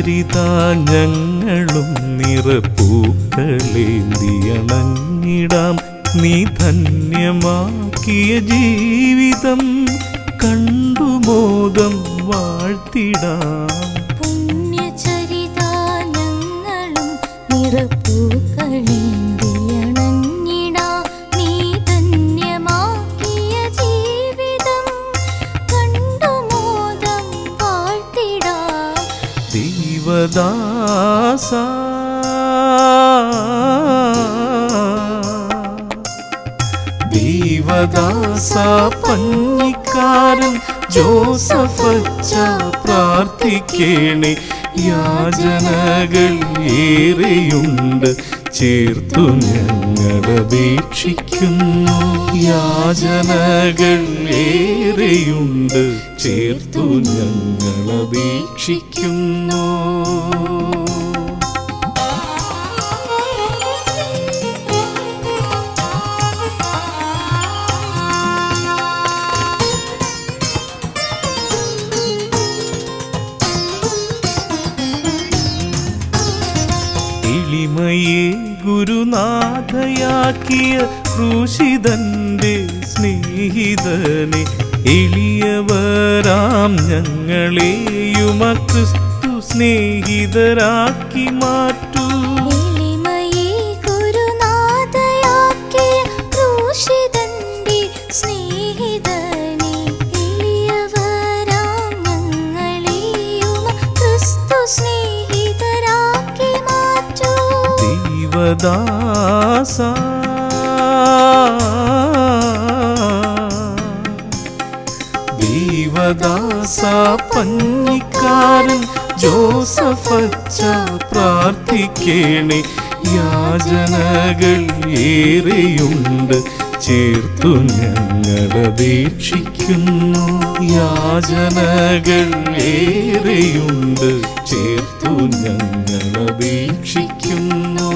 ചരിതാ ഞങ്ങളും നിറപ്പൂക്കളേന്തിയണഞ്ഞിടാം നീ ധന്യമാക്കിയ ജീവിതം കണ്ടു മോദം വാഴ്ത്തിടാം. പുണ്യചരിതാ ഞങ്ങളും നിറപ്പൂക്കളേന്തിയണഞ്ഞിടാം നീ ധന്യമാക്കിയ ജീവിതം കണ്ടു മോദം വാഴ്ത്തിടാം. ദൈവദാസ ദൈവദാസ പഞ്ഞിക്കാരൻ ജോസഫച്ച പ്രാർത്ഥിക്കേണേ. യാചനകൾ ഏറെയുണ്ട് ചേർത്തു ഞങ്ങളപേക്ഷിക്കുന്നു. യാചനകൾ ഏറെയുണ്ട് ചേർത്തു ഞങ്ങളപേക്ഷിക്കുന്നു. എളിമയെ ഗുരുനാഥയാക്കിയ ക്രൂശിതന്റെ സ്നേഹിതനെ എളിയവരാം ഞങ്ങളെയും ക്രിസ്തു സ്നേഹിതരാക്കി മാറ്റൂ. എളിമയെ ഗുരുനാഥയാക്കിയ ക്രൂശിതന്റെ സ്നേഹിതനെ എളിയവരാം ഞങ്ങളെയും ക്രിസ്തു സ്നേഹിതരാക്കി മാറ്റൂ. ദൈവദാസ ദൈവദാസ പഞ്ഞിക്കാരൻ ജോസഫച്ച പ്രാർത്ഥിക്കേണേ. യാചനകൾ ഏറെയുണ്ട് ചേർത്തു ഞങ്ങളപേക്ഷിക്കുന്നു. യാചനകൾ ഏറെയുണ്ട് ചേർത്തു ഞങ്ങളപേക്ഷിക്കുന്നു.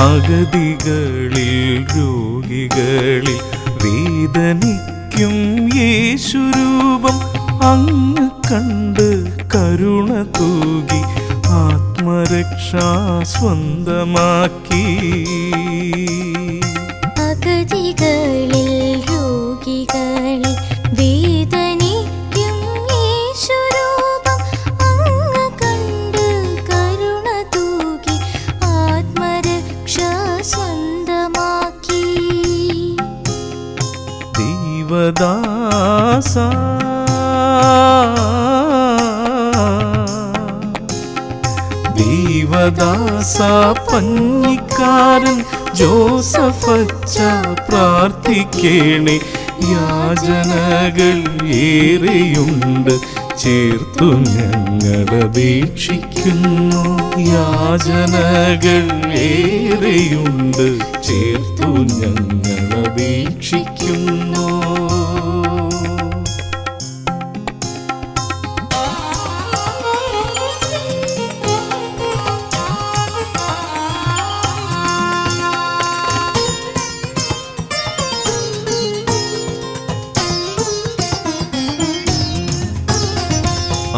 അഗതികളിൽ രോഗികളിൽ വേദനിക്കും യേശുരൂപം അങ്ങ് കണ്ട് കരുണ തൂകി ആത്മരക്ഷാ സ്വന്തമാക്കി. അഗതികളിൽ രോഗികളിൽ വേദനിക്കും യേശുരൂപം അങ്ങ് കണ്ട് കരുണ തൂകി ആത്മരക്ഷാ സ്വന്തമാക്കി. ദൈവദാസ ദൈവദാസ പഞ്ഞിക്കാരൻ ജോസഫച്ച പ്രാർത്ഥിക്കേണേ. യാചനകൾ ഏറെയുണ്ട് ചേർത്തു ഞങ്ങളപേക്ഷിക്കുന്നു. യാചനകൾ ഏറെയുണ്ട് ചേർത്തു ഞങ്ങളപേക്ഷിക്കുന്നു.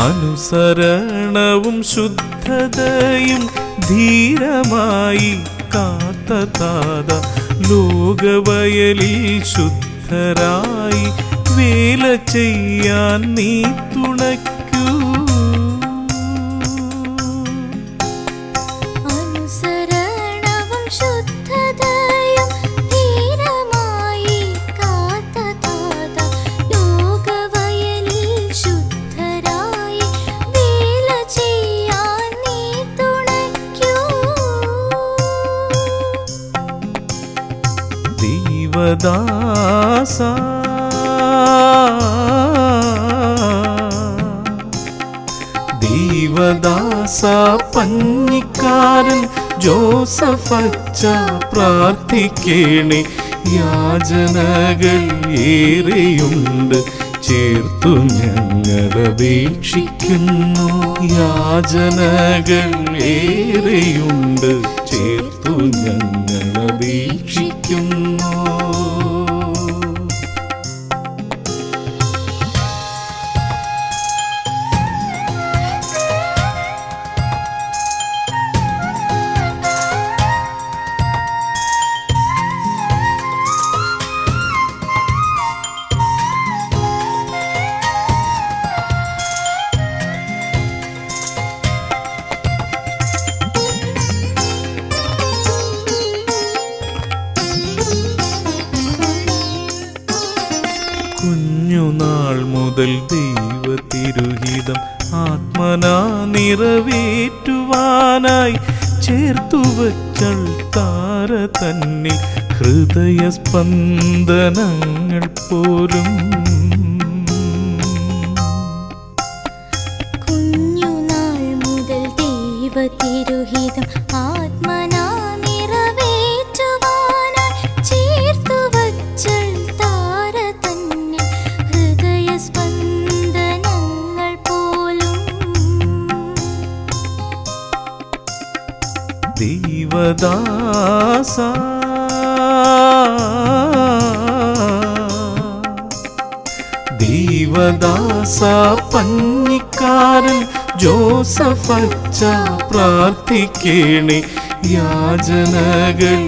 അനുസരണവും ശുദ്ധതയും ധീരമായി കാത്ത താത ലോകവയലിൽ ശുദ്ധരായി വേല ചെയ്യാൻ നീ തുണയ്ക്കൂ. അനുസരണവും ശുദ്ധതയും ധീരമായി കാത്ത താത ലോകവയലിൽ ശുദ്ധരായി വേല ചെയ്യാൻ നീ തുണയ്ക്കൂ. ദൈവദാസ ദൈവദാസ പഞ്ഞിക്കാരൻ ജോസഫച്ച പ്രാർത്ഥിക്കേണേ. യാചനകൾ ഏറെയുണ്ട് ചേർത്തു ഞങ്ങളപേക്ഷിക്കുന്നു. യാചനകൾ ഏറെയുണ്ട് ചേർത്തു ഞങ്ങളപേക്ഷിക്കുന്നു. കുഞ്ഞുനാൾ മുതൽ ദൈവതിരുഹിതം ആത്മനാ നിറവേറ്റുവാനായി ചേർത്തുവച്ചൾ താര തന്നിൽ ഹൃദയസ്പന്ദനങ്ങൾ പോലും. കുഞ്ഞുനാൾ മുതൽ ദൈവതിരുഹിതം ആത്മനാ നിറവേറ്റുവാനായി ചേർത്തുവച്ചൾ താര തന്നിൽ ഹൃദയസ്പന്ദനങ്ങൾ പോലും. ദൈവദാസ ദൈവദാസ പഞ്ഞിക്കാരൻ ജോസഫച്ച പ്രാർത്ഥിക്കേണേ. യാചനകൾ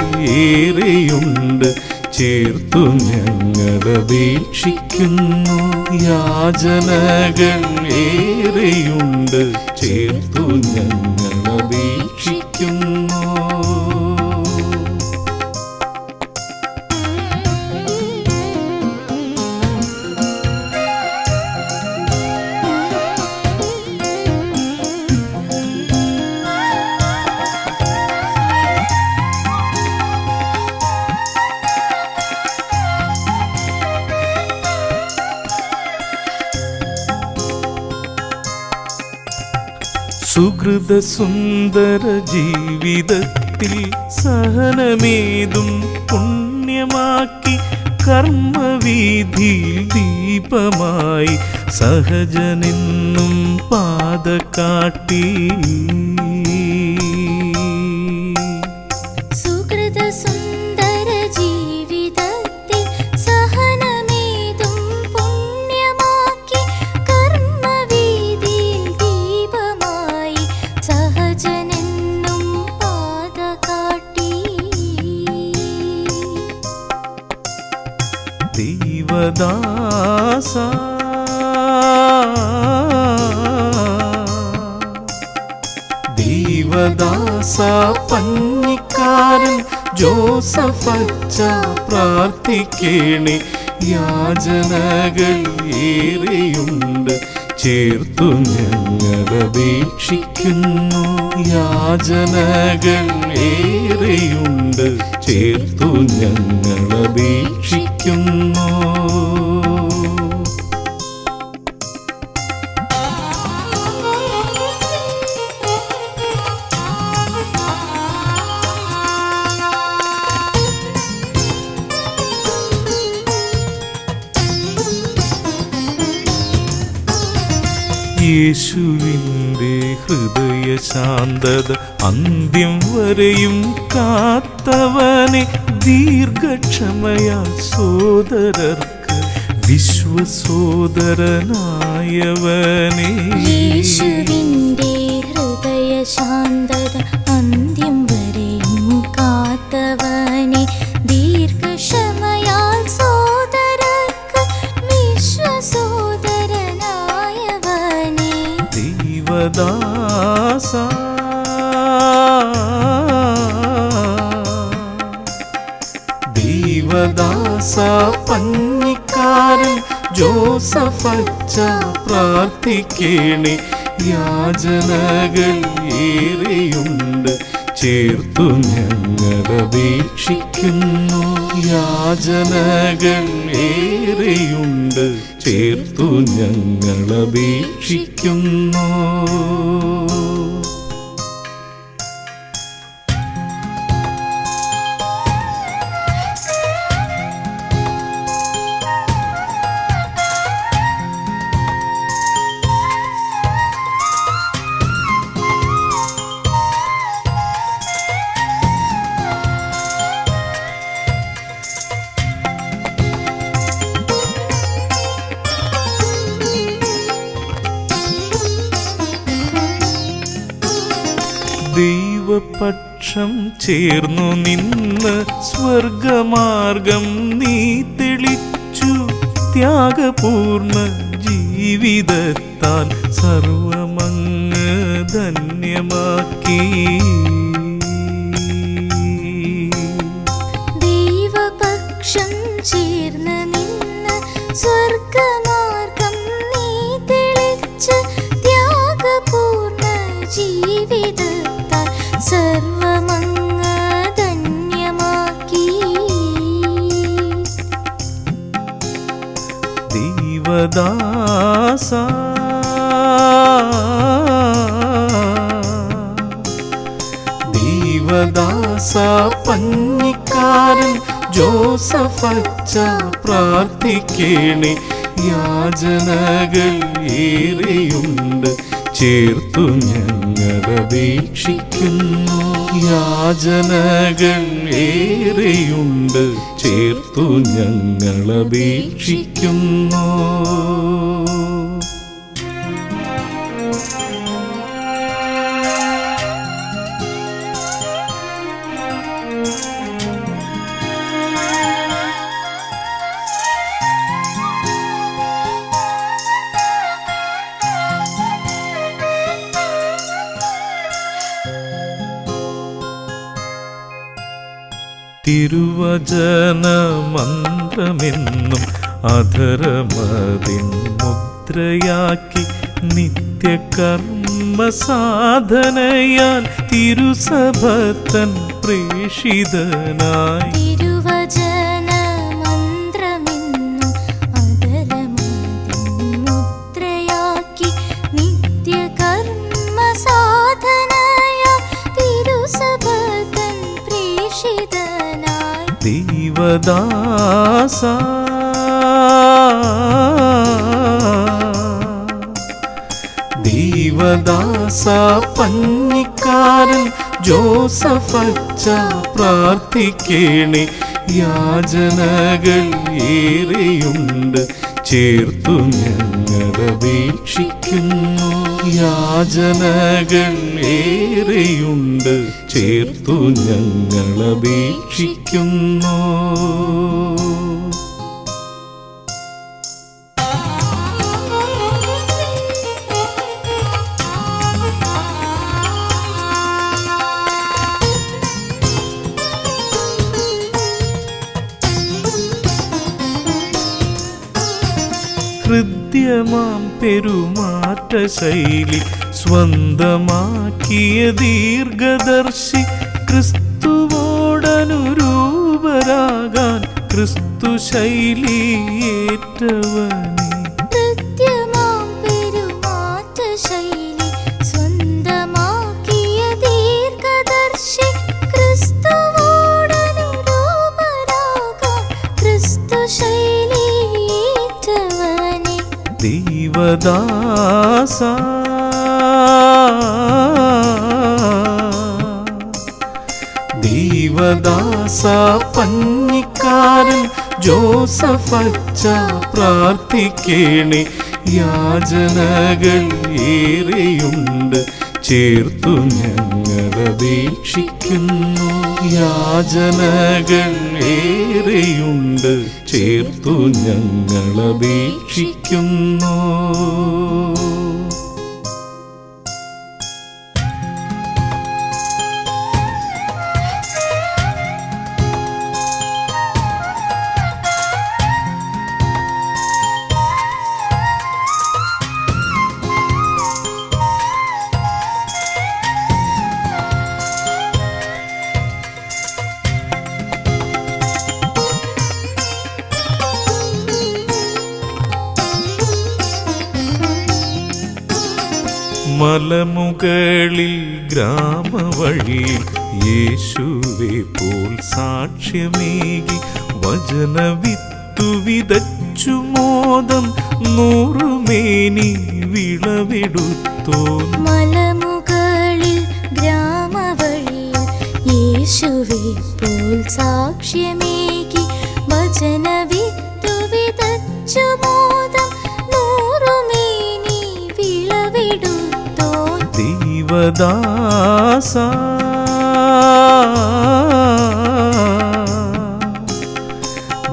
ഏറെയുണ്ട് ചേർത്തു ഞങ്ങളപേക്ഷിക്കുന്നു. യാചനകൾ ഏറെയുണ്ട് ചേർത്തു ഞങ്ങളപേക്ഷിക്കുന്നു. സുഹൃത സുന്ദര ജീവിതത്തിൽ സഹനമേതും പുണ്യമാക്കി കർമ്മവീതിയിൽ ദീപമായി സഹജനെന്നും പാത കാട്ടി. സുഹൃതസുന്ദര ജീവിതത്തിൽ സഹനമേതും പുണ്യമാക്കി കർമ്മവീതിയിൽ ദീപമായി സഹജനെന്നും പാത കാട്ടി. ദൈവദാസ ദൈവദാസ പഞ്ഞിക്കാരൻ ജോസഫച്ച പ്രാർത്ഥിക്കേണേ. യാചനകൾ ഏറെയുണ്ട് ചേർത്തു ഞങ്ങളപേക്ഷിക്കുന്നു. യാചനകൾ ഏറെയുണ്ട് ചേർത്തു ഞങ്ങളപേക്ഷിക്കുന്നു. യേശുവിൻ്റെ ഹൃദയശാന്തത അന്ത്യം വരെയും കാത്തവനെ ദീർഘക്ഷമയാൽ സോദരർക്ക് വിശ്വസോദരനായവനെ. യേശുവിൻ്റെ ഹൃദയശാന്തത അന്ത്യം വരെയും കാത്തവനെ ദീർഘക്ഷമയാൽ സോദരർക്ക് വിശ്വസോദരനായവനെ. ദൈവദാസ ദൈവദാസ പഞ്ഞിക്കാരൻ ജോസഫച്ച പ്രാർത്ഥിക്കേണേ. യാചനകൾ ഏറെയുണ്ട് ചേർത്തു ഞങ്ങളപേക്ഷിക്കുന്നു. യാചനകൾ ഏറെയുണ്ട് ചേർത്തു ഞങ്ങളപേക്ഷിക്കുന്നു. ദൈവപക്ഷം ചേർന്നു നിന്ന് സ്വർഗമാർഗം നീ തെളിച്ചു. ത്യാഗപൂർണ ജീവിതത്താൽ സർവമങ്ങ് ധന്യമാക്കി. ദൈവപക്ഷം ചേർന്ന് നിന്ന് സ്വർഗമാർഗം നീ തെളിച്ച്. ത്യാഗപൂർണ ജീവിതത്താൽ സർവമങ്ങ് ധന്യമാക്കി. ദൈവദാസ ദൈവദാസ പഞ്ഞിക്കാരൻ ജോസഫച്ച പ്രാർത്ഥിക്കേണേ. യാചനകൾ ഏറെയുണ്ട് ചേർത്തു ഞങ്ങളപേക്ഷിക്കുന്നു. യാചനകൾ ഏറെയുണ്ട് ചേർത്തു ഞങ്ങളപേക്ഷിക്കുന്നു. തിരുവചന മന്ത്രമെന്നും അധരമതിൻ മുദ്രയാക്കി. നിത്യകർമ്മ സാധനയാൽ തിരുസഭത്തൻ പ്രേഷിതനായി. തിരുവചന മന്ത്രമെന്നും അധരമതിൻ മുദ്രയാക്കി. നിത്യകർമ്മ സാധനയാൽ തിരുസഭത്തൻ പ്രേഷിതനായി. ദൈവദാസ ദൈവദാസ പഞ്ഞിക്കാരൻ ജോസഫച്ച പ്രാർത്ഥിക്കേണേ. യാചനകൾ ഏറെയുണ്ട് ചേർത്തു ഞങ്ങളപേക്ഷിക്കുന്നു. യാചനകൾ ഏറെയുണ്ട് ചേർത്തു ഞങ്ങളപേക്ഷിക്കുന്നു. ഹൃദ്യമാം പെരുമാറ്റ ശൈലി സ്വന്തമാക്കിയ ദീർഘദർശി. ക്രിസ്തുവോടനുരൂപരാകാൻ ക്രിസ്തു ശൈലിയേറ്റവനേ. കൃത്യമാം പെരുമാറ്റ ശൈലി സ്വന്തമാക്കിയ ദീർഘദർശി. ക്രിസ്തുവോടനുരൂപരാകാൻ ക്രിസ്തു ശൈലിയേറ്റവനേ. ദൈവദാസ ദൈവദാസ പഞ്ഞിക്കാരൻ ജോസഫച്ച പ്രാർത്ഥിക്കേണേ. യാചനകൾ ഏറെയുണ്ട് ചേർത്തു ഞങ്ങളപേക്ഷിക്കുന്നു. യാചനകൾ ഏറെയുണ്ട് ചേർത്തു ഞങ്ങളപേക്ഷിക്കുന്നു. മലമുകളിൽ ഗ്രാമവഴിയിൽ യേശുവെ പോൽ സാക്ഷ്യമേകി. വചനവിത്തു വിതച്ചു മോദം നൂറുമേനി വിളവെടുത്തോൻ. മലമുകളിൽ ഗ്രാമവഴിയിൽ യേശുവെ പോൽ സാക്ഷ്യമേകി. വചനവിത്തു വിതച്ചു മോദം നൂറുമേനി വിളവെടുത്തോൻ. ദൈവദാസ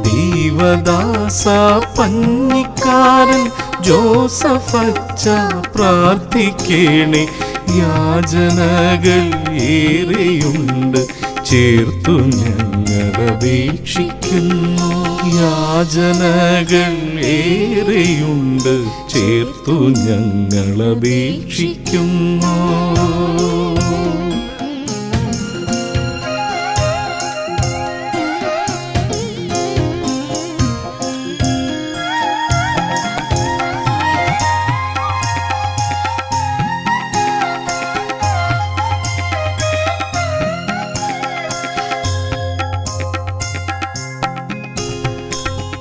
ദൈവദാസ പഞ്ഞിക്കാരൻ ജോസഫച്ച പ്രാർത്ഥിക്കേണേ. യാചനകൾ ഏറെയുണ്ട് ചേർത്തു ഞങ്ങളപേക്ഷിക്കുന്നു. യാചനകൾ ഏറെയുണ്ട് ചേർത്തു ഞങ്ങളപേക്ഷിക്കുന്നു.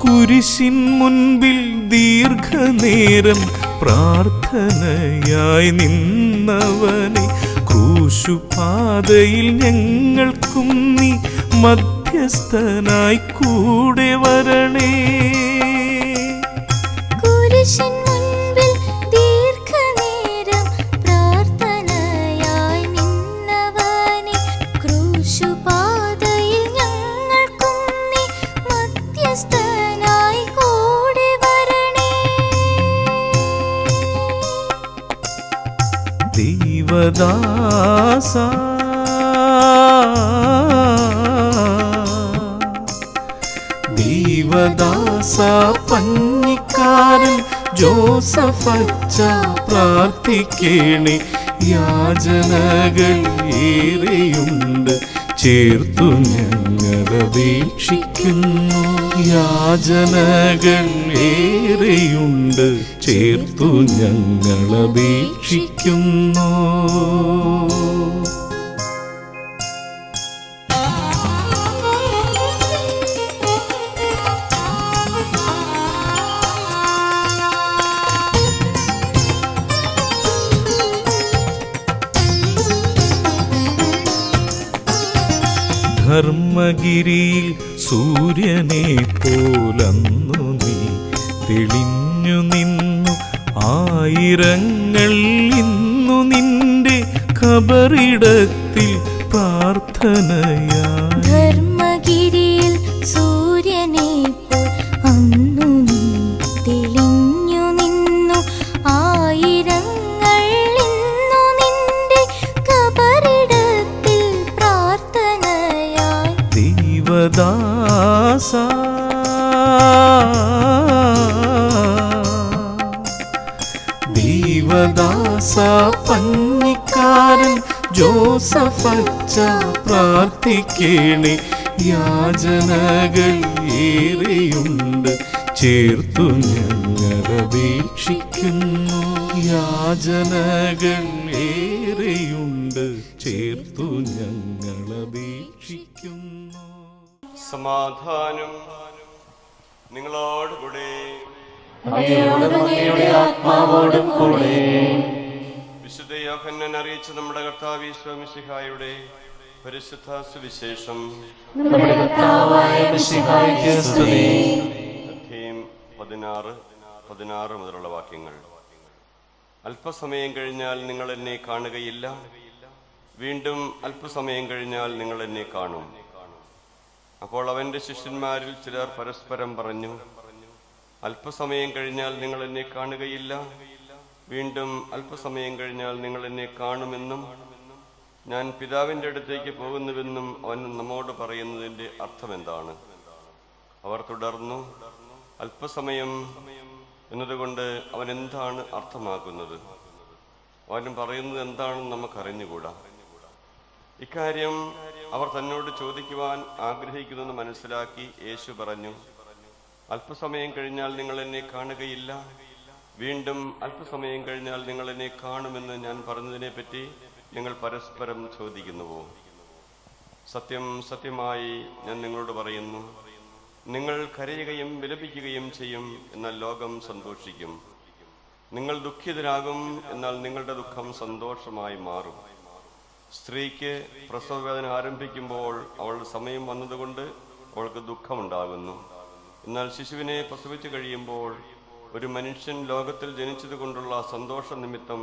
കുരിശിൻ മുൻപിൽ ദീർഘനേരം പ്രാർത്ഥനയായി നിന്നവനെ ക്രൂശുപാതയിൽ ഞങ്ങൾക്കും നീ മധ്യസ്ഥനായി കൂടെ വരണേ. കുരിശിൻ മുൻപിൽ ദീർഘനേരം പ്രാർത്ഥനയായി നിന്നവനെ ക്രൂശുപാതയിൽ ഞങ്ങൾക്കും നീ മധ്യസ്ഥനായി കൂടെ വരണേ. ദൈവദാസ ദൈവദാസ പഞ്ഞിക്കാരൻ ജോസഫച്ച പ്രാർത്ഥിക്കേണേ. യാചനകൾ ഏറെയുണ്ട് ചേർത്തു ഞങ്ങളപേക്ഷിക്കുന്നു. യാചനകൾ ഏറെയുണ്ട് ചേർത്തു ഞങ്ങളപേക്ഷിക്കുന്നു. ധർമ്മഗിരിയിൽ സൂര്യനെ പോലന്നു നീ തെളിഞ്ഞു നിന്നു. ആയിരങ്ങൾ ഇന്നു നിന്റെ ഖബറിടത്തിൽ പ്രാർത്ഥനയായി. ധർമ്മഗിരിയിൽ സൂര്യനെ പോൽ അന്നു നീ തെളിഞ്ഞു നിന്നു. ആയിരങ്ങൾ ഇന്നു നിന്റെ ഖബറിടത്തിൽ പ്രാർത്ഥനയായി. ദൈവദാസ ദൈവദാസ പഞ്ഞിക്കാരൻ ജോസഫച്ച പ്രാർത്ഥിക്കേണേ. യാചനകൾ ഏറെയുണ്ട് ചേർത്തു ഞങ്ങളപേക്ഷിക്കുന്നു. യാചനകൾ ഏറെയുണ്ട് ചേർത്തു ഞങ്ങളപേക്ഷിക്കുന്നു. സമാധാനം നിങ്ങളോടുകൂടെ. ആത്മാവോടും കൂടെ. വിശുദ്ധ യോഹന്നാൻ അറിയിച്ച നമ്മുടെ കർത്താവ് ഈശോ മിശിഹായുടെ പരിശുദ്ധ സുവിശേഷം. അധ്യായം 16 മുതലുള്ള വാക്യങ്ങൾ. അല്പസമയം കഴിഞ്ഞാൽ നിങ്ങൾ എന്നെ കാണുകയില്ല, വീണ്ടും അല്പസമയം കഴിഞ്ഞാൽ നിങ്ങൾ എന്നെ കാണും. അപ്പോൾ അവന്റെ ശിഷ്യന്മാരിൽ ചിലർ പരസ്പരം പറഞ്ഞു, അല്പസമയം കഴിഞ്ഞാൽ നിങ്ങൾ എന്നെ കാണുകയില്ല, വീണ്ടും അല്പസമയം കഴിഞ്ഞാൽ നിങ്ങൾ എന്നെ കാണുമെന്നും ഞാൻ പിതാവിൻ്റെ അടുത്തേക്ക് പോകുന്നുവെന്നും അവൻ നമ്മോട് പറയുന്നതിൻ്റെ അർത്ഥമെന്താണ്? അവർ തുടർന്നു, അല്പസമയം എന്നതുകൊണ്ട് അവൻ എന്താണ് അർത്ഥമാക്കുന്നത്? അവൻ പറയുന്നത് എന്താണെന്ന് നമുക്കറിഞ്ഞുകൂടാ. ഇക്കാര്യം അവർ തന്നോട് ചോദിക്കുവാൻ ആഗ്രഹിക്കുന്നെന്ന് മനസ്സിലാക്കി യേശു പറഞ്ഞു, അല്പസമയം കഴിഞ്ഞാൽ നിങ്ങൾ എന്നെ കാണുകയില്ല, വീണ്ടും അല്പസമയം കഴിഞ്ഞാൽ നിങ്ങൾ എന്നെ കാണുമെന്ന് ഞാൻ പറഞ്ഞതിനെ പറ്റി നിങ്ങൾ പരസ്പരം ചോദിക്കുന്നുവോ? സത്യം സത്യമായി ഞാൻ നിങ്ങളോട് പറയുന്നു, നിങ്ങൾ കരയുകയും വിലപിക്കുകയും ചെയ്യും, എന്നാൽ ലോകം സന്തോഷിക്കും. നിങ്ങൾ ദുഃഖിതരാകും, എന്നാൽ നിങ്ങളുടെ ദുഃഖം സന്തോഷമായി മാറും. സ്ത്രീക്ക് പ്രസവവേദന ആരംഭിക്കുമ്പോൾ അവളുടെ സമയം വന്നതുകൊണ്ട് അവൾക്ക് ദുഃഖമുണ്ടാകുന്നു. എന്നാൽ ശിശുവിനെ പ്രസവിച്ചു കഴിയുമ്പോൾ ഒരു മനുഷ്യൻ ലോകത്തിൽ ജനിച്ചതുകൊണ്ടുള്ള സന്തോഷ നിമിത്തം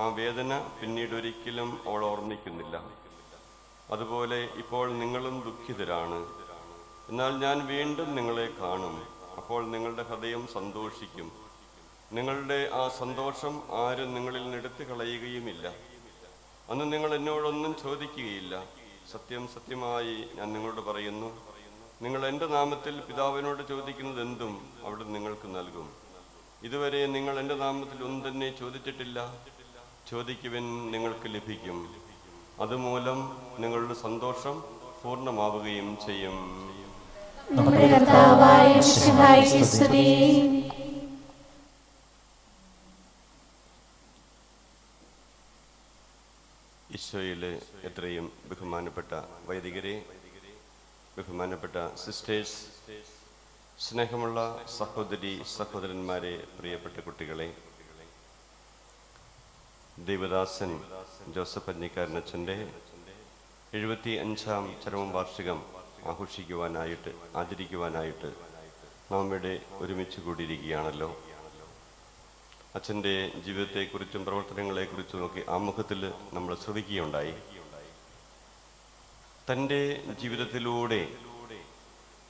ആ വേദന പിന്നീട് ഒരിക്കലും അവൾ ഓർമ്മിക്കുന്നില്ല. അതുപോലെ ഇപ്പോൾ നിങ്ങളും ദുഃഖിതരാണ്. എന്നാൽ ഞാൻ വീണ്ടും നിങ്ങളെ കാണും. അപ്പോൾ നിങ്ങളുടെ ഹൃദയം സന്തോഷിക്കും. നിങ്ങളുടെ ആ സന്തോഷം ആരും നിങ്ങളിൽ നിന്ന് എടുത്തു കളയുകയുമില്ല. അന്ന് നിങ്ങൾ എന്നോടൊന്നും ചോദിക്കുകയില്ല. സത്യം സത്യമായി ഞാൻ നിങ്ങളോട് പറയുന്നു, നിങ്ങൾ എൻ്റെ നാമത്തിൽ പിതാവിനോട് ചോദിക്കുന്നത് എന്തും അവിടെ നിങ്ങൾക്ക് നൽകും. ഇതുവരെ നിങ്ങൾ എൻ്റെ നാമത്തിൽ ഒന്നും തന്നെ ചോദിച്ചിട്ടില്ല. ചോദിക്കുവിൻ, നിങ്ങൾക്ക് ലഭിക്കും. അതുമൂലം നിങ്ങളുടെ സന്തോഷം പൂർണ്ണമാവുകയും ചെയ്യും. നമ്മുടെ കർത്താവായ മിശിഹായ്ക്ക് സ്തുതി. ഈശോയിലെ എത്രയും ബഹുമാനപ്പെട്ട വൈദികരെ, ബഹുമാനപ്പെട്ട സിസ്റ്റേഴ്സ്, സ്നേഹമുള്ള സഹോദരി സഹോദരന്മാരെ, പ്രിയപ്പെട്ട കുട്ടികളെ, ദേവദാസൻ ജോസഫ് പഞ്ഞിക്കാരനച്ഛൻ്റെ 75ാം ചരമം വാർഷികം ആചരിക്കുവാനായിട്ട് നാം ഇവിടെ ഒരുമിച്ച് കൂടിയിരിക്കുകയാണല്ലോ. അച്ഛൻ്റെ ജീവിതത്തെക്കുറിച്ചും പ്രവർത്തനങ്ങളെക്കുറിച്ചുമൊക്കെ ആമുഖത്തിൽ നമ്മൾ ശ്രദ്ധിക്കുകയുണ്ടായി. തൻ്റെ ജീവിതത്തിലൂടെ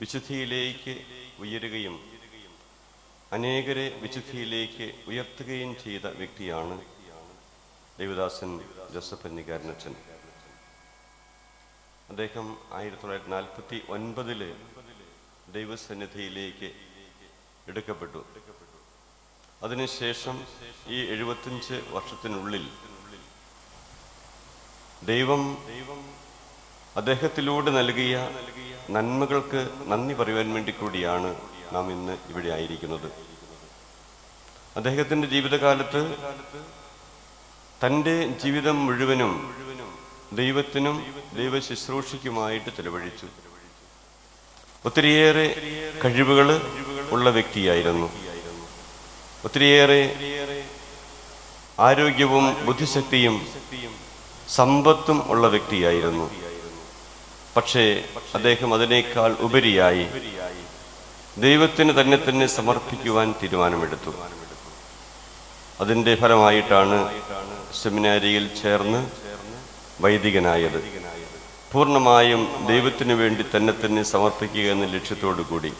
വിശുദ്ധിയിലേക്ക് ഉയരുകയും അനേകരെ വിശുദ്ധിയിലേക്ക് ഉയർത്തുകയും ചെയ്ത വ്യക്തിയാണ് ദേവദാസൻ ജോസഫ് പഞ്ഞിക്കാരനച്ഛൻ. അദ്ദേഹം 1949 ദൈവസന്നിധിയിലേക്ക് എടുക്കപ്പെട്ടു. അതിനുശേഷം ഈ 75 വർഷത്തിനുള്ളിൽ ദൈവം അദ്ദേഹത്തിലൂടെ നൽകിയ നന്മകൾക്ക് നന്ദി പറയുവാൻ വേണ്ടി കൂടിയാണ് നാം ഇന്ന് ഇവിടെ ആയിരിക്കുന്നത്. അദ്ദേഹത്തിൻ്റെ ജീവിതകാലത്ത് തൻ്റെ ജീവിതം മുഴുവനും ദൈവത്തിനും ദൈവ ശുശ്രൂഷയ്ക്കുമായിട്ട് ചെലവഴിച്ചു. ഒത്തിരിയേറെ കഴിവുകൾ ഉള്ള വ്യക്തിയായിരുന്നു. ഒത്തിരിയേറെ ആരോഗ്യവും ബുദ്ധിശക്തിയും സമ്പത്തും ഉള്ള വ്യക്തിയായിരുന്നു. പക്ഷേ അദ്ദേഹം അതിനേക്കാൾ ഉപരിയായി ദൈവത്തിന് തന്നെ സമർപ്പിക്കുവാൻ തീരുമാനമെടുത്തു. അതിൻ്റെ ഫലമായിട്ടാണ് സെമിനാരിയിൽ ചേർന്ന് വൈദികനായത്. പൂർണ്ണമായും ദൈവത്തിനു വേണ്ടി തന്നെ സമർപ്പിക്കുക എന്ന ലക്ഷ്യത്തോടു കൂടി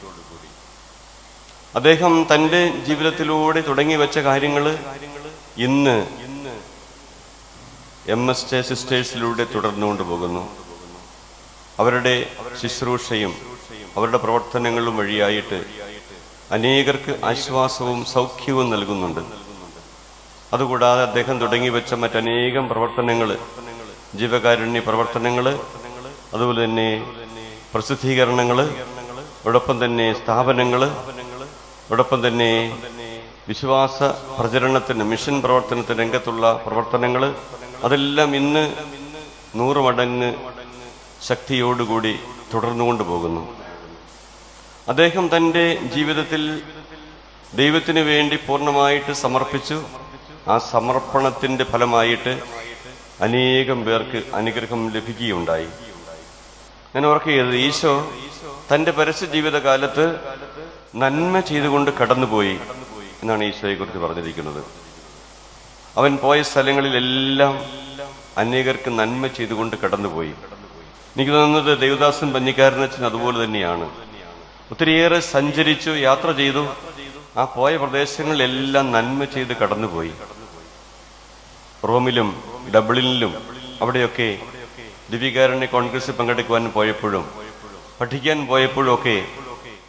അദ്ദേഹം തൻ്റെ ജീവിതത്തിലൂടെ തുടങ്ങി വെച്ച കാര്യങ്ങൾ ഇന്ന് MSJ സിസ്റ്റേഴ്സിലൂടെ തുടർന്നുകൊണ്ട് പോകുന്നു. അവരുടെ ശുശ്രൂഷയും അവരുടെ പ്രവർത്തനങ്ങളും വഴിയായിട്ട് അനേകർക്ക് ആശ്വാസവും സൗഖ്യവും നൽകുന്നുണ്ട്. അതുകൂടാതെ അദ്ദേഹം തുടങ്ങി വെച്ച മറ്റനേകം പ്രവർത്തനങ്ങൾ, ജീവകാരുണ്യ പ്രവർത്തനങ്ങൾ, അതുപോലെ തന്നെ പ്രസിദ്ധീകരണങ്ങൾ, അതോടൊപ്പം തന്നെ സ്ഥാപനങ്ങൾ, അതോടൊപ്പം തന്നെ വിശ്വാസ പ്രചരണത്തിന്, മിഷൻ പ്രവർത്തനത്തിന് രംഗത്തുള്ള പ്രവർത്തനങ്ങൾ, അതെല്ലാം ഇന്ന് 100 മടങ്ങ് ശക്തിയോടുകൂടി തുടർന്നുകൊണ്ട് പോകുന്നു. അദ്ദേഹം തൻ്റെ ജീവിതത്തിൽ ദൈവത്തിന് വേണ്ടി പൂർണ്ണമായിട്ട് സമർപ്പിച്ചു. ആ സമർപ്പണത്തിൻ്റെ ഫലമായിട്ട് അനേകം പേർക്ക് അനുഗ്രഹം ലഭിക്കുകയുണ്ടായി. ഞാൻ ഓർക്കുകയത്, ഈശോ തൻ്റെ പരസ്യ ജീവിതകാലത്ത് നന്മ ചെയ്തുകൊണ്ട് കടന്നുപോയി എന്നാണ് ഈശോയെക്കുറിച്ച് പറഞ്ഞിരിക്കുന്നത്. അവൻ പോയ സ്ഥലങ്ങളിലെല്ലാം അനേകർക്ക് നന്മ ചെയ്തുകൊണ്ട് കടന്നുപോയി. എനിക്ക് തോന്നുന്നത് ദേവദാസൻ പഞ്ഞിക്കാരനച്ഛൻ അതുപോലെ തന്നെയാണ്. ഒത്തിരിയേറെ സഞ്ചരിച്ചു, യാത്ര ചെയ്തു. ആ പോയ പ്രദേശങ്ങളിലെല്ലാം നന്മ ചെയ്ത് കടന്നുപോയി. റോമിലും ഡബ്ലിനിലും അവിടെയൊക്കെ ദിവ്യകാരുണ്യ കോൺഗ്രസിൽ പങ്കെടുക്കുവാൻ പോയപ്പോഴും പഠിക്കാൻ പോയപ്പോഴും ഒക്കെ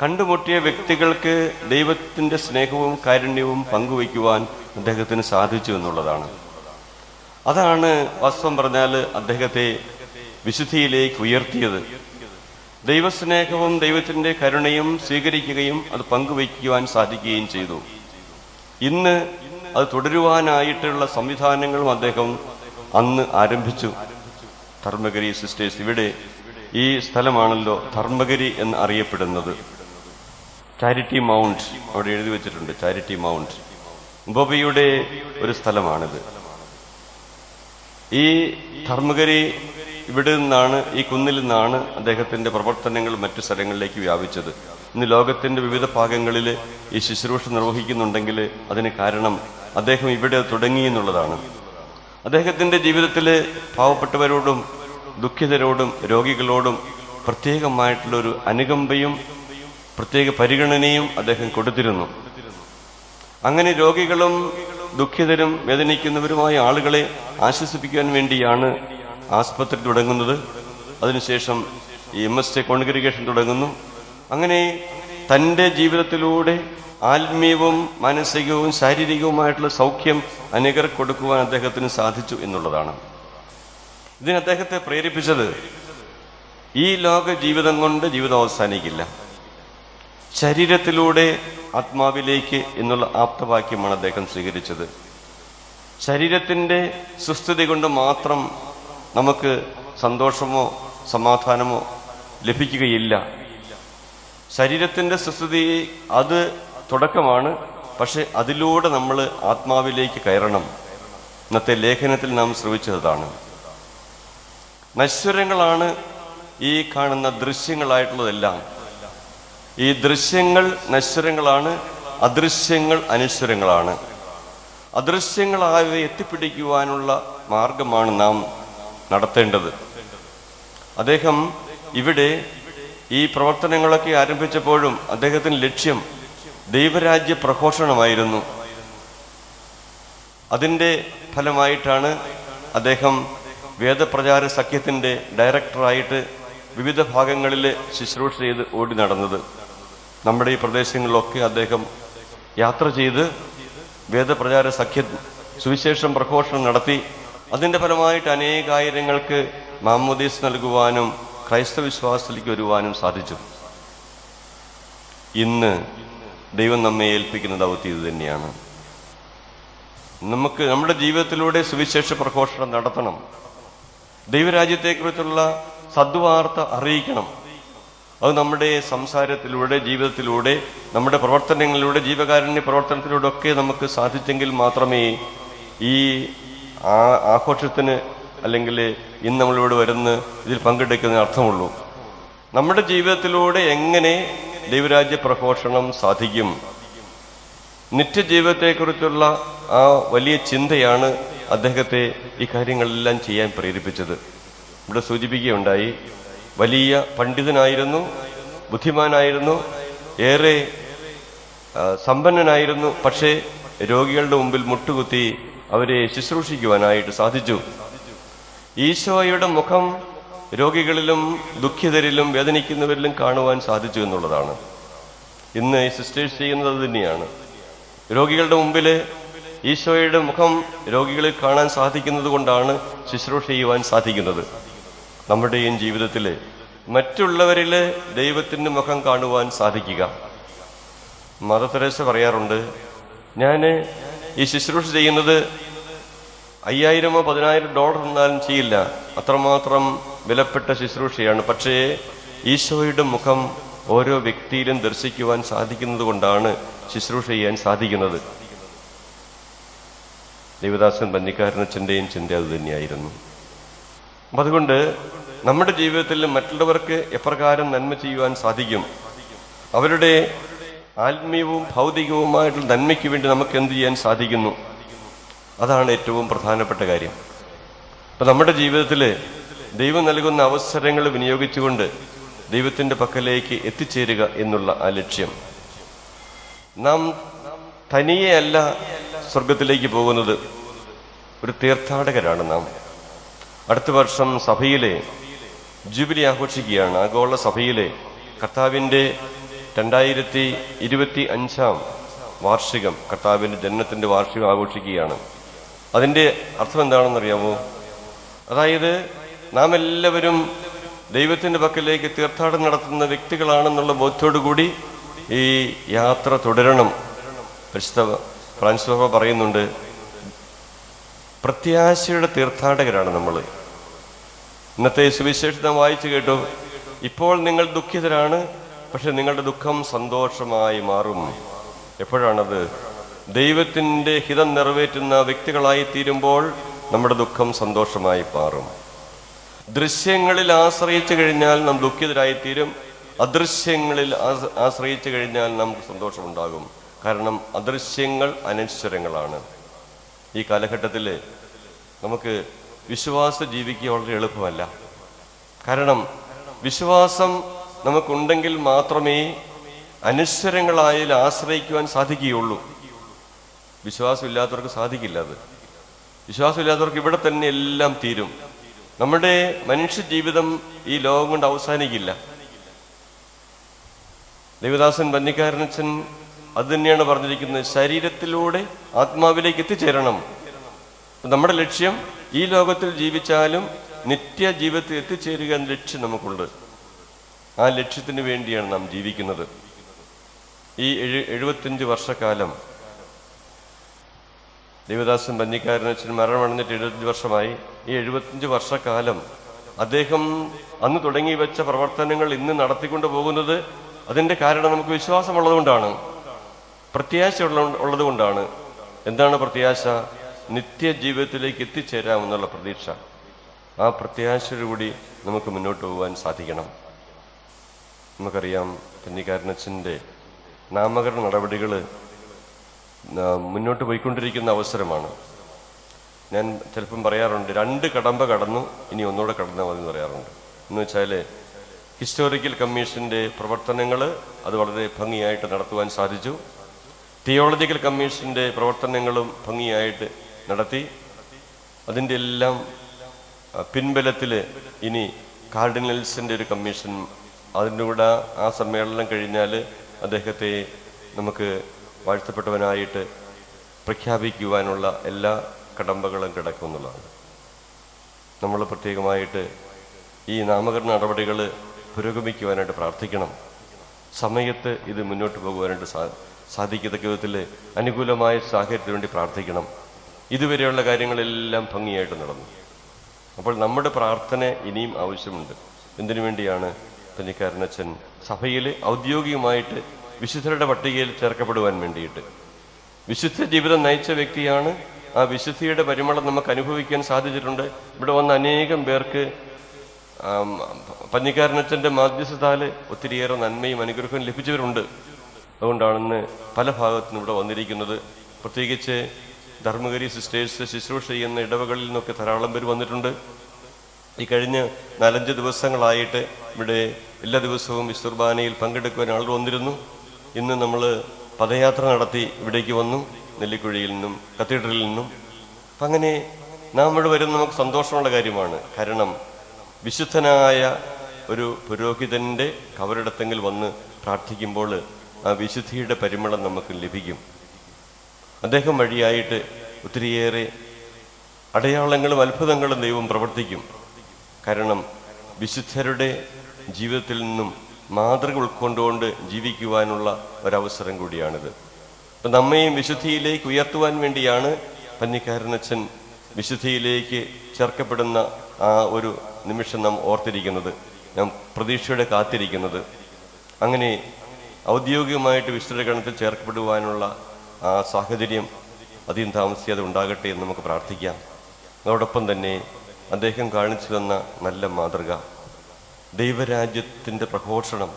കണ്ടുമുട്ടിയ വ്യക്തികൾക്ക് ദൈവത്തിൻ്റെ സ്നേഹവും കാരുണ്യവും പങ്കുവയ്ക്കുവാൻ അദ്ദേഹത്തിന് സാധിച്ചു എന്നുള്ളതാണ്. അതാണ് വാസ്തവം പറഞ്ഞാൽ അദ്ദേഹത്തെ വിശുദ്ധിയിലേക്ക് ഉയർത്തിയത്. ദൈവസ്നേഹവും ദൈവത്തിൻ്റെ കരുണയും സ്വീകരിക്കുകയും അത് പങ്കുവയ്ക്കുവാൻ സാധിക്കുകയും ചെയ്തു. ഇന്ന് അത് തുടരുവാനായിട്ടുള്ള സംവിധാനങ്ങളും അദ്ദേഹം അന്ന് ആരംഭിച്ചു. ധർമ്മഗിരി സിസ്റ്റേഴ്സ്, ഇവിടെ ഈ സ്ഥലമാണല്ലോ ധർമ്മഗിരി എന്ന് അറിയപ്പെടുന്നത്. ചാരിറ്റി മൗണ്ട് അവിടെ എഴുതി വെച്ചിട്ടുണ്ട്. ചാരിറ്റി മൗണ്ട് ബോബിയുടെ ഒരു സ്ഥലമാണിത്. ഈ ധർമ്മഗിരി ഇവിടെ നിന്നാണ്, ഈ കുന്നിൽ നിന്നാണ് അദ്ദേഹത്തിന്റെ പ്രവർത്തനങ്ങൾ മറ്റു സ്ഥലങ്ങളിലേക്ക് വ്യാപിച്ചത്. ഇന്ന് ലോകത്തിന്റെ വിവിധ ഭാഗങ്ങളിൽ ഈ ശുശ്രൂഷ നിർവഹിക്കുന്നുണ്ടെങ്കിൽ അതിന് കാരണം അദ്ദേഹം ഇവിടെ തുടങ്ങി എന്നുള്ളതാണ്. അദ്ദേഹത്തിൻ്റെ ജീവിതത്തിൽ പാവപ്പെട്ടവരോടും ദുഃഖിതരോടും രോഗികളോടും പ്രത്യേകമായിട്ടുള്ളൊരു അനുകമ്പയും പ്രത്യേക പരിഗണനയും അദ്ദേഹം കൊടുത്തിരുന്നു. അങ്ങനെ രോഗികളും ദുഃഖിതരും വേദനിക്കുന്നവരുമായ ആളുകളെ ആശ്വസിപ്പിക്കാൻ വേണ്ടിയാണ് ആസ്പത്രി തുടങ്ങുന്നത്. അതിനുശേഷം ഈ MSA കോൺഗ്രിഗേഷൻ തുടങ്ങുന്നു. അങ്ങനെ തൻ്റെ ജീവിതത്തിലൂടെ ആത്മീയവും മാനസികവും ശാരീരികവുമായിട്ടുള്ള സൗഖ്യം അനേകർക്ക് കൊടുക്കുവാൻ അദ്ദേഹത്തിന് സാധിച്ചു എന്നുള്ളതാണ്. ഇതിന് അദ്ദേഹത്തെ പ്രേരിപ്പിച്ചത് ഈ ലോക ജീവിതം കൊണ്ട് ജീവിതം അവസാനിക്കില്ല, ശരീരത്തിലൂടെ ആത്മാവിലേക്ക് എന്നുള്ള ആപ്തവാക്യമാണ് അദ്ദേഹം സ്വീകരിച്ചത്. ശരീരത്തിൻ്റെ സുസ്ഥിതി കൊണ്ട് മാത്രം നമുക്ക് സന്തോഷമോ സമാധാനമോ ലഭിക്കുകയില്ല. ശരീരത്തിൻ്റെ സുസ്ഥിതി അത് തുടക്കമാണ്, പക്ഷെ അതിലൂടെ നമ്മൾ ആത്മാവിലേക്ക് കയറണം. ഇന്നത്തെ ലേഖനത്തിൽ നാം ശ്രമിച്ചതാണ്. നശ്വരങ്ങളാണ് ഈ കാണുന്ന ദൃശ്യങ്ങളായിട്ടുള്ളതെല്ലാം. ഈ ദൃശ്യങ്ങൾ നശ്വരങ്ങളാണ്, അദൃശ്യങ്ങൾ അനശ്വരങ്ങളാണ്. അദൃശ്യങ്ങളായവയെ എത്തിപ്പിടിക്കുവാനുള്ള മാർഗമാണ് നാം നടത്തേണ്ടത്. അദ്ദേഹം ഇവിടെ ഈ പ്രവർത്തനങ്ങളൊക്കെ ആരംഭിച്ചപ്പോഴും അദ്ദേഹത്തിൻ്റെ ലക്ഷ്യം ദൈവരാജ്യ പ്രഘോഷണമായിരുന്നു. അതിൻ്റെ ഫലമായിട്ടാണ് അദ്ദേഹം വേദപ്രചാര സഖ്യത്തിൻ്റെ ഡയറക്ടറായിട്ട് വിവിധ ഭാഗങ്ങളിൽ ശുശ്രൂഷ ചെയ്ത് ഓടി നടന്നത്. നമ്മുടെ ഈ പ്രദേശങ്ങളിലൊക്കെ അദ്ദേഹം യാത്ര ചെയ്ത് വേദപ്രചാര സഖ്യ സുവിശേഷം പ്രഘോഷണം നടത്തി. അതിൻ്റെ ഫലമായിട്ട് അനേകായിരങ്ങൾക്ക് മാമോദീസ് നൽകുവാനും ക്രൈസ്തവ വിശ്വാസത്തിലേക്ക് വരുവാനും സാധിച്ചു. ഇന്ന് ദൈവം നമ്മെ ഏൽപ്പിക്കുന്ന ദൗത്യം ഇത് തന്നെയാണ്. നമുക്ക് നമ്മുടെ ജീവിതത്തിലൂടെ സുവിശേഷ പ്രഘോഷണം നടത്തണം. ദൈവരാജ്യത്തെക്കുറിച്ചുള്ള സദ്വാർത്ത അറിയിക്കണം. അത് നമ്മുടെ സംസാരത്തിലൂടെ, ജീവിതത്തിലൂടെ, നമ്മുടെ പ്രവർത്തനങ്ങളിലൂടെ, ജീവകാരുണ്യ പ്രവർത്തനത്തിലൂടെ ഒക്കെ നമുക്ക് സാധിച്ചെങ്കിൽ മാത്രമേ ഈ ആഘോഷത്തിന് അല്ലെങ്കിൽ ഇന്ന് നമ്മളിവിടെ വരുന്ന ഇതിൽ പങ്കെടുക്കുന്നതിന് അർത്ഥമുള്ളൂ. നമ്മുടെ ജീവിതത്തിലൂടെ എങ്ങനെ ദൈവരാജ്യ പ്രഘോഷണം സാധിക്കും? നിത്യജീവിതത്തെക്കുറിച്ചുള്ള ആ വലിയ ചിന്തയാണ് അദ്ദേഹത്തെ ഈ കാര്യങ്ങളെല്ലാം ചെയ്യാൻ പ്രേരിപ്പിച്ചത്. ഇവിടെ സൂചിപ്പിക്കുകയുണ്ടായി, വലിയ പണ്ഡിതനായിരുന്നു, ബുദ്ധിമാനായിരുന്നു, ഏറെ സമ്പന്നനായിരുന്നു. പക്ഷേ രോഗികളുടെ മുമ്പിൽ മുട്ടുകുത്തി അവരെ ശുശ്രൂഷിക്കുവാനായിട്ട് സാധിച്ചു. ഈശോയുടെ മുഖം രോഗികളിലും ദുഃഖിതരിലും വേദനിക്കുന്നവരിലും കാണുവാൻ സാധിച്ചു എന്നുള്ളതാണ്. ഇന്ന് ഈ സിസ്റ്റേഴ്സ് ചെയ്യുന്നത് അത് തന്നെയാണ്. രോഗികളുടെ മുമ്പിൽ ഈശോയുടെ മുഖം രോഗികളിൽ കാണാൻ സാധിക്കുന്നത് കൊണ്ടാണ് ശുശ്രൂഷ ചെയ്യുവാൻ സാധിക്കുന്നത്. നമ്മുടെയും ജീവിതത്തിൽ മറ്റുള്ളവരിൽ ദൈവത്തിൻ്റെ മുഖം കാണുവാൻ സാധിക്കുക. മദർ തെരേസ പറയാറുണ്ട്, ഞാൻ ഈ ശുശ്രൂഷ ചെയ്യുന്നത് 5000 or 10,000 എന്നാലും ചെയ്യില്ല, അത്രമാത്രം വിലപ്പെട്ട ശുശ്രൂഷയാണ്. പക്ഷേ ഈശോയുടെ മുഖം ഓരോ വ്യക്തിയിലും ദർശിക്കുവാൻ സാധിക്കുന്നത് കൊണ്ടാണ് ശുശ്രൂഷ ചെയ്യാൻ സാധിക്കുന്നത്. ദേവദാസൻ പന്നിക്കാരനച്ഛൻ്റെയും ചിന്ത അത് തന്നെയായിരുന്നു. അപ്പം അതുകൊണ്ട് നമ്മുടെ ജീവിതത്തിൽ മറ്റുള്ളവർക്ക് എപ്രകാരം നന്മ ചെയ്യുവാൻ സാധിക്കും, അവരുടെ ആത്മീയവും ഭൗതികവുമായിട്ടുള്ള നന്മയ്ക്ക് വേണ്ടി നമുക്ക് എന്ത് ചെയ്യാൻ സാധിക്കുന്നു, അതാണ് ഏറ്റവും പ്രധാനപ്പെട്ട കാര്യം. അപ്പം നമ്മുടെ ജീവിതത്തിൽ ദൈവം നൽകുന്ന അവസരങ്ങൾ വിനിയോഗിച്ചുകൊണ്ട് ദൈവത്തിൻ്റെ പക്കലേക്ക് എത്തിച്ചേരുക എന്നുള്ള ആ ലക്ഷ്യം. നാം തനിയെ അല്ല സ്വർഗത്തിലേക്ക് പോകുന്നത്, ഒരു തീർത്ഥാടകരാണ് നാം. അടുത്ത വർഷം സഭയിലെ ജൂബിലി ആഘോഷിക്കുകയാണ്. ആഗോള സഭയിലെ കർത്താവിൻ്റെ 2025 വാർഷികം, കർത്താവിൻ്റെ ജനനത്തിൻ്റെ വാർഷികം ആഘോഷിക്കുകയാണ്. അതിൻ്റെ അർത്ഥം എന്താണെന്നറിയാമോ? അതായത് നാം എല്ലാവരും ദൈവത്തിൻ്റെ പക്കലേക്ക് തീർത്ഥാടനം നടത്തുന്ന വ്യക്തികളാണെന്നുള്ള ബോധ്യത്തോടുകൂടി ഈ യാത്ര തുടരണം. പരിശുദ്ധ ഫ്രാൻസിസ് പാപ്പ പറയുന്നുണ്ട്, പ്രത്യാശയുടെ തീർത്ഥാടകരാണ് നമ്മൾ. ഇന്നത്തെ സുവിശേഷം വായിച്ചു കേട്ടു, ഇപ്പോൾ നിങ്ങൾ ദുഃഖിതരാണ്, പക്ഷെ നിങ്ങളുടെ ദുഃഖം സന്തോഷമായി മാറും. എപ്പോഴാണത്? ദൈവത്തിൻ്റെ ഹിതം നിറവേറ്റുന്ന വ്യക്തികളായി തീരുമ്പോൾ നമ്മുടെ ദുഃഖം സന്തോഷമായി മാറും. ദൃശ്യങ്ങളിൽ ആശ്രയിച്ചു കഴിഞ്ഞാൽ നാം ദുഃഖിതരായിത്തീരും, അദൃശ്യങ്ങളിൽ ആശ്രയിച്ചു കഴിഞ്ഞാൽ നമുക്ക് സന്തോഷമുണ്ടാകും. കാരണം അദൃശ്യങ്ങൾ അനശ്വരങ്ങളാണ്. ഈ കാലഘട്ടത്തിൽ നമുക്ക് വിശ്വാസം ജീവിക്കുക വളരെ എളുപ്പമല്ല. കാരണം വിശ്വാസം നമുക്കുണ്ടെങ്കിൽ മാത്രമേ അനശ്വരങ്ങളായാൽ ആശ്രയിക്കുവാൻ സാധിക്കുകയുള്ളൂ. വിശ്വാസമില്ലാത്തവർക്ക് സാധിക്കില്ല. അത് വിശ്വാസമില്ലാത്തവർക്ക് ഇവിടെ തന്നെ എല്ലാം തീരും. നമ്മുടെ മനുഷ്യ ജീവിതം ഈ ലോകം കൊണ്ട് അവസാനിക്കില്ല. ദേവദാസൻ പന്നിക്കാരനച്ഛൻ അത് തന്നെയാണ് പറഞ്ഞിരിക്കുന്നത്, ശരീരത്തിലൂടെ ആത്മാവിലേക്ക് എത്തിച്ചേരണം. നമ്മുടെ ലക്ഷ്യം ഈ ലോകത്തിൽ ജീവിച്ചാലും നിത്യ ജീവിതത്തിൽ എത്തിച്ചേരുക എന്ന ലക്ഷ്യം നമുക്കുണ്ട്. ആ ലക്ഷ്യത്തിന് വേണ്ടിയാണ് നാം ജീവിക്കുന്നത്. ഈ 75 വർഷക്കാലം ദേവദാസൻ പന്നിക്കാരനച്ഛൻ മരണമടഞ്ഞിട്ട് 75 വർഷമായി. ഈ 75 വർഷക്കാലം അദ്ദേഹം അന്ന് തുടങ്ങി വെച്ച പ്രവർത്തനങ്ങൾ ഇന്ന് നടത്തിക്കൊണ്ട് പോകുന്നത് അതിൻ്റെ കാരണം നമുക്ക് വിശ്വാസമുള്ളതുകൊണ്ടാണ്, പ്രത്യാശ ഉള്ളതുകൊണ്ടാണ്. എന്താണ് പ്രത്യാശ? നിത്യജീവിതത്തിലേക്ക് എത്തിച്ചേരാമെന്നുള്ള പ്രതീക്ഷ. ആ പ്രത്യാശയോടുകൂടി നമുക്ക് മുന്നോട്ട് പോകാൻ സാധിക്കണം. നമുക്കറിയാം, പന്നിക്കാരനച്ഛൻ്റെ നാമകരണ നടപടികൾ മുന്നോട്ട് പോയിക്കൊണ്ടിരിക്കുന്ന അവസരമാണ്. ഞാൻ ചിലപ്പം പറയാറുണ്ട്, 2 കടമ്പ കടന്നു, ഇനി ഒന്നുകൂടെ കടന്നാൽ മതി എന്ന് പറയാറുണ്ട്. എന്ന് വെച്ചാൽ ഹിസ്റ്റോറിക്കൽ കമ്മീഷൻ്റെ പ്രവർത്തനങ്ങൾ അത് വളരെ ഭംഗിയായിട്ട് നടത്തുവാൻ സാധിച്ചു. തിയോളജിക്കൽ കമ്മീഷൻ്റെ പ്രവർത്തനങ്ങളും ഭംഗിയായിട്ട് നടത്തി. അതിൻ്റെ എല്ലാം പിൻബലത്തിൽ ഇനി കാർഡിനൽസിൻ്റെ ഒരു കമ്മീഷൻ, അതിൻ്റെ കൂടെ ആ സമ്മേളനം കഴിഞ്ഞാൽ അദ്ദേഹത്തെ നമുക്ക് വാഴ്ത്തപ്പെട്ടവനായിട്ട് പ്രഖ്യാപിക്കുവാനുള്ള എല്ലാ കടമ്പകളും കിടക്കുമെന്നുള്ളതാണ്. നമ്മൾ പ്രത്യേകമായിട്ട് ഈ നാമകരണ നടപടികൾ പുരോഗമിക്കുവാനായിട്ട് പ്രാർത്ഥിക്കണം. സമയത്ത് ഇത് മുന്നോട്ട് പോകുവാനായിട്ട് സാധിക്കത്തക്ക വിധത്തിൽ അനുകൂലമായ സാഹചര്യത്തിന് വേണ്ടി പ്രാർത്ഥിക്കണം. ഇതുവരെയുള്ള കാര്യങ്ങളെല്ലാം ഭംഗിയായിട്ട് നടന്നു. അപ്പോൾ നമ്മുടെ പ്രാർത്ഥന ഇനിയും ആവശ്യമുണ്ട്. എന്തിനു വേണ്ടിയാണ്? പന്നിക്കാരനച്ഛൻ സഭയിൽ ഔദ്യോഗികമായിട്ട് വിശുദ്ധരുടെ പട്ടികയിൽ ചേർക്കപ്പെടുവാൻ വേണ്ടിയിട്ട്. വിശുദ്ധ ജീവിതം നയിച്ച വ്യക്തിയാണ്. ആ വിശുദ്ധിയുടെ പരിമളം നമുക്ക് അനുഭവിക്കാൻ സാധിച്ചിട്ടുണ്ട്. ഇവിടെ വന്ന അനേകം പേർക്ക് പന്നിക്കാരനച്ഛൻ്റെ മാധ്യസ്ഥത്താൽ ഒത്തിരിയേറെ നന്മയും അനുഗ്രഹവും ലഭിച്ചവരുണ്ട്. അതുകൊണ്ടാണെന്ന് പല ഭാഗത്തുനിന്നും ഇവിടെ വന്നിരിക്കുന്നത്. പ്രത്യേകിച്ച് ധർമ്മകരി സിസ്റ്റേഴ്സ് ശുശ്രൂഷ ചെയ്യുന്ന ഇടവകളിൽ നിന്നൊക്കെ ധാരാളം പേര് വന്നിട്ടുണ്ട്. ഈ കഴിഞ്ഞ 4-5 ദിവസങ്ങളായിട്ട് ഇവിടെ എല്ലാ ദിവസവും വിശുർബാനയിൽ പങ്കെടുക്കുവാൻ ആളുകൾ വന്നിരുന്നു. ഇന്ന് നമ്മൾ പദയാത്ര നടത്തി ഇവിടേക്ക് വന്നു, നെല്ലിക്കുഴിയിൽ നിന്നും കത്തീഡ്രലിൽ നിന്നും. അപ്പം അങ്ങനെ നാം ഇവിടെ വരുന്ന നമുക്ക് സന്തോഷമുള്ള കാര്യമാണ്. കാരണം വിശുദ്ധനായ ഒരു പുരോഹിതൻ്റെ കബറിടത്തെങ്കിൽ വന്ന് പ്രാർത്ഥിക്കുമ്പോൾ ആ വിശുദ്ധിയുടെ പരിമളം നമുക്ക് ലഭിക്കും. അദ്ദേഹം വഴിയായിട്ട് ഒത്തിരിയേറെ അടയാളങ്ങളും അത്ഭുതങ്ങളും ദൈവം പ്രവർത്തിക്കും. കാരണം വിശുദ്ധരുടെ ജീവിതത്തിൽ നിന്നും മാതൃക ഉൾക്കൊണ്ടുകൊണ്ട് ജീവിക്കുവാനുള്ള ഒരവസരം കൂടിയാണിത്. അപ്പം നമ്മയും വിശുദ്ധിയിലേക്ക് ഉയർത്തുവാൻ വേണ്ടിയാണ് പന്നിക്കാരനച്ഛൻ വിശുദ്ധിയിലേക്ക് ചേർക്കപ്പെടുന്ന ആ ഒരു നിമിഷം നാം ഓർത്തിരിക്കുന്നത്, നാം പ്രതീക്ഷയോടെ കാത്തിരിക്കുന്നത്. അങ്ങനെ ഔദ്യോഗികമായിട്ട് വിശുദ്ധരുടെ ഗണത്തിൽ ചേർക്കപ്പെടുവാനുള്ള ആ സാഹചര്യം അധികം താമസിയാതെ ഉണ്ടാകട്ടെ എന്ന് നമുക്ക് പ്രാർത്ഥിക്കാം. അതോടൊപ്പം തന്നെ അദ്ദേഹം കാണിച്ചു തന്ന നല്ല മാതൃക, ദൈവരാജ്യത്തിൻ്റെ പ്രഘോഷണം,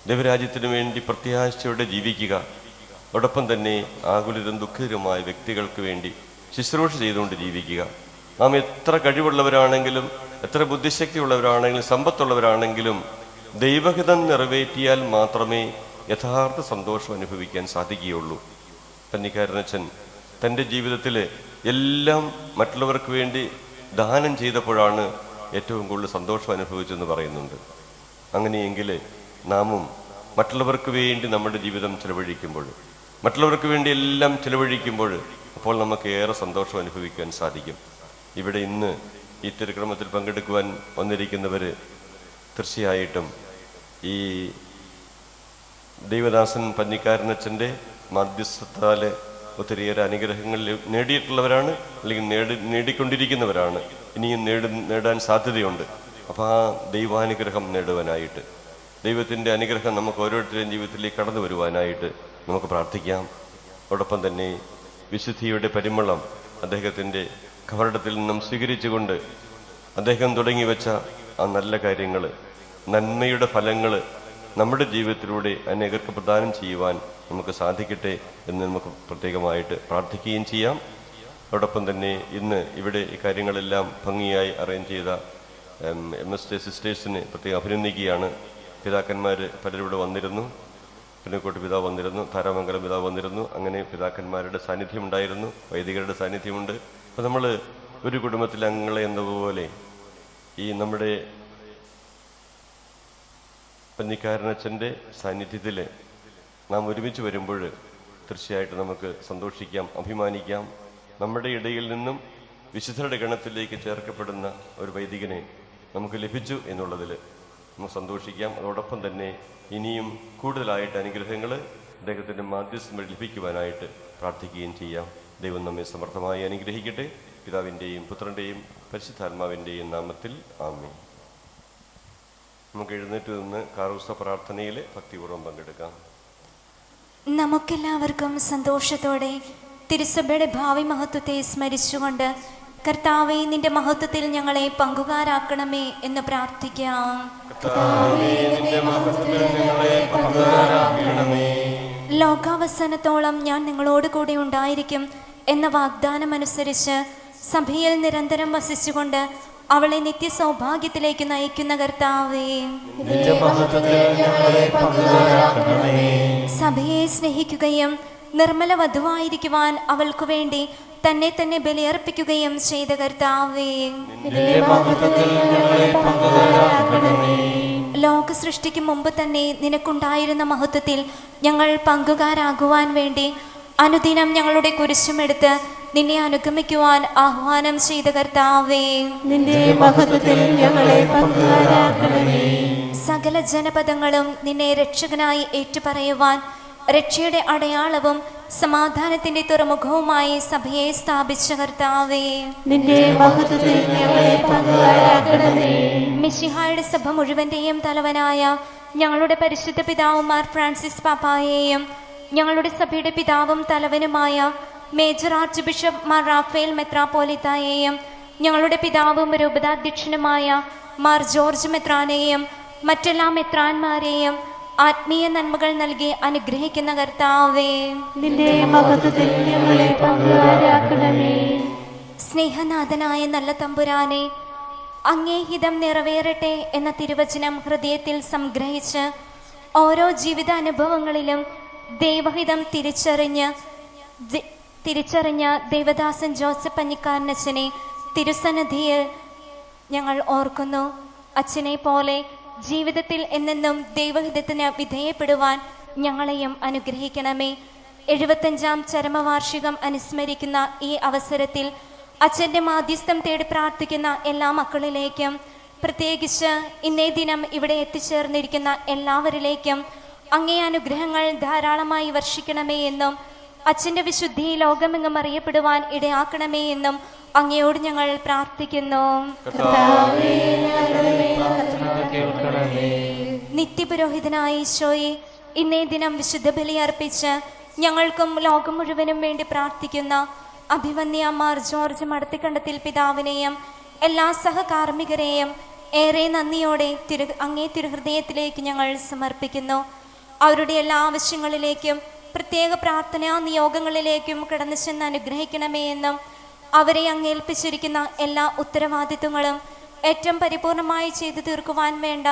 ദൈവരാജ്യത്തിന് വേണ്ടി പ്രത്യാശയോടെ ജീവിക്കുക, അതോടൊപ്പം തന്നെ ആകുലരും ദുഃഖിതരുമായ വ്യക്തികൾക്ക് വേണ്ടി ശുശ്രൂഷ ചെയ്തുകൊണ്ട് ജീവിക്കുക. നാം എത്ര കഴിവുള്ളവരാണെങ്കിലും, എത്ര ബുദ്ധിശക്തിയുള്ളവരാണെങ്കിലും, സമ്പത്തുള്ളവരാണെങ്കിലും ദൈവഹിതം നിറവേറ്റിയാൽ മാത്രമേ യഥാർത്ഥ സന്തോഷം അനുഭവിക്കാൻ സാധിക്കുകയുള്ളൂ. പന്നിക്കാരനച്ഛൻ തൻ്റെ ജീവിതത്തിൽ എല്ലാം മറ്റുള്ളവർക്ക് വേണ്ടി ദാനം ചെയ്തപ്പോഴാണ് ഏറ്റവും കൂടുതൽ സന്തോഷം അനുഭവിച്ചെന്ന് പറയുന്നുണ്ട്. അങ്ങനെയെങ്കിൽ നാമും മറ്റുള്ളവർക്ക് വേണ്ടി നമ്മുടെ ജീവിതം ചിലവഴിക്കുമ്പോൾ, മറ്റുള്ളവർക്ക് വേണ്ടി എല്ലാം ചിലവഴിക്കുമ്പോൾ അപ്പോൾ നമുക്ക് ഏറെ സന്തോഷം അനുഭവിക്കാൻ സാധിക്കും. ഇവിടെ ഇന്ന് ഈ തിരുക്രമത്തിൽ പങ്കെടുക്കുവാൻ വന്നിരിക്കുന്നവർ തീർച്ചയായിട്ടും ഈ ദൈവദാസൻ പന്നിക്കാരനച്ഛൻ്റെ മാധ്യസ്ഥത്താൽ ഒത്തിരിയേറെ അനുഗ്രഹങ്ങൾ നേടിയിട്ടുള്ളവരാണ്, അല്ലെങ്കിൽ നേടിക്കൊണ്ടിരിക്കുന്നവരാണ്. ഇനിയും നേടാൻ സാധ്യതയുണ്ട്. അപ്പോൾ ആ ദൈവാനുഗ്രഹം നേടുവാനായിട്ട്, ദൈവത്തിൻ്റെ അനുഗ്രഹം നമുക്ക് ഓരോരുത്തരുടെയും ജീവിതത്തിലേക്ക് കടന്നു വരുവാനായിട്ട് നമുക്ക് പ്രാർത്ഥിക്കാം. അതോടൊപ്പം തന്നെ വിശുദ്ധിയുടെ പരിമളം അദ്ദേഹത്തിൻ്റെ കബറിടത്തിൽ നിന്നും സ്വീകരിച്ചുകൊണ്ട് അദ്ദേഹം തുടങ്ങി വെച്ച ആ നല്ല കാര്യങ്ങൾ, നന്മയുടെ ഫലങ്ങൾ നമ്മുടെ ജീവിതത്തിലൂടെ അനേകർക്ക് പ്രദാനം ചെയ്യുവാൻ നമുക്ക് സാധിക്കട്ടെ എന്ന് നമുക്ക് പ്രത്യേകമായിട്ട് പ്രാർത്ഥിക്കുകയും ചെയ്യാം. അതോടൊപ്പം തന്നെ ഇന്ന് ഇവിടെ ഈ കാര്യങ്ങളെല്ലാം ഭംഗിയായി അറേഞ്ച് ചെയ്ത MSJ സിസ്റ്റേഴ്സിനെ പ്രത്യേകം അഭിനന്ദിക്കുകയാണ്. പിതാക്കന്മാർ പലരും ഇവിടെ വന്നിരുന്നു. പുന്നക്കോട്ട് പിതാവ് വന്നിരുന്നു, താരാമംഗലം പിതാവ് വന്നിരുന്നു. അങ്ങനെ പിതാക്കന്മാരുടെ സാന്നിധ്യം ഉണ്ടായിരുന്നു, വൈദികരുടെ സാന്നിധ്യമുണ്ട്. അപ്പോൾ നമ്മൾ ഒരു കുടുംബത്തിലെ അംഗങ്ങളെ എന്നതുപോലെ ഈ നമ്മുടെ പന്നിക്കാരനച്ഛൻ്റെ സാന്നിധ്യത്തിൽ നാം ഒരുമിച്ച് വരുമ്പോൾ തീർച്ചയായിട്ടും നമുക്ക് സന്തോഷിക്കാം, അഭിമാനിക്കാം. നമ്മുടെ ഇടയിൽ നിന്നും വിശുദ്ധരുടെ ഗണത്തിലേക്ക് ചേർക്കപ്പെടുന്ന ഒരു വൈദികനെ നമുക്ക് ലഭിച്ചു എന്നുള്ളതിൽ നമുക്ക് സന്തോഷിക്കാം. അതോടൊപ്പം തന്നെ ഇനിയും കൂടുതലായിട്ട് അനുഗ്രഹങ്ങൾ അദ്ദേഹത്തിൻ്റെ മാധ്യസ്ഥം ലഭിക്കുവാനായിട്ട് പ്രാർത്ഥിക്കുകയും ചെയ്യാം. ദൈവം നമ്മെ സമർത്ഥമായി അനുഗ്രഹിക്കട്ടെ. പിതാവിൻ്റെയും പുത്രൻ്റെയും പരിശുദ്ധാത്മാവിൻ്റെയും നാമത്തിൽ ആമേൻ. നമുക്ക് എഴുന്നേറ്റ് നിന്ന് കാറൂസ പ്രാർത്ഥനയിൽ ഭക്തിപൂർവ്വം പങ്കെടുക്കാം. നമുക്കെല്ലാവർക്കും സന്തോഷത്തോടെ തിരുസഭയുടെ ഭാവി മഹത്വത്തെ സ്മരിച്ചുകൊണ്ട് കർത്താവേ, നിന്റെ മഹത്വത്തിൽ ഞങ്ങളെ പങ്കുകാരാക്കണമേ എന്ന് പ്രാർത്ഥിക്കാം. ലോകാവസാനത്തോളം ഞാൻ നിങ്ങളോട് കൂടെ ഉണ്ടായിരിക്കും എന്ന വാഗ്ദാനമനുസരിച്ച് സഭയിൽ നിരന്തരം വസിച്ചുകൊണ്ട് അവളെ നിത്യ സൗഭാഗ്യത്തിലേക്ക് നയിക്കുന്ന കർത്താവേ, സഭയെ സ്നേഹിക്കുകയും നിർമ്മല വധുവായിരിക്കുവാൻ അവൾക്കു വേണ്ടി തന്നെ തന്നെ ബലിയർപ്പിക്കുകയും ചെയ്ത കർത്താവേ, ലോക സൃഷ്ടിക്ക് മുമ്പ് തന്നെ നിനക്കുണ്ടായിരുന്ന മഹത്വത്തിൽ ഞങ്ങൾ പങ്കുകാരാകുവാൻ വേണ്ടി അനുദിനം ഞങ്ങളുടെ കുരിശുമെടുത്ത് നിന്നെ അനുഗമിക്കുവാൻ ആഹ്വാനം ചെയ്ത കർത്താവേ, സകല ജനപദങ്ങളും നിന്നെ രക്ഷകനായി ഏറ്റുപറയുവാൻ രക്ഷയുടെ അടയാളവും സമാധാനത്തിന്റെ തുറമുഖവുമായി സഭയെ സ്ഥാപിച്ച കർത്താവേ, മിശിഹായുടെ സഭ മുഴുവന്റെയും തലവനായ ഞങ്ങളുടെ പരിശുദ്ധ പിതാവുമാർ ഫ്രാൻസിസ് പാപ്പായെയും ഞങ്ങളുടെ സഭയുടെ പിതാവും തലവനുമായ major archbishop Mar Raphael മെത്രാപ്പോലിത്തായെയും ഞങ്ങളുടെ പിതാവും രൂപതാധ്യക്ഷനുമായ മാർ ജോർജ് മെത്രാനെയും മറ്റെല്ലാ മെത്രാന്മാരെയും ആത്മീയ നന്മകൾ നൽകി അനുഗ്രഹിക്കുന്ന കർത്താവേ, സ്നേഹനാഥനായ നല്ല തമ്പുരാനെ, അങ്ങേ ഹിതം നിറവേറട്ടെ എന്ന തിരുവചനം ഹൃദയത്തിൽ സംഗ്രഹിച്ച് ഓരോ ജീവിതാനുഭവങ്ങളിലും ദൈവഹിതം തിരിച്ചറിഞ്ഞ ദേവദാസൻ ജോസഫ് പഞ്ഞിക്കാരനച്ഛനെ തിരുസന്നിധിയിൽ ഞങ്ങൾ ഓർക്കുന്നു. അച്ഛനെ പോലെ ജീവിതത്തിൽ എന്നെന്നും ദൈവഹിതത്തിന് വിധേയപ്പെടുവാൻ ഞങ്ങളെയും അനുഗ്രഹിക്കണമേ. 75-ാം ചരമവാർഷികം അനുസ്മരിക്കുന്ന ഈ അവസരത്തിൽ അച്ഛൻ്റെ മാധ്യസ്ഥം തേടി പ്രാർത്ഥിക്കുന്ന എല്ലാ മക്കളിലേക്കും, പ്രത്യേകിച്ച് ഇന്നേ ദിനം ഇവിടെ എത്തിച്ചേർന്നിരിക്കുന്ന എല്ലാവരിലേക്കും അങ്ങേ അനുഗ്രഹങ്ങൾ ധാരാളമായി വർഷിക്കണമേ എന്നും അച്ഛൻ്റെ വിശുദ്ധി ലോകമെങ്ങും അറിയപ്പെടുവാൻ ഇടയാക്കണമേ എന്നും അങ്ങയോട് ഞങ്ങൾ പ്രാർത്ഥിക്കുന്നു. നിത്യപുരോഹിതനായ ഈശോയെ, ഇന്നേ ദിനം വിശുദ്ധ ബലി അർപ്പിച്ച് ഞങ്ങൾക്കും ലോകം മുഴുവനും വേണ്ടി പ്രാർത്ഥിക്കുന്ന അഭിവന്യ മാർ ജോർജ് മടത്തിക്കണ്ടത്തിൽ പിതാവിനെയും എല്ലാ സഹകാർമ്മികരെയും ഏറെ നന്ദിയോടെ അങ്ങേ തിരുഹൃദയത്തിലേക്ക് ഞങ്ങൾ സമർപ്പിക്കുന്നു. അവരുടെ എല്ലാ ആവശ്യങ്ങളിലേക്കും പ്രത്യേക പ്രാർത്ഥനാ നിയോഗങ്ങളിലേക്കും കടന്നു ചെന്ന് അനുഗ്രഹിക്കണമേ എന്നും അവരെ അങ്ങേൽപ്പിച്ചിരിക്കുന്ന എല്ലാ ഉത്തരവാദിത്വങ്ങളും ഏറ്റവും പരിപൂർണമായി ചെയ്തു തീർക്കുവാൻ വേണ്ട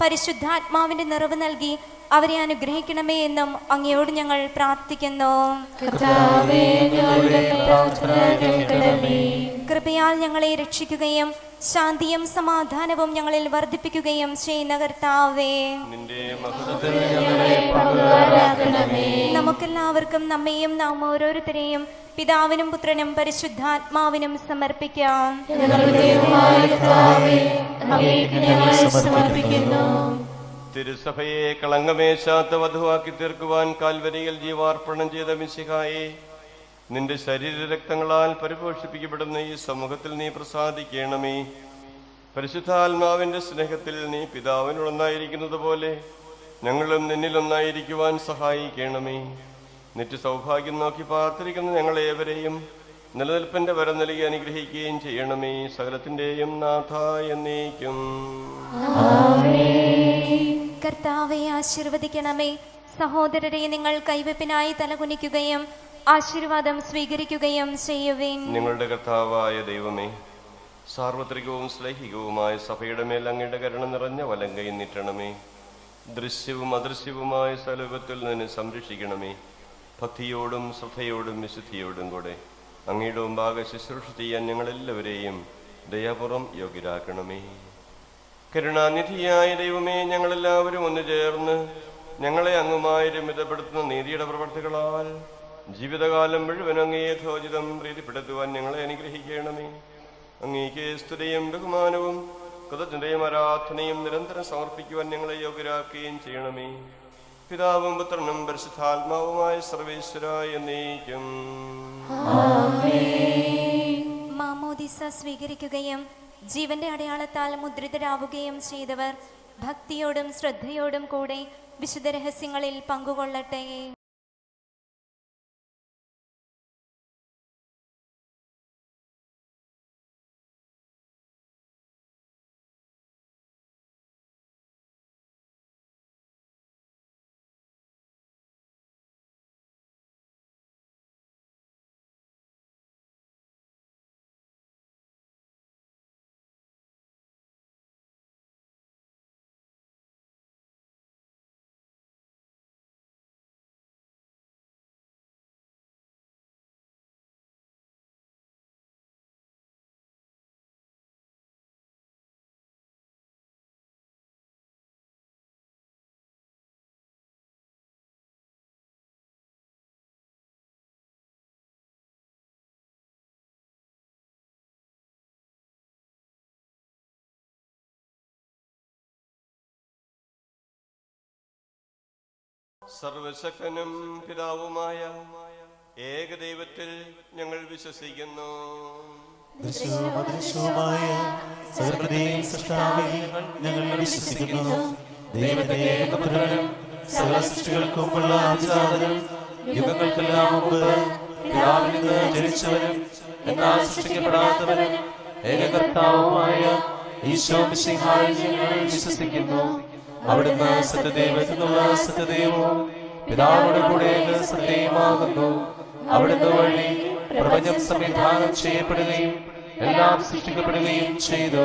പരിശുദ്ധാത്മാവിന്റെ നിറവ് നൽകി അവരെ അനുഗ്രഹിക്കണമേ എന്നും അങ്ങയോട് ഞങ്ങൾ പ്രാർത്ഥിക്കുന്നു. കൃപയാൽ ഞങ്ങളെ രക്ഷിക്കുകയും ശാന്തിയും സമാധാനവും ഞങ്ങളിൽ വർദ്ധിപ്പിക്കുകയും ചെയ്യുന്ന കർത്താവേ, നമുക്കെല്ലാവർക്കും നമ്മെയും നാം ഓരോരുത്തരെയും പിതാവിനും പുത്രനും പരിശുദ്ധാത്മാവിനും സമർപ്പിക്കാം. തിരുസഭയെ കളങ്കമേശാത്ത വധുവാക്കി തീർക്കുവാൻ കാൽവരിയിൽ ജീവാർപ്പണം ചെയ്ത മിശിഹായെ, നിന്റെ ശരീരരക്തങ്ങളാൽ പരിപോഷിപ്പിക്കപ്പെടുന്ന ഈ സമൂഹത്തിൽ നീ പ്രസാദിക്കണമേ. പരിശുദ്ധാത്മാവിന്റെ സ്നേഹത്തിൽ നീ പിതാവിനൊന്നായിരിക്കുന്നത് പോലെ ഞങ്ങളും നിന്നിലൊന്നായിരിക്കുവാൻ സഹായിക്കണമേ. നിത്യ സൗഭാഗ്യം നോക്കി പാർത്തിരിക്കുന്ന ഞങ്ങളേവരെയും നിലനിൽപ്പിന്റെ വരം നൽകി അനുഗ്രഹിക്കുകയും ചെയ്യണമേ. സകലത്തിന്റെയും നാഥ എന്നേക്കും. കർത്താവെ ആശീർവദിക്കണമേ. സഹോദരരെ, നിങ്ങൾ കൈവെപ്പിനായി തലകുനിക്കുകയും ആശീർവാദം സ്വീകരിക്കുകയും ചെയ്യുവിൻ. നിങ്ങളുടെ കർത്താവായ ദൈവമേ, സാർവത്രികവും ശ്ലൈഹികവുമായ സഭയുടെ മേൽ അങ്ങയുടെ കരുണ നിറഞ്ഞ വലങ്കൈ നീട്ടണമേ. ദൃശ്യവും അദൃശ്യവുമായ സകലത്തിൽ നിന്ന് സംരക്ഷിക്കണമേ. ഭക്തിയോടും ശ്രദ്ധയോടും വിശുദ്ധിയോടും കൂടെ അങ്ങയുടെ മുമ്പാകെ ശുശ്രൂഷ ചെയ്യാൻ ഞങ്ങളെല്ലാവരെയും ദയാപൂർവം യോഗ്യരാക്കണമേ. കരുണാനിധിയായ ദൈവമേ, ഞങ്ങളെല്ലാവരും ഒന്ന് ചേർന്ന് ഞങ്ങളെ അങ്ങുമായി രമിതപ്പെടുത്തുന്ന നീതിയുടെ പ്രവർത്തികളാൽ ജീവിതകാലം മുഴുവൻ അങ്ങേ യഥോചിതം പ്രീതിപ്പെടുത്തുവാൻ ഞങ്ങളെ അനുഗ്രഹിക്കണമേ. അങ്ങേക്ക് സ്തുതിയും ബഹുമാനവും കൃതജ്ഞതയും ആരാധനയും നിരന്തരം സമർപ്പിക്കുവാൻ ഞങ്ങളെ യോഗ്യരാക്കുകയും ചെയ്യണമേ. പിതാവും പുത്രനും പരിശുദ്ധാത്മാവുമായ സർവേശ്വരായ എന്നേക്കും. മാമോദിസ സ്വീകരിക്കുകയും ജീവന്റെ അടയാളത്താൽ മുദ്രിതരാവുകയും ചെയ്തവർ ഭക്തിയോടും ശ്രദ്ധയോടും കൂടെ വിശുദ്ധ രഹസ്യങ്ങളിൽ പങ്കുകൊള്ളട്ടെ. സർവശക്തനും പിതാവുമായ ഏകദൈവത്തിൽ ഞങ്ങൾ വിശ്വസിക്കുന്നു. ദൃശ്യവുമായ സകലത്തെയും സൃഷ്ടാവിൽ ഞങ്ങൾ വിശ്വസിക്കുന്നു. ദൈവത്തെ ഏകപുത്രനും സകല സൃഷ്ടികൾക്കുമുള്ള ആദിജാതനും യുഗങ്ങൾക്കെല്ലാം മുമ്പ് പിതാവിൽ നിന്ന് ജനിച്ചവനും എന്നാൽ സൃഷ്ടിക്കപ്പെടാത്തവനും ഏകകർത്താവുമായ ഈശോ മിശിഹായിൽ ഞങ്ങൾ വിശ്വസിക്കുന്നു. അവിടുന്ന് സത്യദൈവത്തിനുള്ള സത്യദൈവവും പിതാവിനോട് കൂടെ സത്യമാകുന്നു. അവിടുന്ന് വഴി പ്രപഞ്ചം സംവിധാനം ചെയ്യപ്പെടുകയും എല്ലാം സൃഷ്ടിക്കപ്പെടുകയും ചെയ്തു.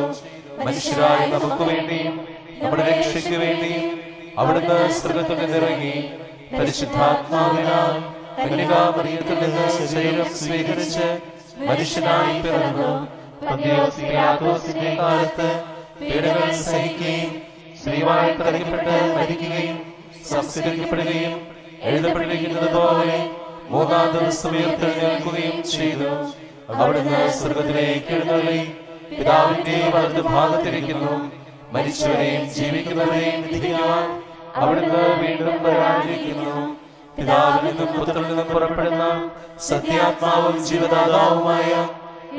മനുഷ്യരായ നമുക്ക് വേണ്ടിയും നമ്മുടെ രക്ഷയ്ക്ക് വേണ്ടിയും അവിടുന്ന് സ്വർഗ്ഗത്തിൽ നിന്നിറങ്ങി പരിശുദ്ധാത്മാവിനാൽ കന്യകാമറിയത്തിൽ നിന്ന് ശരീരം സ്വീകരിച്ച് മനുഷ്യനായി പിറന്നു. പന്തിയോസ് പിലാത്തോസിന്റെ കാലത്ത് പീഡകൾ സഹിക്കുകയും സ്ത്രീവായി തറയ്ക്കപ്പെട്ട് മരിക്കുകയും സംസ്കരിക്കപ്പെടുകയും എഴുതപ്പെട്ടിരിക്കുന്നത് പോലെ മൂന്നാം ദിവസം ഉയർത്തെഴുന്നേൽക്കുകയും ചെയ്തു. അവിടുന്ന് സ്വർഗ്ഗത്തിലേക്ക് എഴുന്നള്ളി പിതാവിന്റെ വലതു ഭാഗത്തിരിക്കുന്നു. മരിച്ചവരെയും ജീവിക്കുന്നവരെയും വിധിക്കുവാൻ അവിടുന്ന് വീണ്ടും വരാനിരിക്കുന്നു. പിതാവിൽ നിന്നും പുത്രനിൽ നിന്നും പുറപ്പെടുന്ന സത്യാത്മാവും ജീവദാതാവുമായ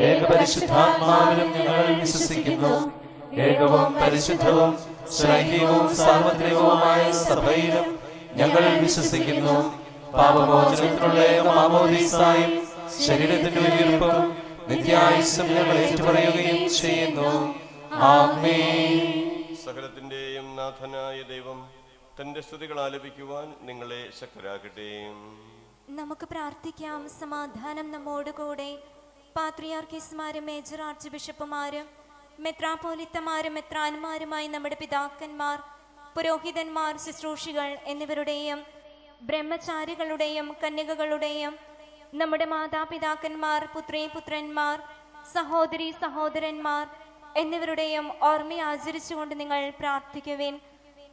ഏകപരിശുദ്ധാത്മാവിലും ഞങ്ങൾ വിശ്വസിക്കുന്നു. ഏകവും പരിശുദ്ധവും ശ്ലൈഹികവും സാർവത്രികവുമായ സഭയിലും ഞങ്ങൾ വിശ്വസിക്കുന്നു. പാപമോചനത്തിനുള്ള മാമോദീസായും ശരീരത്തിന്റെ ഉയർപ്പും നിത്യായുസ്സും ഞങ്ങൾ ഏറ്റുപറയുകയും ചെയ്യുന്നു. ആമേൻ. സകലത്തിന്റെയും നാഥനായ ദൈവം തന്റെ സ്തുതികൾ ആലപിക്കുവാൻ നിങ്ങളെ ശക്തരാക്കട്ടെ. നമുക്ക് പ്രാർത്ഥിക്കാം. സമാധാനം നമ്മോടുകൂടെ. പാത്രിയാർക്കീസ്മാരും മേജർ ആർച്ച് ബിഷപ്പുമാരും മെത്രാപോലിത്തമാരും മെത്രാന്മാരുമായി നമ്മുടെ പിതാക്കന്മാർ, പുരോഹിതന്മാർ, ശുശ്രൂഷികൾ എന്നിവരുടെയും ബ്രഹ്മചാരികളുടെയും കന്യകകളുടെയും നമ്മുടെ മാതാപിതാക്കന്മാർ, പുത്രീപുത്രന്മാർ, സഹോദരി സഹോദരന്മാർ എന്നിവരുടെയും ഓർമ്മ ആചരിച്ചുകൊണ്ട് നിങ്ങൾ പ്രാർത്ഥിക്കുവിൻ.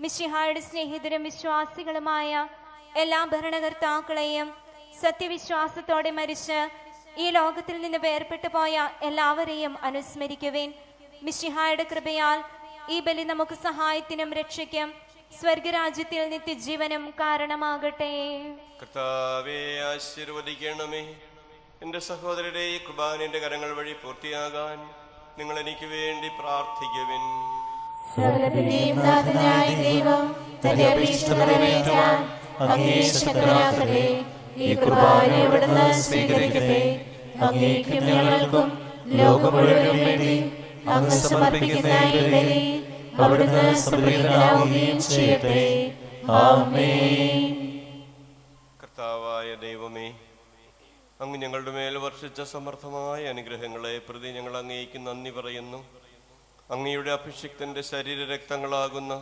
മിശിഹായുടെ സ്നേഹിതരും വിശ്വാസികളുമായ എല്ലാ ഭരണകർത്താക്കളെയും സത്യവിശ്വാസത്തോടെ മരിച്ച് ഈ ലോകത്തിൽ നിന്ന് വേർപെട്ടു പോയ എല്ലാവരെയും അനുസ്മരിക്കുവിൻ. മിശിഹായുടെ കൃപയാൽ ഈ ബലി നമുക്ക് സഹായത്തിനും രക്ഷയ്ക്കും സ്വർഗരാജ്യത്തിൽ നിത്യജീവനും കാരണമാകട്ടെ. കർത്താവേ, ആശീർവദിക്കണമേ. എന്റെ സഹോദരരെ, ഈ കുർബാനയുടെ കരങ്ങൾ വഴി പൂർത്തിയാകാൻ നിങ്ങൾ എനിക്ക് വേണ്ടി പ്രാർത്ഥിക്കുവിൻ. സർവ്വത്തിന്റെയും നാഥനായ ദൈവം തന്റെ അഭീഷ്ടം നിറവേറ്റാൻ അങ്ങേ ശക്തനാക്കട്ടെ. ഈ കുർബാന അവിടുന്ന് സ്വീകരിക്കട്ടെ. അങ്ങേക്കും ഞങ്ങൾക്കും ലോകം മുഴുവനും വേണ്ടി അങ്ങ് സമർപ്പിക്കുന്ന ഈ ബലി അവിടുന്ന് സംപ്രീതനാവുകയും ചെയ്യട്ടെ. ആമേൻ. കർത്താവായ ദൈവമേ, അങ്ങ് ഞങ്ങളുടെ മേൽ വർഷിച്ച സമർത്ഥമായ അനുഗ്രഹങ്ങളെ പ്രതി ഞങ്ങൾ അങ്ങേക്ക് നന്ദി പറയുന്നു. അങ്ങയുടെ അഭിഷിക്തന്റെ ശരീരരക്തങ്ങളാകുന്ന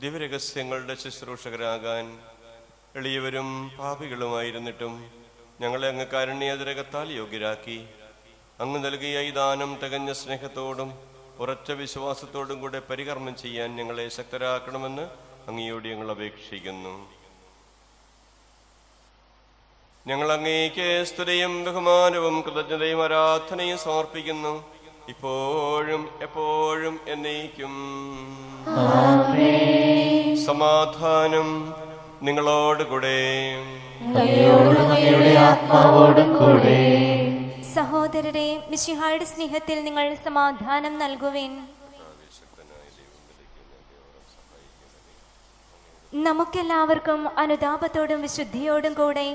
ദിവ്യരഹസ്യങ്ങളുടെ ശുശ്രൂഷകരാകാൻ എളിയവരും പാപികളുമായിരുന്നിട്ടും ഞങ്ങളെ അങ്ങ് കാരുണ്യാതിരകത്താൽ യോഗ്യരാക്കി. അങ്ങ് നൽകിയ ഈ ദാനം തികഞ്ഞ സ്നേഹത്തോടും ഉറച്ച വിശ്വാസത്തോടും കൂടെ പരികർമ്മം ചെയ്യാൻ ഞങ്ങളെ ശക്തരാക്കണമെന്ന് അങ്ങയോട് ഞങ്ങൾ അപേക്ഷിക്കുന്നു. ഞങ്ങൾ അങ്ങേക്ക് സ്തുതിയും ബഹുമാനവും കൃതജ്ഞതയും ആരാധനയും സമർപ്പിക്കുന്നു, ഇപ്പോഴും എപ്പോഴും എന്നേക്കും. സമാധാനം നിങ്ങളോടുകൂടെ. സഹോദരരെ, മിശിഹായുടെ സ്നേഹത്തിൽ നിങ്ങൾ സമാധാനം നൽകുവിൻ. നമുക്കെല്ലാവർക്കും അനുതാപത്തോടും വിശുദ്ധിയോടും കൂടെ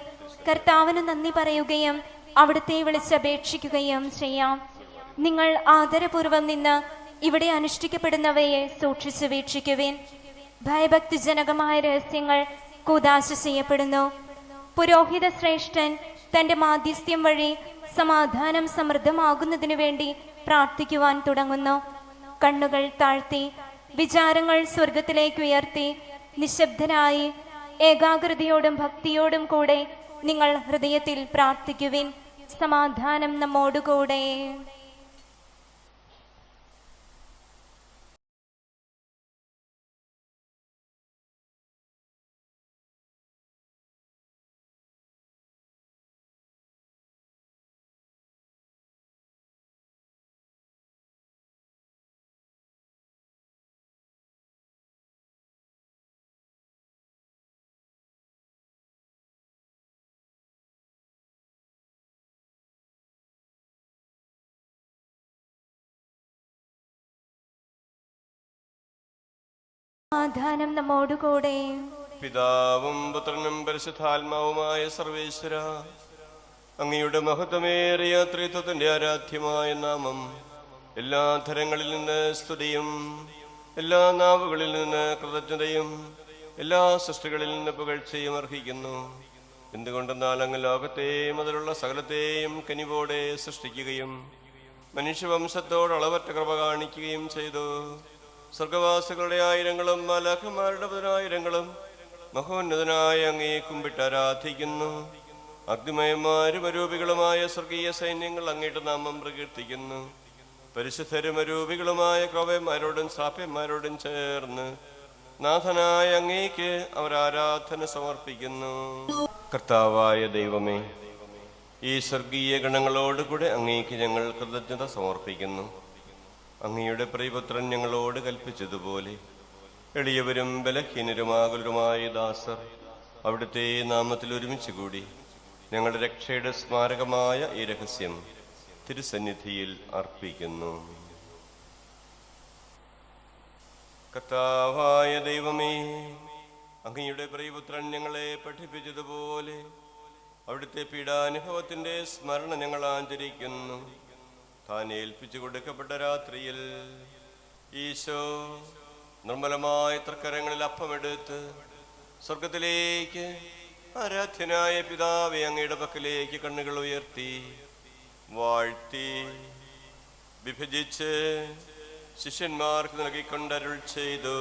കർത്താവിന് നന്ദി പറയുകയും അവിടുത്തെ വിളിച്ചപേക്ഷിക്കുകയും ചെയ്യാം. നിങ്ങൾ ആദരപൂർവം നിന്ന് ഇവിടെ അനുഷ്ഠിക്കപ്പെടുന്നവയെ സൂക്ഷിച്ചു വീക്ഷിക്കുവിൻ. ഭയഭക്തിജനകമായ രഹസ്യങ്ങൾ കൂദാശ ചെയ്യപ്പെടുന്നു. പുരോഹിത ശ്രേഷ്ഠൻ തന്റെ മാധ്യസ്ഥ്യം വഴി സമാധാനം സമൃദ്ധമാകുന്നതിനു വേണ്ടി പ്രാർത്ഥിക്കുവാൻ തുടങ്ങുന്നു. കണ്ണുകൾ താഴ്ത്തി വിചാരങ്ങൾ സ്വർഗത്തിലേക്ക് ഉയർത്തി നിശബ്ദനായി ഏകാഗ്രതയോടും ഭക്തിയോടും കൂടെ നിങ്ങൾ ഹൃദയത്തിൽ പ്രാർത്ഥിക്കുവിൻ. സമാധാനം നമ്മോടുകൂടെ. സമാധാനം നമ്മോടുകൂടെ. പിതാവും പുത്രനും പരിശുദ്ധാത്മാവുമായ സർവേശ്വര, അങ്ങയുടെ മഹത്വമേറിയ ത്രിത്വത്തിന്റെ ആരാധ്യമായ നാമം എല്ലാ ധരങ്ങളിൽ നിന്ന് സ്തുതിയും എല്ലാ നാവുകളിൽ നിന്ന് കൃതജ്ഞതയും എല്ലാ സൃഷ്ടികളിൽ നിന്ന് പുകഴ്ചയും അർഹിക്കുന്നു. എന്തുകൊണ്ടെന്നാൽ അങ്ങ് ലോകത്തെയും അതിലുള്ള സകലത്തെയും കനിവോടെ സൃഷ്ടിക്കുകയും മനുഷ്യവംശത്തോട് അളവറ്റ കൃപ കാണിക്കുകയും ചെയ്തു. സ്വർഗവാസികളുടെ ആയിരങ്ങളും മാലാഖമാരുടെ 10,000-ങ്ങളും മഹോന്നതനായ അങ്ങേ കുമ്പിട്ട് ആരാധിക്കുന്നു. അഗ്നിമയന്മാരും അരൂപികളുമായ സ്വർഗീയ സൈന്യങ്ങൾ അങ്ങയുടെ നാമം പ്രകീർത്തിക്കുന്നു. പരിശുദ്ധരും അരൂപികളുമായ ക്രോവന്മാരോടും ശ്രാപ്യന്മാരോടും ചേർന്ന് നാഥനായ അങ്ങേക്ക് അവർ ആരാധന സമർപ്പിക്കുന്നു. കർത്താവായ ദൈവമേ, ഈ സ്വർഗീയ ഗണങ്ങളോടുകൂടെ അങ്ങേക്ക് ഞങ്ങൾ കൃതജ്ഞത സമർപ്പിക്കുന്നു. അങ്ങയുടെ പ്രിയപുത്രൻ ഞങ്ങളോട് കൽപ്പിച്ചതുപോലെ എളിയവരും ബലഹീനരുമാകുലരുമായ ദാസർ അവിടുത്തെ നാമത്തിൽ ഒരുമിച്ച് കൂടി ഞങ്ങളുടെ രക്ഷയുടെ സ്മാരകമായ ഈ രഹസ്യം തിരുസന്നിധിയിൽ അർപ്പിക്കുന്നു. കർത്താവായ ദൈവമേ, അങ്ങയുടെ പ്രിയപുത്രൻ ഞങ്ങളെ പഠിപ്പിച്ചതുപോലെ അവിടുത്തെ പീഡാനുഭവത്തിന്റെ സ്മരണ ഞങ്ങൾ ആചരിക്കുന്നു. താൻ ഏൽപ്പിച്ചു കൊടുക്കപ്പെട്ട രാത്രിയിൽ ഈശോ നിർമ്മലമായ തൃക്കരങ്ങളിൽ അപ്പമെടുത്ത് സ്വർഗത്തിലേക്ക് ആരാധ്യനായ പിതാവേ അങ്ങയുടെ പക്കലേക്ക് കണ്ണുകൾ ഉയർത്തി വാഴ്ത്തി വിഭജിച്ച് ശിഷ്യന്മാർക്ക് നൽകിക്കൊണ്ടരുൾ ചെയ്തു,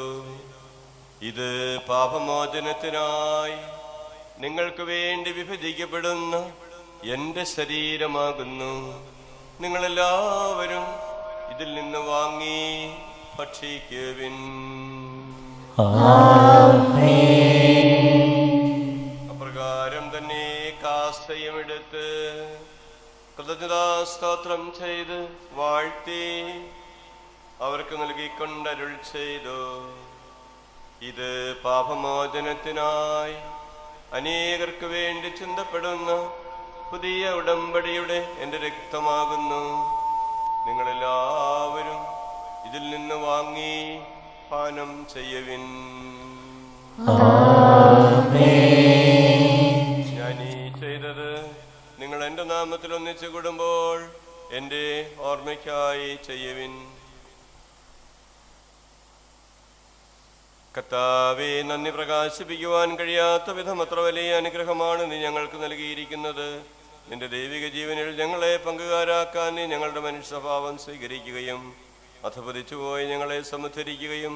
ഇത് പാപമോചനത്തിനായി നിങ്ങൾക്ക് വേണ്ടി വിഭജിക്കപ്പെടുന്ന എൻ്റെ ശരീരമാകുന്നു. നിങ്ങളെല്ലാവരും ഇതിൽ നിന്ന് വാങ്ങി ഭക്ഷിക്കുവിൻ. അപ്രകാരം തന്നെ കാസയും എടുത്ത് കൃതജ്ഞതാസ്തോത്രം ചെയ്ത് വാഴ്ത്തി അവർക്ക് നൽകിക്കൊണ്ടരുൾ ചെയ്തു, ഇത് പാപമോചനത്തിനായി അനേകർക്ക് വേണ്ടി ചിന്തപ്പെടുന്ന പുതിയ ഉടമ്പടിയുടെ എൻ്റെ രക്തമാകുന്നു. നിങ്ങളെല്ലാവരും ഇതിൽ നിന്ന് വാങ്ങി പാനം ചെയ്യുവിൻ. ഞാനീ ചെയ്തത് നിങ്ങൾ എൻ്റെ നാമത്തിൽ ഒന്നിച്ചു കൂടുമ്പോൾ എൻ്റെ ഓർമ്മയ്ക്കായി ചെയ്യുവിൻ. കർത്താവേ, നന്ദി പ്രകാശിപ്പിക്കുവാൻ കഴിയാത്ത വിധം അത്ര വലിയ അനുഗ്രഹമാണ് നീ ഞങ്ങൾക്ക് നൽകിയിരിക്കുന്നത്. നിന്റെ ദൈവിക ജീവനിൽ ഞങ്ങളെ പങ്കുകാരാക്കാൻ നീ ഞങ്ങളുടെ മനുഷ്യ സ്വഭാവം സ്വീകരിക്കുകയും അധപതിച്ചുപോയി ഞങ്ങളെ സമുദ്ധരിക്കുകയും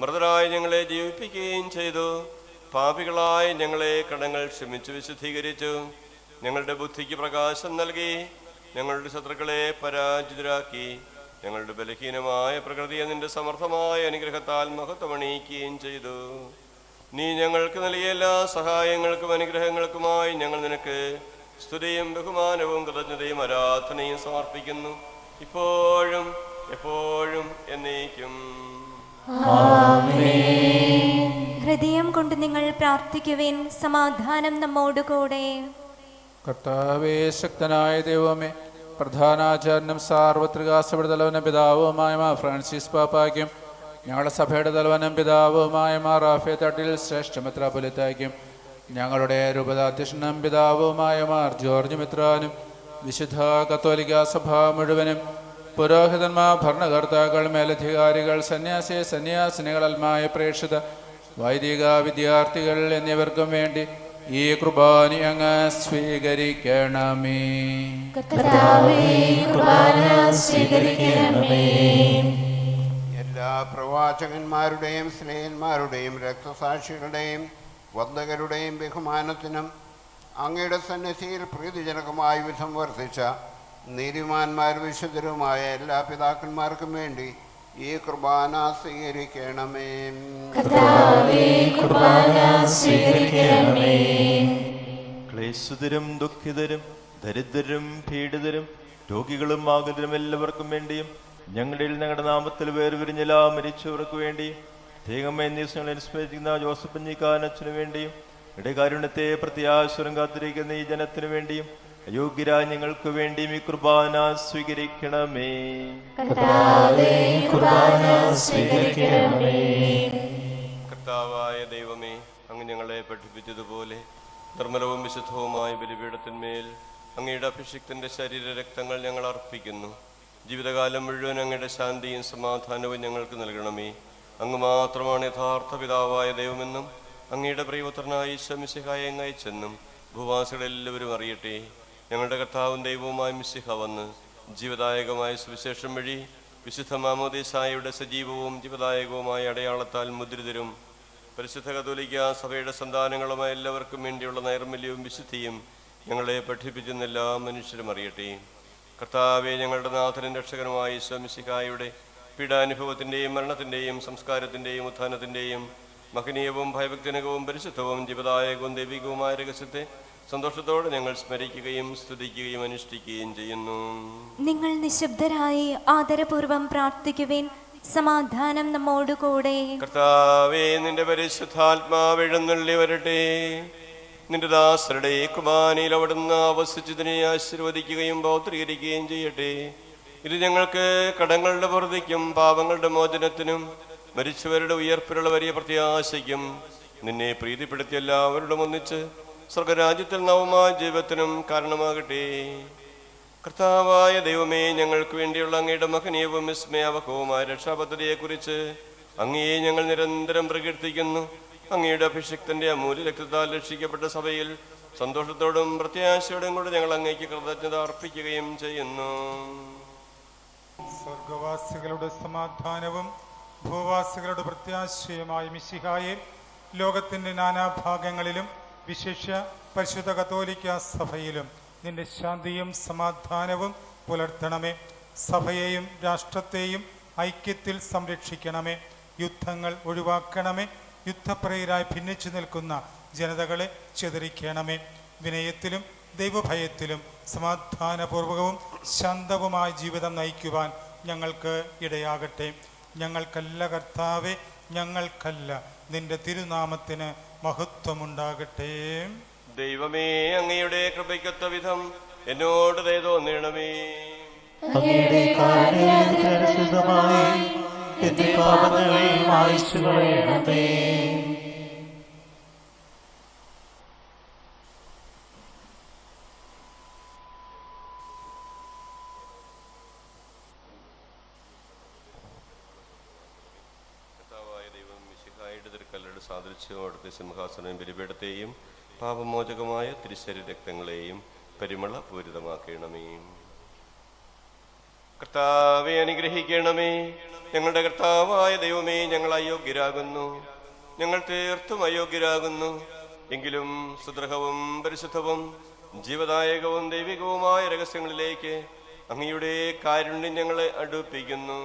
മൃതരായി ഞങ്ങളെ ജീവിപ്പിക്കുകയും ചെയ്തു. പാപികളായി ഞങ്ങളെ കടങ്ങൾ ക്ഷമിച്ചു വിശുദ്ധീകരിച്ചു. ഞങ്ങളുടെ ബുദ്ധിക്ക് പ്രകാശം നൽകി. ഞങ്ങളുടെ ശത്രുക്കളെ പരാജിതരാക്കി. ഞങ്ങളുടെ ബലഹീനമായ പ്രകൃതിയെ നിന്റെ സമർത്ഥമായ അനുഗ്രഹത്താൽ മഹത്വമണിയിക്കുകയും ചെയ്തു. നീ ഞങ്ങൾക്ക് നൽകിയ എല്ലാ സഹായങ്ങൾക്കും അനുഗ്രഹങ്ങൾക്കുമായി ഞങ്ങൾ നിനക്ക് സ്തുതിയും ബഹുമാനവും കൃതജ്ഞതയും ആരാധനയും സമർപ്പിക്കുന്നു, ഇപ്പോഴും എപ്പോഴും എന്നേക്കും. ഹൃദയം കൊണ്ട് നിങ്ങൾ പ്രാർത്ഥിക്കുവിൻ. സമാധാനം നമ്മോടുകൂടെ. കർത്താവേ, ശക്തനായ ദൈവമേ, പ്രധാനാചാര്യനും സാർവത്രിക സഭയുടെ തലവനും പിതാവുമായ മാർ ഫ്രാൻസിസ് പാപ്പായ്ക്കും ഞങ്ങളുടെ സഭയുടെ തലവനും പിതാവുമായ മാർ റാഫേ തട്ടിൽ ശ്രേഷ്ഠ മെത്രാപ്പൊലീത്തായ്ക്കും ഞങ്ങളുടെ രൂപതാധ്യക്ഷനും പിതാവുമായ മാർ ജോർജ് മെത്രാനും വിശുദ്ധ കത്തോലിക്ക സഭ മുഴുവനും പുരോഹിതന്മാർ, ഭരണകർത്താക്കൾ, മേലധികാരികൾ, സന്യാസിനികൾ, ആത്മായ പ്രേക്ഷിത വൈദിക വിദ്യാർത്ഥികൾ എന്നിവർക്കും വേണ്ടി ഈ കുർബാന അങ്ങ് സ്വീകരിക്കണമേ. എല്ലാ പ്രവാചകന്മാരുടെയും സ്നേഹന്മാരുടെയും രക്തസാക്ഷികളുടെയും വന്ദകരുടെയും ബഹുമാനത്തിനും അങ്ങയുടെ സന്നിധിയിൽ പ്രീതിജനകമായ വിധം വർദ്ധിച്ച നീതിമാന്മാർ വിശുദ്ധരുമായ എല്ലാ പിതാക്കന്മാർക്കും വേണ്ടി ഈ കുർബാന സ്വീകരിക്കണമേ. ക്ലേശിതരും ദുഃഖിതരും ദരിദ്രരും പീഡിതരും രോഗികളും ആകുലരും എല്ലാവർക്കും വേണ്ടിയും ഞങ്ങളുടെ നാമത്തിൽ വേർപിരിഞ്ഞെല്ലാ മരിച്ചവർക്ക് വേണ്ടിയും ദൈവമേ നീ അനുസ്മരിക്കുന്ന ജോസഫ് പഞ്ഞിക്കാരനച്ഛനു വേണ്ടിയും ഇടകാരുണ്യത്തെ പ്രത്യാശരം കാത്തിരിക്കുന്ന ഈ ജനത്തിനു വേണ്ടിയും അയോഗ്യരായ ഞങ്ങൾക്ക് വേണ്ടിയും ഈ കുർബാന സ്വീകരിക്കണമേ. കർത്താവായ ദൈവമേ, അങ്ങ് ഞങ്ങളെ പഠിപ്പിച്ചതുപോലെ നിർമ്മലവും വിശുദ്ധവുമായ ബലിപീഠത്തിന്മേൽ അങ്ങയുടെ അഭിഷിക്തന്റെ ശരീരരക്തങ്ങൾ ഞങ്ങൾ അർപ്പിക്കുന്നു. ജീവിതകാലം മുഴുവൻ അങ്ങയുടെ ശാന്തിയും സമാധാനവും ഞങ്ങൾക്ക് നൽകണമേ. അങ്ങ് മാത്രമാണ് യഥാർത്ഥ പിതാവായ ദൈവമെന്നും അങ്ങയുടെ പ്രിയപുത്രനായ ഈശോ മിശിഹായെ അങ്ങ് അയച്ചെന്നും ഭൂവാസികളെല്ലാവരും അറിയട്ടെ. ഞങ്ങളുടെ കർത്താവും ദൈവവുമായ മിശിഹ വന്ന് ജീവദായകമായ സുവിശേഷം വഴി വിശുദ്ധ മാമോദീസായുടെ സജീവവും ജീവദായകവുമായ അടയാളത്താൽ മുദ്രിതരും പരിശുദ്ധ കത്തോലിക്ക സഭയുടെ സന്താനങ്ങളുമായ എല്ലാവർക്കും വേണ്ടിയുള്ള നൈർമല്യവും വിശുദ്ധിയും ഞങ്ങളെ പഠിപ്പിച്ചെന്ന് എല്ലാ മനുഷ്യരും അറിയട്ടെ. കർത്താവെ, ഞങ്ങളുടെ നാഥനും രക്ഷകനുമായ ഈശോ മിശിഹായുടെ പീഡാനുഭവത്തിൻ്റെയും മരണത്തിൻ്റെയും സംസ്കാരത്തിൻ്റെയും ഉത്ഥാനത്തിൻ്റെയും മഹനീയവും ഭയഭക്തിനകവും പരിശുദ്ധവും ജീവദായകവും ദൈവികവുമായ രഹസ്യത്തെ സന്തോഷത്തോടെ ഞങ്ങൾ സ്മരിക്കുകയും സ്തുതിക്കുകയും അനുഷ്ഠിക്കുകയും ചെയ്യുന്നു. നിങ്ങൾ നിശബ്ദരായി ആദരപൂർവം പ്രാർത്ഥിക്കുവിൻ. സമാധാനം നമ്മോടുകൂടെ. കർത്താവേ, നിന്റെ പരിശുദ്ധാത്മാവ് എഴുന്നള്ളി വരട്ടെ. നിന്റെ ദാസരുടെ കുർബാനയിൽ അവിടുന്ന് ആവസിച്ചതിനെ ആശീർവദിക്കുകയും പൗത്രീകരിക്കുകയും ചെയ്യട്ടെ. ഇത് ഞങ്ങൾക്ക് കടങ്ങളുടെ പൊറുതിക്കും പാപങ്ങളുടെ മോചനത്തിനും മരിച്ചവരുടെ ഉയർപ്പിലുള്ള വലിയ പ്രത്യാശയ്ക്കും നിന്നെ പ്രീതിപ്പെടുത്തിയ എല്ലാവരോടും ഒന്നിച്ച് സ്വർഗരാജ്യത്തിൽ നവമായ ജീവിതത്തിനും കാരണമാകട്ടെ. കർത്താവായ ദൈവമേ, ഞങ്ങൾക്ക് വേണ്ടിയുള്ള അങ്ങയുടെ മഹനീയവും വിസ്മയാവഹവുമായ രക്ഷാപദ്ധതിയെക്കുറിച്ച് അങ്ങയെ ഞങ്ങൾ നിരന്തരം പ്രകീർത്തിക്കുന്നു. അങ്ങയുടെ അഭിഷിക്തന്റെ അമൂല്യ രക്തത്താൽ രക്ഷിക്കപ്പെട്ട സഭയിൽ സന്തോഷത്തോടും പ്രത്യാശയോടും കൂടെ ഞങ്ങൾ അങ്ങേക്ക് കൃതജ്ഞത അർപ്പിക്കുകയും ചെയ്യുന്നു. സ്വർഗവാസികളുടെ സമാധാനവും ഭൂവാസികളുടെ പ്രത്യാശയുമായ മിശിഹായെ ലോകത്തിന്റെ നാനാഭാഗങ്ങളിലും വിശേഷ്യ പരിശുദ്ധ കത്തോലിക്ക സഭയിലും നിന്റെ ശാന്തിയും സമാധാനവും പുലർത്തണമേ. സഭയെയും രാഷ്ട്രത്തെയും ഐക്യത്തിൽ സംരക്ഷിക്കണമേ. യുദ്ധങ്ങൾ ഒഴിവാക്കണമേ. യുദ്ധപ്രിയരായി ഭിന്നിച്ചു നിൽക്കുന്ന ജനതകളെ ചിതറിക്കണമേ. വിനയത്തിലും ദൈവഭയത്തിലും സമാധാനപൂർവകവും ശാന്തവുമായ ജീവിതം നയിക്കുവാൻ ഞങ്ങൾക്ക് ഇടയാകട്ടെ. ഞങ്ങൾക്കല്ല കർത്താവേ, ഞങ്ങൾക്കല്ല, നിന്റെ തിരുനാമത്തിന് മഹത്വമുണ്ടാകട്ടെ. ദൈവമേ, അങ്ങയുടെ കൃപയ്ക്കൊത്ത വിധം എന്നോട് ദയ തോന്നണമേ. അങ്ങയുടെ കാരുണ്യത്തിനനുസൃതമായി എന്റെ പാപങ്ങൾ മായ്ച്ചു കളയണമേ. കർത്താവായ ദൈവം മിശിഹായുടെ തിരുക്കല്ലുടെ സാദൃശ്യവും അവിടുത്തെ സിംഹാസനവും ബലിപീഠത്തെയും പാപമോചകമായ തിരുശരീര രക്തങ്ങളെയും പരിമളപൂരിതമാക്കണമേ. കർത്താവെ അനുഗ്രഹിക്കണമേ. ഞങ്ങളുടെ കർത്താവായ ദൈവമേ, ഞങ്ങൾ അയോഗ്യരാകുന്നു, ഞങ്ങൾ തീർത്തും അയോഗ്യരാകുന്നു. എങ്കിലും സുദൃഢവും പരിശുദ്ധവും ജീവദായകവും ദൈവികവുമായ രഹസ്യങ്ങളിലേക്ക് അങ്ങയുടെ കാരുണ്യം ഞങ്ങളെ അടുപ്പിക്കുന്നു.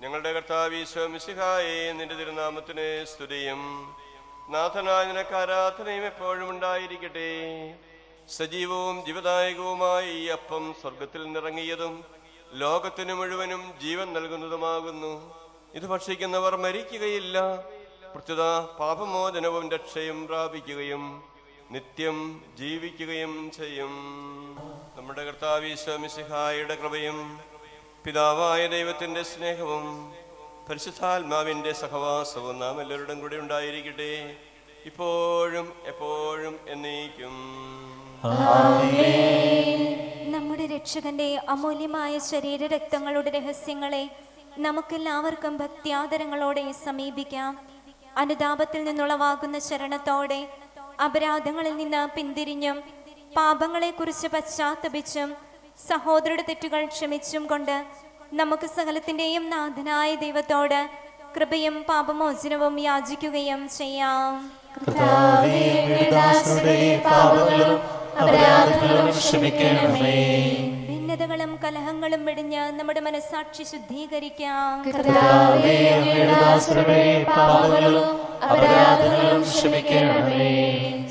ഞങ്ങളുടെ കർത്താവ് ഈശോ മിശിഹായേ, നിന്റെ തിരുനാമത്തിന് സ്തുതിയും നാഥനായ നിനക്ക് ആരാധനയും എപ്പോഴും ഉണ്ടായിരിക്കട്ടെ. സജീവവും ജീവദായകവുമായ ഈ അപ്പം സ്വർഗത്തിൽ നിറങ്ങിയതും ലോകത്തിന് മുഴുവനും ജീവൻ നൽകുന്നതുമാകുന്നു. ഇത് ഭക്ഷിക്കുന്നവർ മരിക്കുകയില്ല, പ്രത്യുത പാപമോചനവും രക്ഷയും പ്രാപിക്കുകയും നിത്യം ജീവിക്കുകയും ചെയ്യും. നമ്മുടെ കർത്താവ് ഈശോ മിശിഹായുടെ കൃപയും പിതാവായ ദൈവത്തിന്റെ സ്നേഹവും പരിശുദ്ധാത്മാവിന്റെ സഹവാസവും നാം എല്ലാവരുടെയും കൂടെ ഉണ്ടായിരിക്കട്ടെ, ഇപ്പോഴും എപ്പോഴും എന്നേക്കും. നമ്മുടെ രക്ഷകന്റെ അമൂല്യമായ ശരീര രക്തങ്ങളുടെ രഹസ്യങ്ങളെ നമുക്കെല്ലാവർക്കും ഭക്ത്യാദരങ്ങളോടെ സമീപിക്കാം. അനുതാപത്തിൽ നിന്നുളവാകുന്ന ശരണത്തോടെ അപരാധങ്ങളിൽ നിന്ന് പിന്തിരിഞ്ഞും പാപങ്ങളെക്കുറിച്ച് പശ്ചാത്തപിച്ചും സഹോദരരുടെ തെറ്റുകൾ ക്ഷമിച്ചും കൊണ്ട് നമുക്ക് സകലത്തിന്റെയും നാഥനായ ദൈവത്തോട് കൃപയും പാപമോചനവും യാചിക്കുകയും ചെയ്യാം. ഭിന്നതകളും കലഹങ്ങളും വെടിഞ്ഞ് നമ്മുടെ മനസ്സാക്ഷി ശുദ്ധീകരിക്കാം.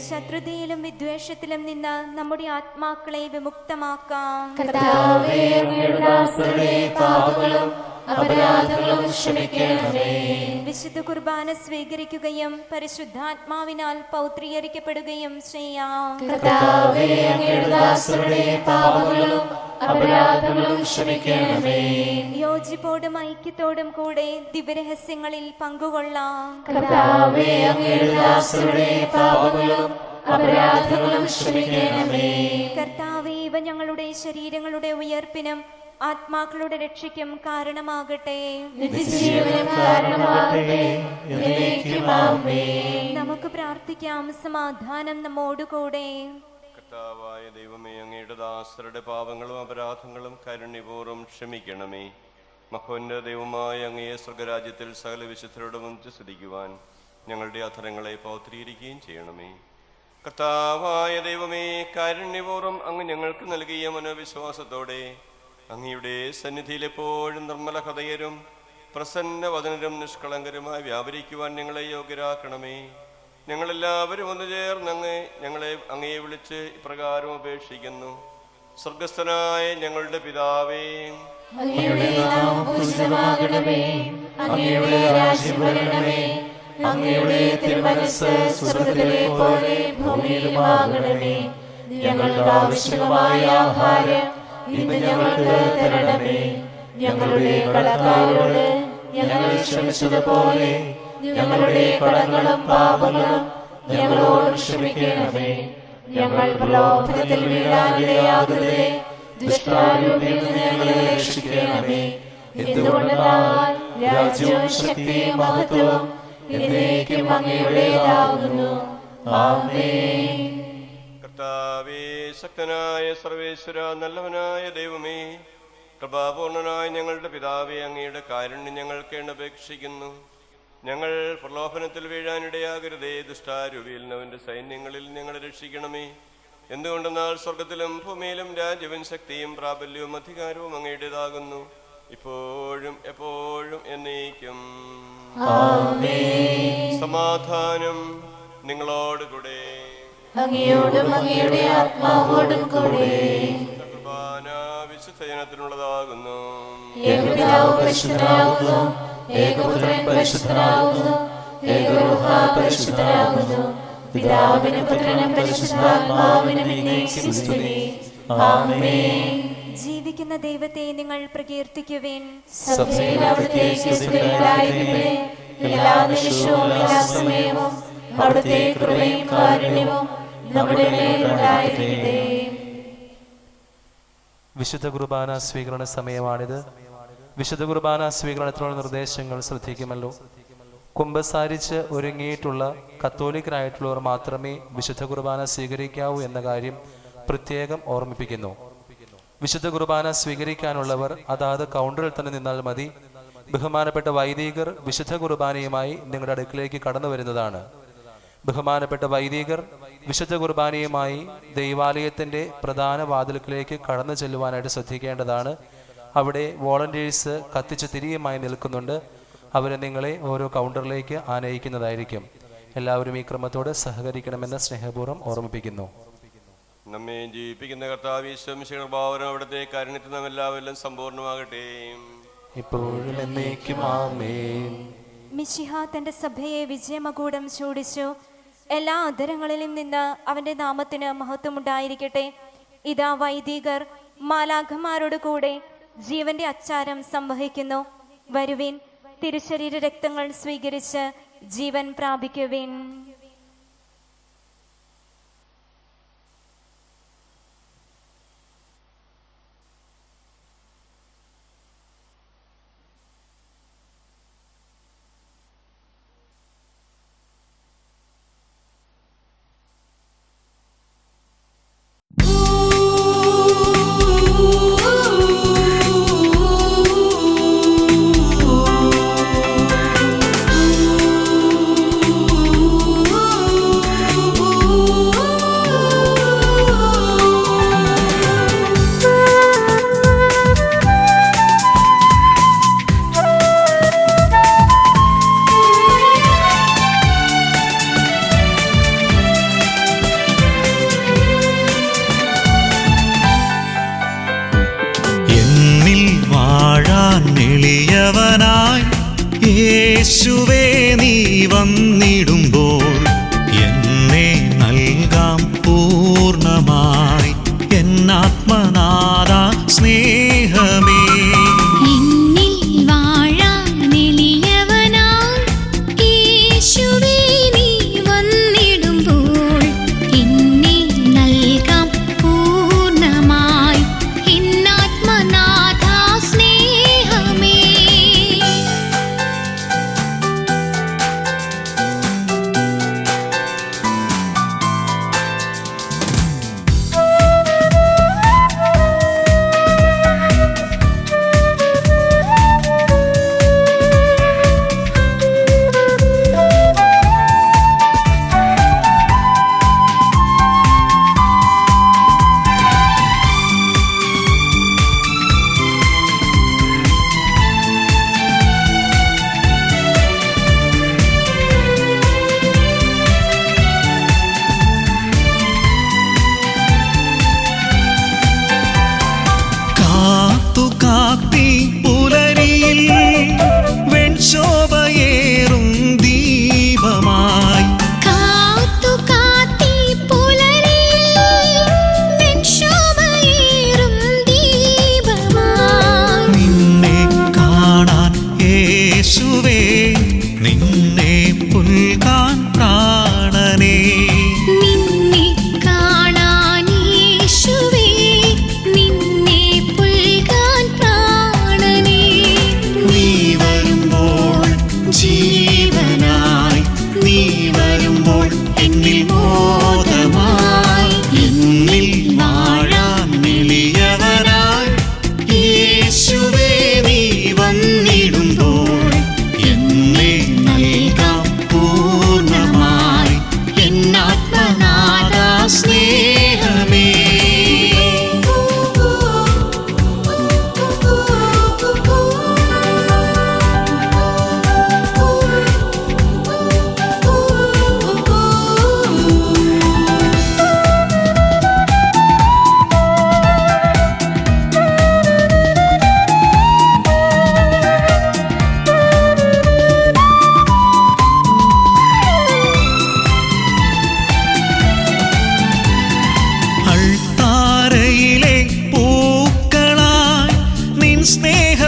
ശത്രുതയിലും വിദ്വേഷത്തിലും നിന്ന് നമ്മുടെ ആത്മാക്കളെ വിമുക്തമാക്കാം. വിശുദ്ധ കുർബാന സ്വീകരിക്കുകയും പരിശുദ്ധാത്മാവിനാൽ പൗത്രീകരിക്കപ്പെടുകയും ചെയ്യാം. യോജിപ്പോടും ഐക്യത്തോടും കൂടെ ദിവ്യരഹസ്യങ്ങളിൽ പങ്കുകൊള്ളാം. കർത്താവേ, ഇവ ഞങ്ങളുടെ ശരീരങ്ങളുടെ ഉയർപ്പിനും ആത്മാക്കളുടെ രക്ഷയ്ക്കും കാരണമാകട്ടെ. നമുക്ക് പ്രാർത്ഥിക്കാം. സമാധാനം നമ്മോടുകൂടെ. കർത്താവായ ദൈവമേ, അങ്ങയുടെ ദാസരുടെ പാപങ്ങളും അപരാധങ്ങളും കാരുണ്യപൂർവ്വം ക്ഷമിക്കണമേ. മഹോന്നത ദൈവമായ അങ്ങയെ സ്വർഗരാജ്യത്തിൽ സകല വിശുദ്ധരോടും സ്തുതിക്കുവാൻ ഞങ്ങളുടെ അധരങ്ങളെ പൗത്രീകരിക്കുകയും ചെയ്യണമേ. കർത്താവായ ദൈവമേ, കാരുണ്യപൂർവ്വം അങ്ങ് ഞങ്ങൾക്ക് നൽകിയ മനോവിശ്വാസത്തോടെ അങ്ങയുടെ സന്നിധിയിൽ എപ്പോഴും നിർമ്മല ഹൃദയരും പ്രസന്നവദനരും നിഷ്കളങ്കരുമായി വ്യാപരിക്കുവാൻ ഞങ്ങളെ യോഗ്യരാക്കണമേ. ഞങ്ങളെല്ലാവരും ഒന്നു ചേർന്ന് ഞങ്ങളെ അങ്ങയെ വിളിച്ച് ഇപ്രകാരം അപേക്ഷിക്കുന്നു. സ്വർഗസ്ഥനായ ഞങ്ങളുടെ പിതാവേ, അങ്ങയുടെ നാമം പൂജിതമാകണമേ. അങ്ങയുടെ രാജ്യം വരണമേ. അങ്ങയുടെ തിരുമനസ്സ് സ്വർഗ്ഗത്തിലെ പോലെ ഭൂമിയിലുമാകണമേ. ഞങ്ങൾക്ക് ആവശ്യമായ ആഹാരം ഇന്ന് ഞങ്ങൾക്ക് തരണമേ. ഞങ്ങളുടെ കടക്കാരോട് ഞങ്ങൾ ക്ഷമിച്ചതുപോലെ ഞങ്ങളുടെ കടങ്ങളും പാപങ്ങളും ഞങ്ങളോട് ക്ഷമിക്കണമേ. ഞങ്ങൾ പ്രലോഭനത്തിൽ വീഴാനിടയാകരുതേ, ദുഷ്ടാരൂപിയിൽ നിന്ന് ഞങ്ങളെ രക്ഷിക്കണമേ. എന്തുകൊണ്ടെന്നാൽ രാജ്യവും ശക്തിയും മഹത്വവും എന്നേക്കും അങ്ങയുടേതാകുന്നു. ആമേൻ. കർത്താവേ, ശക്തനായ സർവേശ്വര, നല്ലവനായ ദൈവമേ, കൃപാപൂർണനായ ഞങ്ങളുടെ പിതാവേ, അങ്ങയുടെ കാരുണ്യം ഞങ്ങൾക്ക് അപേക്ഷിക്കുന്നു. ഞങ്ങൾ പ്രലോഭനത്തിൽ വീഴാനിടയാകരുതേ, ദുഷ്ടാരൂപിയിൽ അവന്റെ സൈന്യങ്ങളിൽ ഞങ്ങളെ രക്ഷിക്കണമേ. എന്തുകൊണ്ടെന്നാൽ സ്വർഗത്തിലും ഭൂമിയിലും രാജ്യവും ശക്തിയും പ്രാബല്യവും അധികാരവും അങ്ങയുടേതാകുന്നു, ഇപ്പോഴും എപ്പോഴും എന്നേക്കും. സമാധാനം നിങ്ങളോടുകൂടെ. അങ്ങയോടും അങ്ങയുടെ ആത്മാവോടും കൂടെ. കുർബാന വിശുദ്ധ ജനത്തിനുള്ളതാകുന്നു. ഏകപിതാവ് പരിശുദ്ധനാകുന്നു, ഏകപുത്രൻ പരിശുദ്ധനാകുന്നു, ഏകരൂഹ പരിശുദ്ധനാകുന്നു. പിതാവിനും പുത്രനും പരിശുദ്ധാത്മാവിനും എന്നേക്കും സ്തുതി. ആമേൻ. ജീവിക്കുന്ന ദൈവത്തെ നിങ്ങൾ പ്രകീർത്തിക്കുവിൻ. സഭയിൽ അവിടുത്തേക്ക് സ്തുതിയുണ്ടായിരിക്കട്ടെ. എല്ലാ നിമിഷവും എല്ലാ സമയവും അവിടുത്തെ കൃപയും കാരുണ്യവും നമ്മുടെ മേലുണ്ടായിരിക്കട്ടെ. വിശുദ്ധ കുർബാന സ്വീകരണ സമയമാണിത്. വിശുദ്ധ കുർബാന സ്വീകരണത്തിനുള്ള നിർദ്ദേശങ്ങൾ ശ്രദ്ധിക്കുമല്ലോ. കുമ്പസാരിച്ച് ഒരുങ്ങിയിട്ടുള്ള കത്തോലിക്കരായിട്ടുള്ളവർ മാത്രമേ വിശുദ്ധ കുർബാന സ്വീകരിക്കാവൂ എന്ന കാര്യം പ്രത്യേകം ഓർമ്മിപ്പിക്കുന്നു. വിശുദ്ധ കുർബാന സ്വീകരിക്കാനുള്ളവർ അതാത് കൗണ്ടറിൽ തന്നെ നിന്നാൽ മതി. ബഹുമാനപ്പെട്ട വൈദികർ വിശുദ്ധ കുർബാനയുമായി നിങ്ങളുടെ അടുക്കിലേക്ക് കടന്നു വരുന്നതാണ്. ബഹുമാനപ്പെട്ട വൈദികർ വിശുദ്ധ കുർബാനയുമായി ദൈവാലയത്തിൻ്റെ പ്രധാന വാതിൽക്കിലേക്ക് കടന്നു ചെല്ലുവാനായിട്ട് ശ്രദ്ധിക്കേണ്ടതാണ്. അവിടെ വോളണ്ടിയേഴ്സ് കത്തിച്ച് തിരിയുമായി നിൽക്കുന്നുണ്ട്. അവരെ നിങ്ങളെ ഓരോ കൗണ്ടറിലേക്ക് ആനയിക്കുന്നതായിരിക്കും. എല്ലാവരും ഈ ക്രമത്തോട് സഹകരിക്കണമെന്ന് സ്നേഹപൂർവ്വം ഓർമ്മിപ്പിക്കുന്നു. നമ്മെ ജീവിപ്പിക്കുന്ന കർത്താവ് ഈശ്വരഭാവനം അവിടുത്തെ കാരുണ്യത്തിൽ നാം എല്ലാവരിലും സമ്പൂർണ്ണമാകട്ടെ, ഇപ്പോഴും എന്നേക്കും ആമേൻ. മിശിഹ തന്റെ സഭയെ വിജയമകൂടം ചൂടിച്ചു. എല്ലാ അധരങ്ങളിലും നിന്ന് അവന്റെ നാമത്തിന് മഹത്വമുണ്ടായിരിക്കട്ടെ. ഇതാ വൈദികർ മാലാഖമാരോട് കൂടെ ജീവന്റെ അച്ചാരം സംവഹിക്കുന്നു. വരുവിൻ, തിരുശരീര രക്തങ്ങൾ സ്വീകരിച്ച് ജീവൻ പ്രാപിക്കുവിൻ. എളിയവനായി യേശുവേ നീ വന്നിടുമ്പോൾ എന്നെ നൽകാം പൂർണ്ണമായി എന്നാത്മനാഥ സ്നേഹമേ.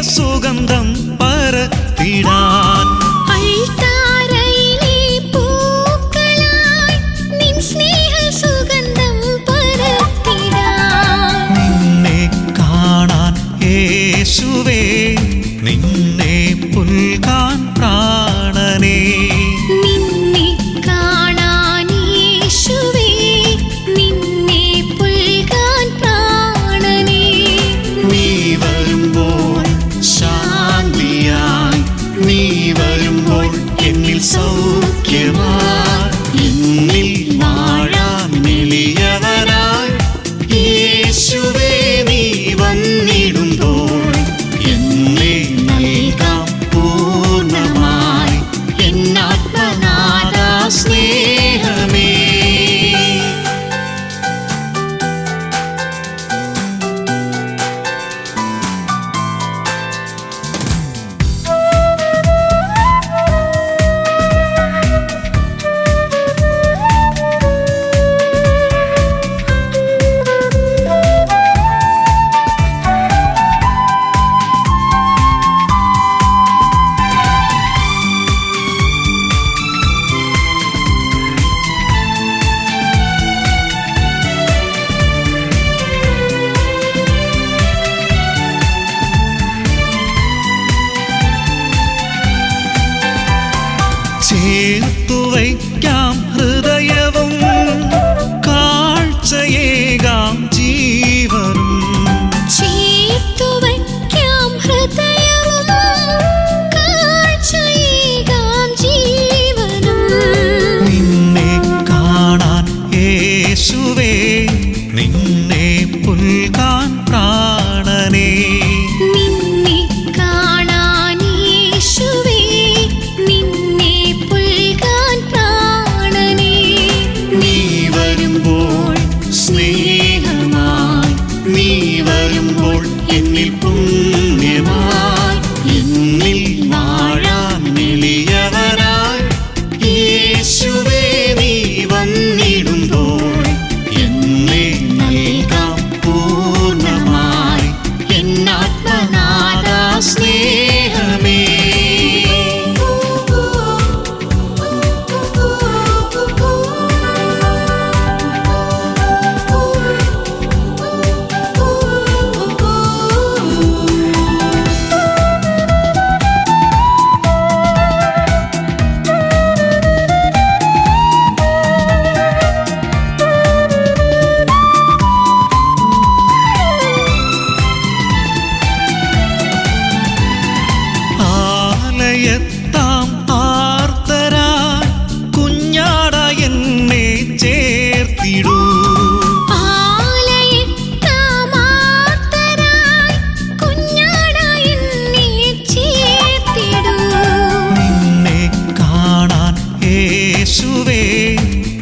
സുഗന്ധം പരത്തിടാൻ നിന്നെ കാണാൻ യേശുവേ, നിന്നെ പുൽകാൻ പ്രാണനേ. പുണ്യമായി എന്നിൽ വാഴാൻ എളിയവനായി യേശുവേ നീ വന്നിടുമ്പോൾ എന്നെ നൽകാം പൂർണ്ണമായി എന്നാത്മനാഥ സ്നേഹമേ. ആലയത്താം ആർത്തരായി കുഞ്ഞാട എന്നെ ചേർത്തിടൂ. നിന്നെ കാണാൻ യേശുവേ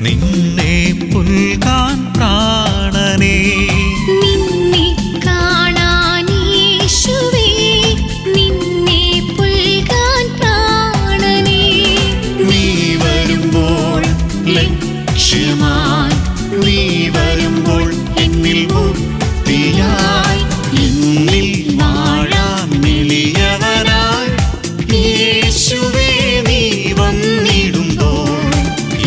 നിന്നെ പുൽകാൻ പ്രാണനേ. നീ വരുമ്പോൾ ലക്ഷ്യമായി നീ വരുമ്പോൾ എന്നിൽ മുക്തിയായി എന്നിൽ വാഴാൻ എളിയവനായി യേശുവേ നീ വന്നിടുമ്പോൾ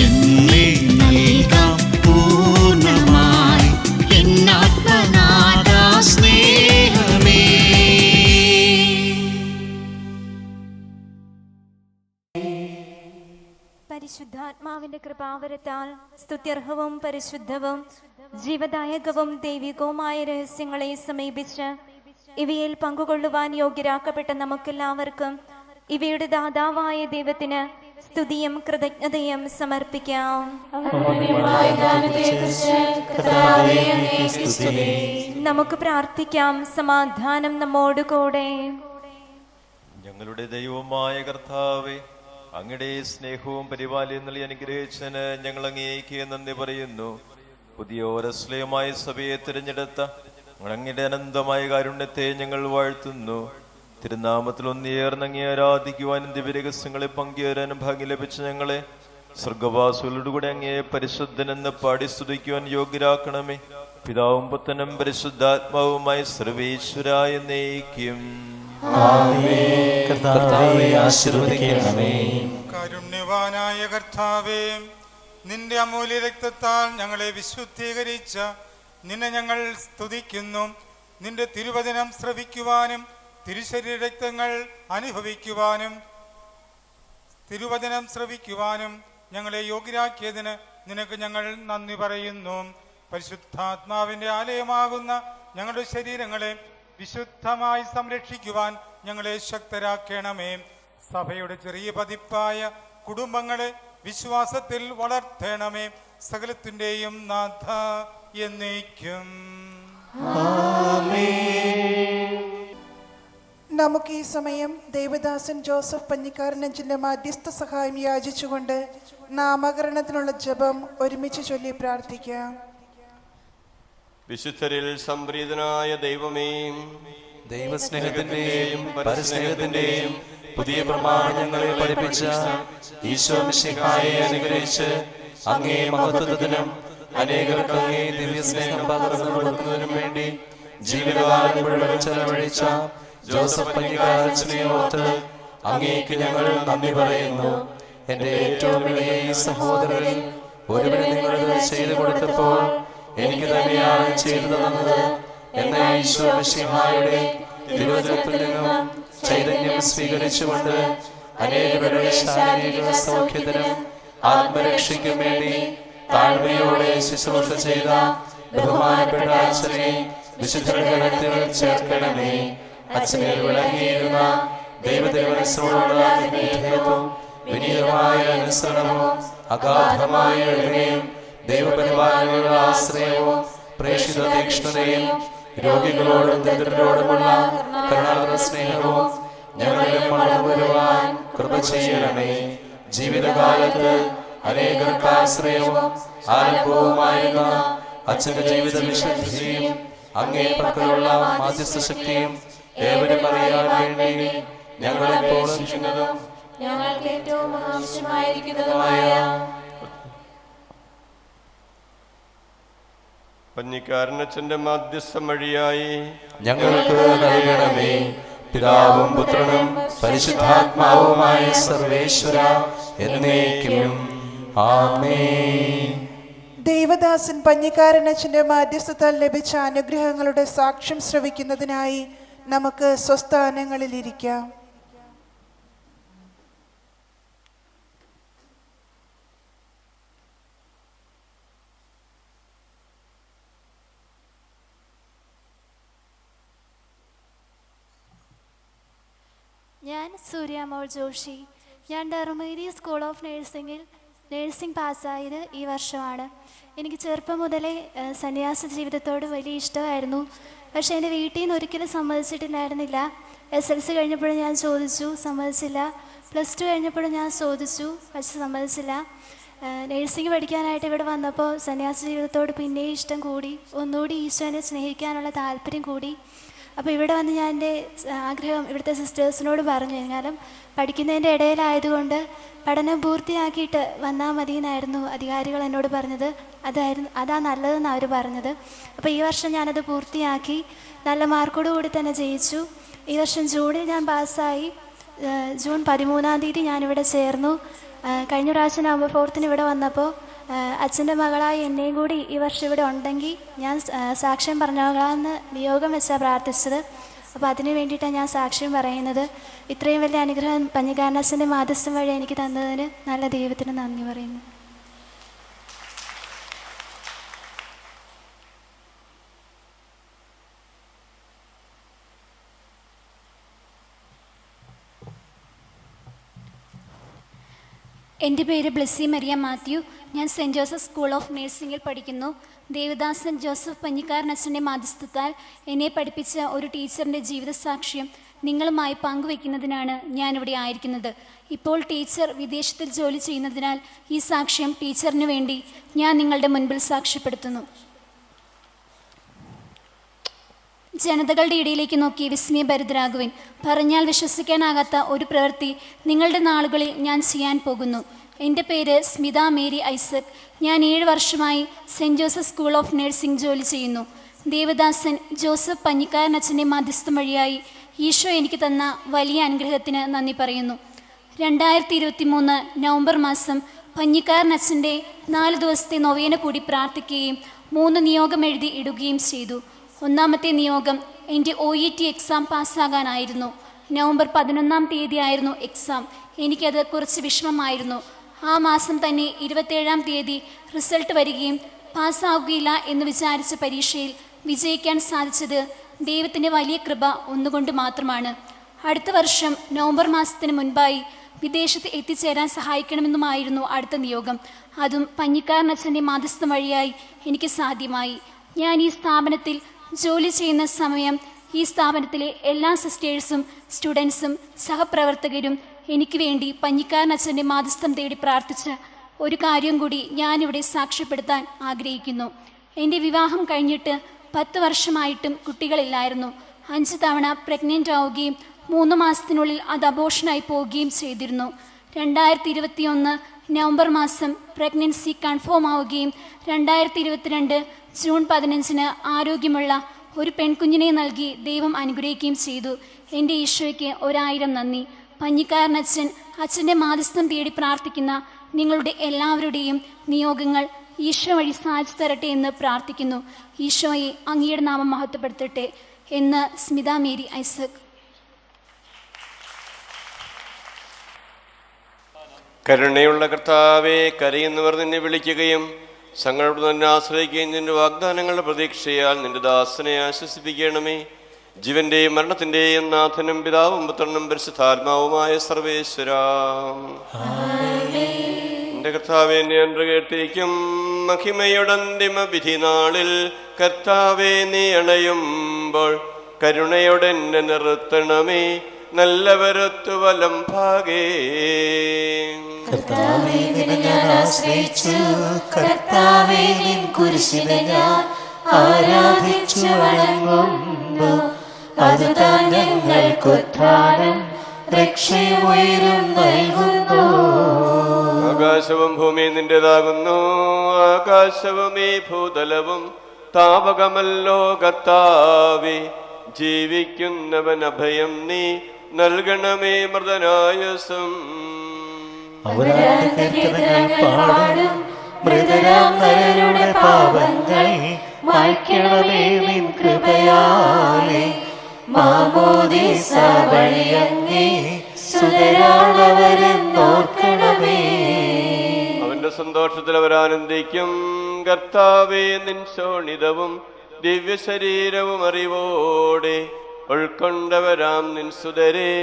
എന്നെ നൽകാം പൂർണ്ണമായി എന്നാത്മനാഥ സ്നേഹമേ. പരിശുദ്ധാത്മാവിന്റെ കൃപാവരത്താൽ സ്തുത്യർഹവും പരിശുദ്ധവും ജീവദായകവും ദൈവികവുമായ രഹസ്യങ്ങളെ സമീപിച്ച് ഇവയിൽ പങ്കുകൊള്ളുവാൻ യോഗ്യരാക്കപ്പെട്ട നമുക്കെല്ലാവർക്കും ഇവയുടെ ദാതാവായ ദൈവത്തിന് സ്തുതിയും കൃതജ്ഞതയും സമർപ്പിക്കാം. നമുക്ക് പ്രാർത്ഥിക്കാം. സമാധാനം നമ്മോടുകൂടെ. ഞങ്ങളുടെ ദൈവമായ കർത്താവേ, അങ്ങയുടെ സ്നേഹവും പരിപാലനയും നൽകി അനുഗ്രഹിച്ചതിന് ഞങ്ങൾ അങ്ങേക്ക് നന്ദി പറയുന്നു. പുതിയ ഓരസ്ലയമായ സഭയെ തിരഞ്ഞെടുത്ത അങ്ങയുടെ അനന്തമായ കാരുണ്യത്തെ ഞങ്ങൾ വാഴ്ത്തുന്നു. തിരുനാമത്തിൽ ഒന്നേർന്ന് അങ്ങേ ആരാധിക്കുവാനും ദിവ്യരഹസ്യങ്ങളെ പങ്കുചേരാനും ഭാഗ്യം ലഭിച്ച ഞങ്ങളെ സ്വർഗവാസികളോടുകൂടെ അങ്ങേ പരിശുദ്ധനെന്ന് പാടി സ്തുതിക്കുവാൻ യോഗ്യരാക്കണമേ. പിതാവും പുത്രനും പരിശുദ്ധാത്മാവുമായി സർവേശ്വരായ എന്നേക്കും. കാരുണ്യവാനായ കർത്താവേ, നിന്റെ അമൂല്യ രക്തത്താൽ ഞങ്ങളെ വിശുദ്ധീകരിച്ച നിന്നെ ഞങ്ങൾ സ്തുതിക്കുന്നു. നിന്റെ തിരുവചനം ശ്രവിക്കുവാനും തിരുശരീര രക്തങ്ങൾ അനുഭവിക്കുവാനും ഞങ്ങളെ യോഗ്യരാക്കിയതിന് നിനക്ക് ഞങ്ങൾ നന്ദി പറയുന്നു. പരിശുദ്ധാത്മാവിന്റെ ആലയമാകുന്ന ഞങ്ങളുടെ ശരീരങ്ങളെ വിശുദ്ധമായി സംരക്ഷിക്കുവാൻ ഞങ്ങളെ ശക്തരാക്കണമേ. സഭയുടെ ചെറിയ പതിപ്പായ കുടുംബങ്ങളെ വിശ്വാസത്തിൽ വളർത്തണമേ. സകലത്തിൻ്റെയും നാഥ എന്നേക്കും. നമുക്ക് ഈ സമയം ദേവദാസൻ ജോസഫ് പഞ്ഞിക്കാരനഞ്ചിന്റെ മധ്യസ്ഥ സഹായം യാചിച്ചുകൊണ്ട് നാമകരണത്തിനുള്ള ജപം ഒരുമിച്ച് ചൊല്ലി പ്രാർത്ഥിക്കാം. വിശുദ്ധരിൽ സംപ്രീതനായ ദൈവമേ, ദൈവസ്നേഹത്തിന്റെയും പരസ്നേഹത്തിന്റെയും പുതിയ പ്രമാണങ്ങളെ പഠിപ്പിച്ച ഈശോ മിശിഹായെ അനുഗ്രഹിച്ച് അങ്ങേ മഹത്വത്തിനും അനേകർക്ക് അങ്ങേ ദിവ്യസ്നേഹം പകർന്നു കൊടുക്കുന്നതിനും വേണ്ടി ജീവിതകാലം മുഴുവൻ ചെലവഴിച്ച ജോസഫ് പഞ്ഞിക്കാരനെ ഓർത്ത് അങ്ങേക്ക് ഞങ്ങൾ നന്ദി പറയുന്നു. എന്റെ ഏറ്റവും വലിയ ഈ സഹോദരനിൽ ഒരുവരെ നിങ്ങളിത് ചെയ്തു കൊടുത്തപ്പോൾ എനിക്ക് തന്നെയാണ് ചെയ്തു തന്നത് എന്ന ഈശോ മിശിഹായുടെ തിരുവചനത്തിൽ നിന്നും ചൈതന്യം സ്വീകരിച്ചുകൊണ്ട് അനേകരുടെ ശാരീരിക സൗഖ്യത്തിനും ആത്മരക്ഷയ്ക്കും വേണ്ടി താഴ്മയോടെ ശുശ്രൂഷ ചെയ്ത ബഹുമാനപ്പെട്ട അച്ഛനെ വിശുദ്ധരുടെ ഗണത്തിൽ ചേർക്കണമേ. അച്ഛനിൽ വിളങ്ങിയിരുന്ന ദൈവദേവനോടുള്ള വിധേയത്വം, വിനീതമായ അനുസരണവും അഗാധമായ എളിമയും ദൈവപരിപാലനയുടെ ആശ്രയവും പ്രേക്ഷിത തീക്ഷ്ണതയും രോഗികളോടും ദരിദ്രരോടുമുള്ള കരുണാകര സ്നേഹവും ഞങ്ങളിലും വളർന്നു വരുവാൻ കൃപ ചെയ്യണമേ. ജീവിതകാലത്ത് അനേകർക്ക് ആശ്രയവും ആലംബവുമായിരുന്ന അച്ഛന്റെ ജീവിത വിശുദ്ധിയും അങ്ങേ പക്കലുള്ള മാധ്യസ്ഥ ശക്തിയും ഏവരും അറിയാൻ വേണ്ടി ഞങ്ങൾ അപേക്ഷിക്കുന്നതും ഞങ്ങൾക്ക് ഏറ്റവും ആവശ്യമായിരിക്കുന്നതുമായ പഞ്ഞിക്കാരനച്ഛന്റെ മാധ്യസ്ഥം വഴിയായി ഞങ്ങൾക്ക് നൽകണമേ. പിതാവും പുത്രനും പരിശുദ്ധാത്മാവുമായ സർവേശ്വര എന്നേക്കും ആമേൻ. ദേവദാസൻ പഞ്ഞിക്കാരനച്ഛൻ്റെ മാധ്യസ്ഥത്താൽ ലഭിച്ച അനുഗ്രഹങ്ങളുടെ സാക്ഷ്യം ശ്രവിക്കുന്നതിനായി നമുക്ക് സ്വസ്ഥാനങ്ങളിലിരിക്കാം. ഞാൻ സൂര്യമോൾ ജോഷി. ഞാൻ ഡർമേരി സ്കൂൾ ഓഫ് നേഴ്സിംഗിൽ നേഴ്സിംഗ് പാസ്സായത് ഈ വർഷമാണ്. എനിക്ക് ചെറുപ്പം മുതലേ സന്യാസ ജീവിതത്തോട് വലിയ ഇഷ്ടമായിരുന്നു. പക്ഷേ എൻ്റെ വീട്ടിൽ നിന്ന് ഒരിക്കലും സമ്മതിച്ചിട്ടുണ്ടായിരുന്നില്ല. SLC കഴിഞ്ഞപ്പോഴും ഞാൻ ചോദിച്ചു, സമ്മതിച്ചില്ല. +2 കഴിഞ്ഞപ്പോഴും ഞാൻ ചോദിച്ചു, പക്ഷെ സമ്മതിച്ചില്ല. നേഴ്സിംഗ് പഠിക്കാനായിട്ട് ഇവിടെ വന്നപ്പോൾ സന്യാസ ജീവിതത്തോട് പിന്നെയും ഇഷ്ടം കൂടി, ഒന്നുകൂടി ഈശോനെ സ്നേഹിക്കാനുള്ള താല്പര്യം കൂടി. അപ്പോൾ ഇവിടെ വന്ന് ഞാൻ എൻ്റെ ആഗ്രഹം ഇവിടുത്തെ സിസ്റ്റേഴ്സിനോട് പറഞ്ഞു. എന്നാലും പഠിക്കുന്നതിൻ്റെ ഇടയിലായതുകൊണ്ട് പഠനം പൂർത്തിയാക്കിയിട്ട് വന്നാൽ മതി എന്നായിരുന്നു അധികാരികൾ എന്നോട് പറഞ്ഞത്. അതാ നല്ലതെന്നാണ് അവർ പറഞ്ഞത്. അപ്പോൾ ഈ വർഷം ഞാനത് പൂർത്തിയാക്കി നല്ല മാർക്കോട് കൂടി തന്നെ ജയിച്ചു. ഈ വർഷം ജൂണിൽ ഞാൻ പാസ്സായി. ജൂൺ 13-ാം തീയതി ഞാനിവിടെ ചേർന്നു. കഴിഞ്ഞ പ്രാവശ്യം നവംബർ 4-ന് ഇവിടെ വന്നപ്പോൾ അച്ഛൻ്റെ മകളായി എന്നെയും കൂടി ഈ വർഷം ഇവിടെ ഉണ്ടെങ്കിൽ ഞാൻ സാക്ഷ്യം പറഞ്ഞോളാമെന്ന് നിയോഗം വെച്ചാണ് പ്രാർത്ഥിച്ചത്. അപ്പോൾ അതിന് വേണ്ടിയിട്ടാണ് ഞാൻ സാക്ഷ്യം പറയുന്നത്. ഇത്രയും വലിയ അനുഗ്രഹം പഞ്ഞിക്കാരനച്ഛൻ്റെ മാധ്യസ്ഥം വഴി എനിക്ക് തന്നതിന് നല്ല ദൈവത്തിന് നന്ദി പറയുന്നു. എൻ്റെ പേര് ബ്ലെസ്സി മരിയ മാത്യു. ഞാൻ സെൻറ്റ് ജോസഫ് സ്കൂൾ ഓഫ് നേഴ്സിംഗിൽ പഠിക്കുന്നു. ദേവദാസൻ ജോസഫ് പഞ്ഞിക്കാരനച്ഛൻ്റെ മാധ്യസ്ഥത്താൽ എന്നെ പഠിപ്പിച്ച ഒരു ടീച്ചറിൻ്റെ ജീവിതസാക്ഷ്യം നിങ്ങളുമായി പങ്കുവയ്ക്കുന്നതിനാണ് ഞാനിവിടെ ആയിരിക്കുന്നത്. ഇപ്പോൾ ടീച്ചർ വിദേശത്തിൽ ജോലി ചെയ്യുന്നതിനാൽ ഈ സാക്ഷ്യം ടീച്ചറിന് വേണ്ടി ഞാൻ നിങ്ങളുടെ മുൻപിൽ സാക്ഷ്യപ്പെടുത്തുന്നു. ജനതകളുടെ ഇടയിലേക്ക് നോക്കി വിസ്മയഭരിതരാകുവിൻ. പറഞ്ഞാൽ വിശ്വസിക്കാനാകാത്ത ഒരു പ്രവൃത്തി നിങ്ങളുടെ നാളുകളിൽ ഞാൻ ചെയ്യാൻ പോകുന്നു. എൻ്റെ പേര് സ്മിത മേരി ഐസക്. ഞാൻ 7 വർഷമായി Saint Joseph school of nursing ജോലി ചെയ്യുന്നു. ദേവദാസൻ ജോസഫ് പഞ്ഞിക്കാരനച്ഛൻ്റെ മാധ്യസ്ഥം വഴിയായി ഈശോ എനിക്ക് തന്ന വലിയ അനുഗ്രഹത്തിന് നന്ദി പറയുന്നു. 2023 നവംബർ മാസം പഞ്ഞിക്കാരനച്ഛൻ്റെ 4 ദിവസത്തെ നൊവേന കൂടി പ്രാർത്ഥിക്കുകയും 3 നിയോഗം എഴുതി ഇടുകയും ചെയ്തു. ഒന്നാമത്തെ നിയോഗം എൻ്റെ OET എക്സാം പാസ്സാകാനായിരുന്നു. നവംബർ 11-ാം തീയതി ആയിരുന്നു എക്സാം. എനിക്കത് കുറച്ച് വിഷമമായിരുന്നു. ആ മാസം തന്നെ 27-ാം തീയതി റിസൾട്ട് വരികയും പാസ്സാവുകയില്ല എന്ന് വിചാരിച്ച പരീക്ഷയിൽ വിജയിക്കാൻ സാധിച്ചത് ദൈവത്തിൻ്റെ വലിയ കൃപ ഒന്നുകൊണ്ട് മാത്രമാണ്. അടുത്ത വർഷം നവംബർ മാസത്തിന് മുൻപായി വിദേശത്ത് എത്തിച്ചേരാൻ സഹായിക്കണമെന്നുമായിരുന്നു അടുത്ത നിയോഗം. അതും പഞ്ഞിക്കാരനച്ഛൻ്റെ മാധ്യസ്ഥം വഴിയായി എനിക്ക് സാധ്യമായി. ഞാൻ ഈ സ്ഥാപനത്തിൽ ജോലി ചെയ്യുന്ന സമയം ഈ സ്ഥാപനത്തിലെ എല്ലാ സിസ്റ്റേഴ്സും സ്റ്റുഡൻസും സഹപ്രവർത്തകരും എനിക്ക് വേണ്ടി പഞ്ഞിക്കാരനച്ഛൻ്റെ മാധ്യസ്ഥം തേടി പ്രാർത്ഥിച്ച ഒരു കാര്യം കൂടി ഞാനിവിടെ സാക്ഷ്യപ്പെടുത്താൻ ആഗ്രഹിക്കുന്നു. എൻ്റെ വിവാഹം കഴിഞ്ഞിട്ട് 10 വർഷമായിട്ടും കുട്ടികളില്ലായിരുന്നു. 5 തവണ പ്രഗ്നൻ്റ് ആവുകയും 3 മാസത്തിനുള്ളിൽ അത് അബോർഷനായി പോവുകയും ചെയ്തിരുന്നു. 2021 നവംബർ മാസം പ്രഗ്നൻസി കൺഫേം ആവുകയും 2022 ജൂൺ 15-ന് ആരോഗ്യമുള്ള ഒരു പെൺകുഞ്ഞിനെ നൽകി ദൈവം അനുഗ്രഹിക്കുകയും ചെയ്തു. എൻ്റെ ഈശോയ്ക്ക് 1000 നന്ദി. പഞ്ഞിക്കാരനച്ഛൻ അച്ഛൻ്റെ മാധ്യസ്ഥം തേടി പ്രാർത്ഥിക്കുന്ന നിങ്ങളുടെ എല്ലാവരുടെയും നിയോഗങ്ങൾ ഈശോ വഴി സാധിച്ചു തരട്ടെ എന്ന് പ്രാർത്ഥിക്കുന്നു. ഈശോയെ അങ്ങയുടെ നാമം മഹത്വപ്പെടുത്തട്ടെ എന്ന് സ്മിത മേരി ഐസക്. കരുണയുള്ള കർത്താവേ, കരയുന്നവർ നിന്നെ വിളിക്കുകയും സങ്ങളോട് തന്നെ ആശ്രയിക്കുകയും നിന്റെ വാഗ്ദാനങ്ങളുടെ പ്രതീക്ഷയാൽ നിന്റെ ദാസനെ ആശ്വസിപ്പിക്കണമേ. ജീവന്റെയും മരണത്തിന്റെയും നാഥനും പിതാവും പുത്രനും പരിശുദ്ധാത്മാവുമായ സർവേശ്വരാ, എന്റെ കർത്താവെ, ഞാൻ കേട്ടിരിക്കും മഹിമയുടെ അന്തിമ വിധി നാളിൽ കർത്താവെ നീ അണയുമ്പോൾ കരുണയോടെ എന്നെ നിർത്തണമേ. നല്ലവരൊത്തു വലം ഭാഗേ കർത്താവേ, നിന്നെ ഞാൻ ആശ്രയിച്ചു. കർത്താവേ, നിൻ കുരിശിനെ ഞാൻ ആരാധിച്ചു വണങ്ങുന്നു. അതുതാൻ ഞങ്ങൾക്കുദ്ധാനം രക്ഷയും ഉയരും നൽകുന്നു. ആകാശവും ഭൂമിയും നിന്റേതാകുന്നു, ആകാശവും ഈ ഭൂതലവും താപകമല്ലോ കർത്താവേ. ജീവിക്കുന്നവൻ അഭയം നീ നൽകണമേ മൃതനായസം. അവരാണ് കീർത്തനങ്ങൾ പാടും, മൃതരാം നരരുടെ പാപങ്ങൾ മായ്ക്കണമേ നിൻ കൃപയാലേ. മാമോദീസ വഴിയങ്ങേ സുതരാണവരെന്നോർക്കണമേ. അവന്റെ സന്തോഷത്തിൽ അവരാനന്ദിക്കും. കർത്താവേ, നിൻ ശോണിതവും ദിവ്യ ശരീരവും അറിവോടെ ഉൾക്കൊണ്ടവരാം നിൻ സുതരെ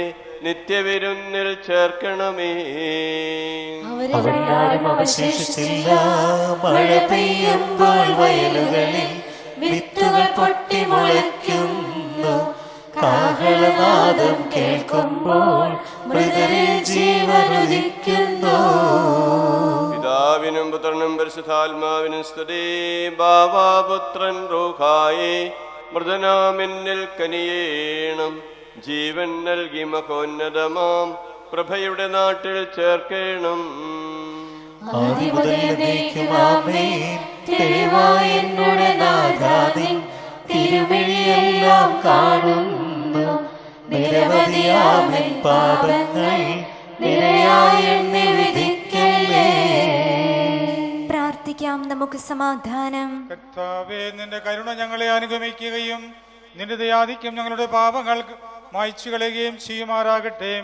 നിത്യവിരുന്നിൽ ചേർക്കണമേ. അവരാരും അവശേഷിച്ചില്ല. മഴ പെയ്യുമ്പോൾ വയലുകളിൽ വിത്തുകൾ പൊട്ടി മുളയ്ക്കുന്നു. കാഹളനാദം കേൾക്കുമ്പോൾ മൃതരിൽ ജീവനുദിക്കുന്നു. പിതാവിനും പുത്രനും പരിശുദ്ധാത്മാവിനും സ്തുതി. ബാവാപുത്രൻ റൂഹായേ, മൃതനാമെന്നിൽ കനിയേണം. ജീവൻ നൽകി മഹോന്നതമാം പ്രഭയുടെ നാട്ടിൽ ചേർക്കണം. തിരുവഴിയെല്ലാം കാണുന്നു. നിരവധിയാമൻ പാപങ്ങൾ നിരയായി എണ്ണി വിധിക്കല്ലേ. പ്രാർത്ഥിക്കാം, നമുക്ക് സമാധാനം. കർത്താവേ, നിന്റെ കരുണ ഞങ്ങളെ അനുഗമിക്കുകയും നിന്റെ ദയാധിക്യം ഞങ്ങളുടെ പാപങ്ങൾ മായ്ച്ചു കളയുകയും ചെയ്യുമാറാകട്ടെ.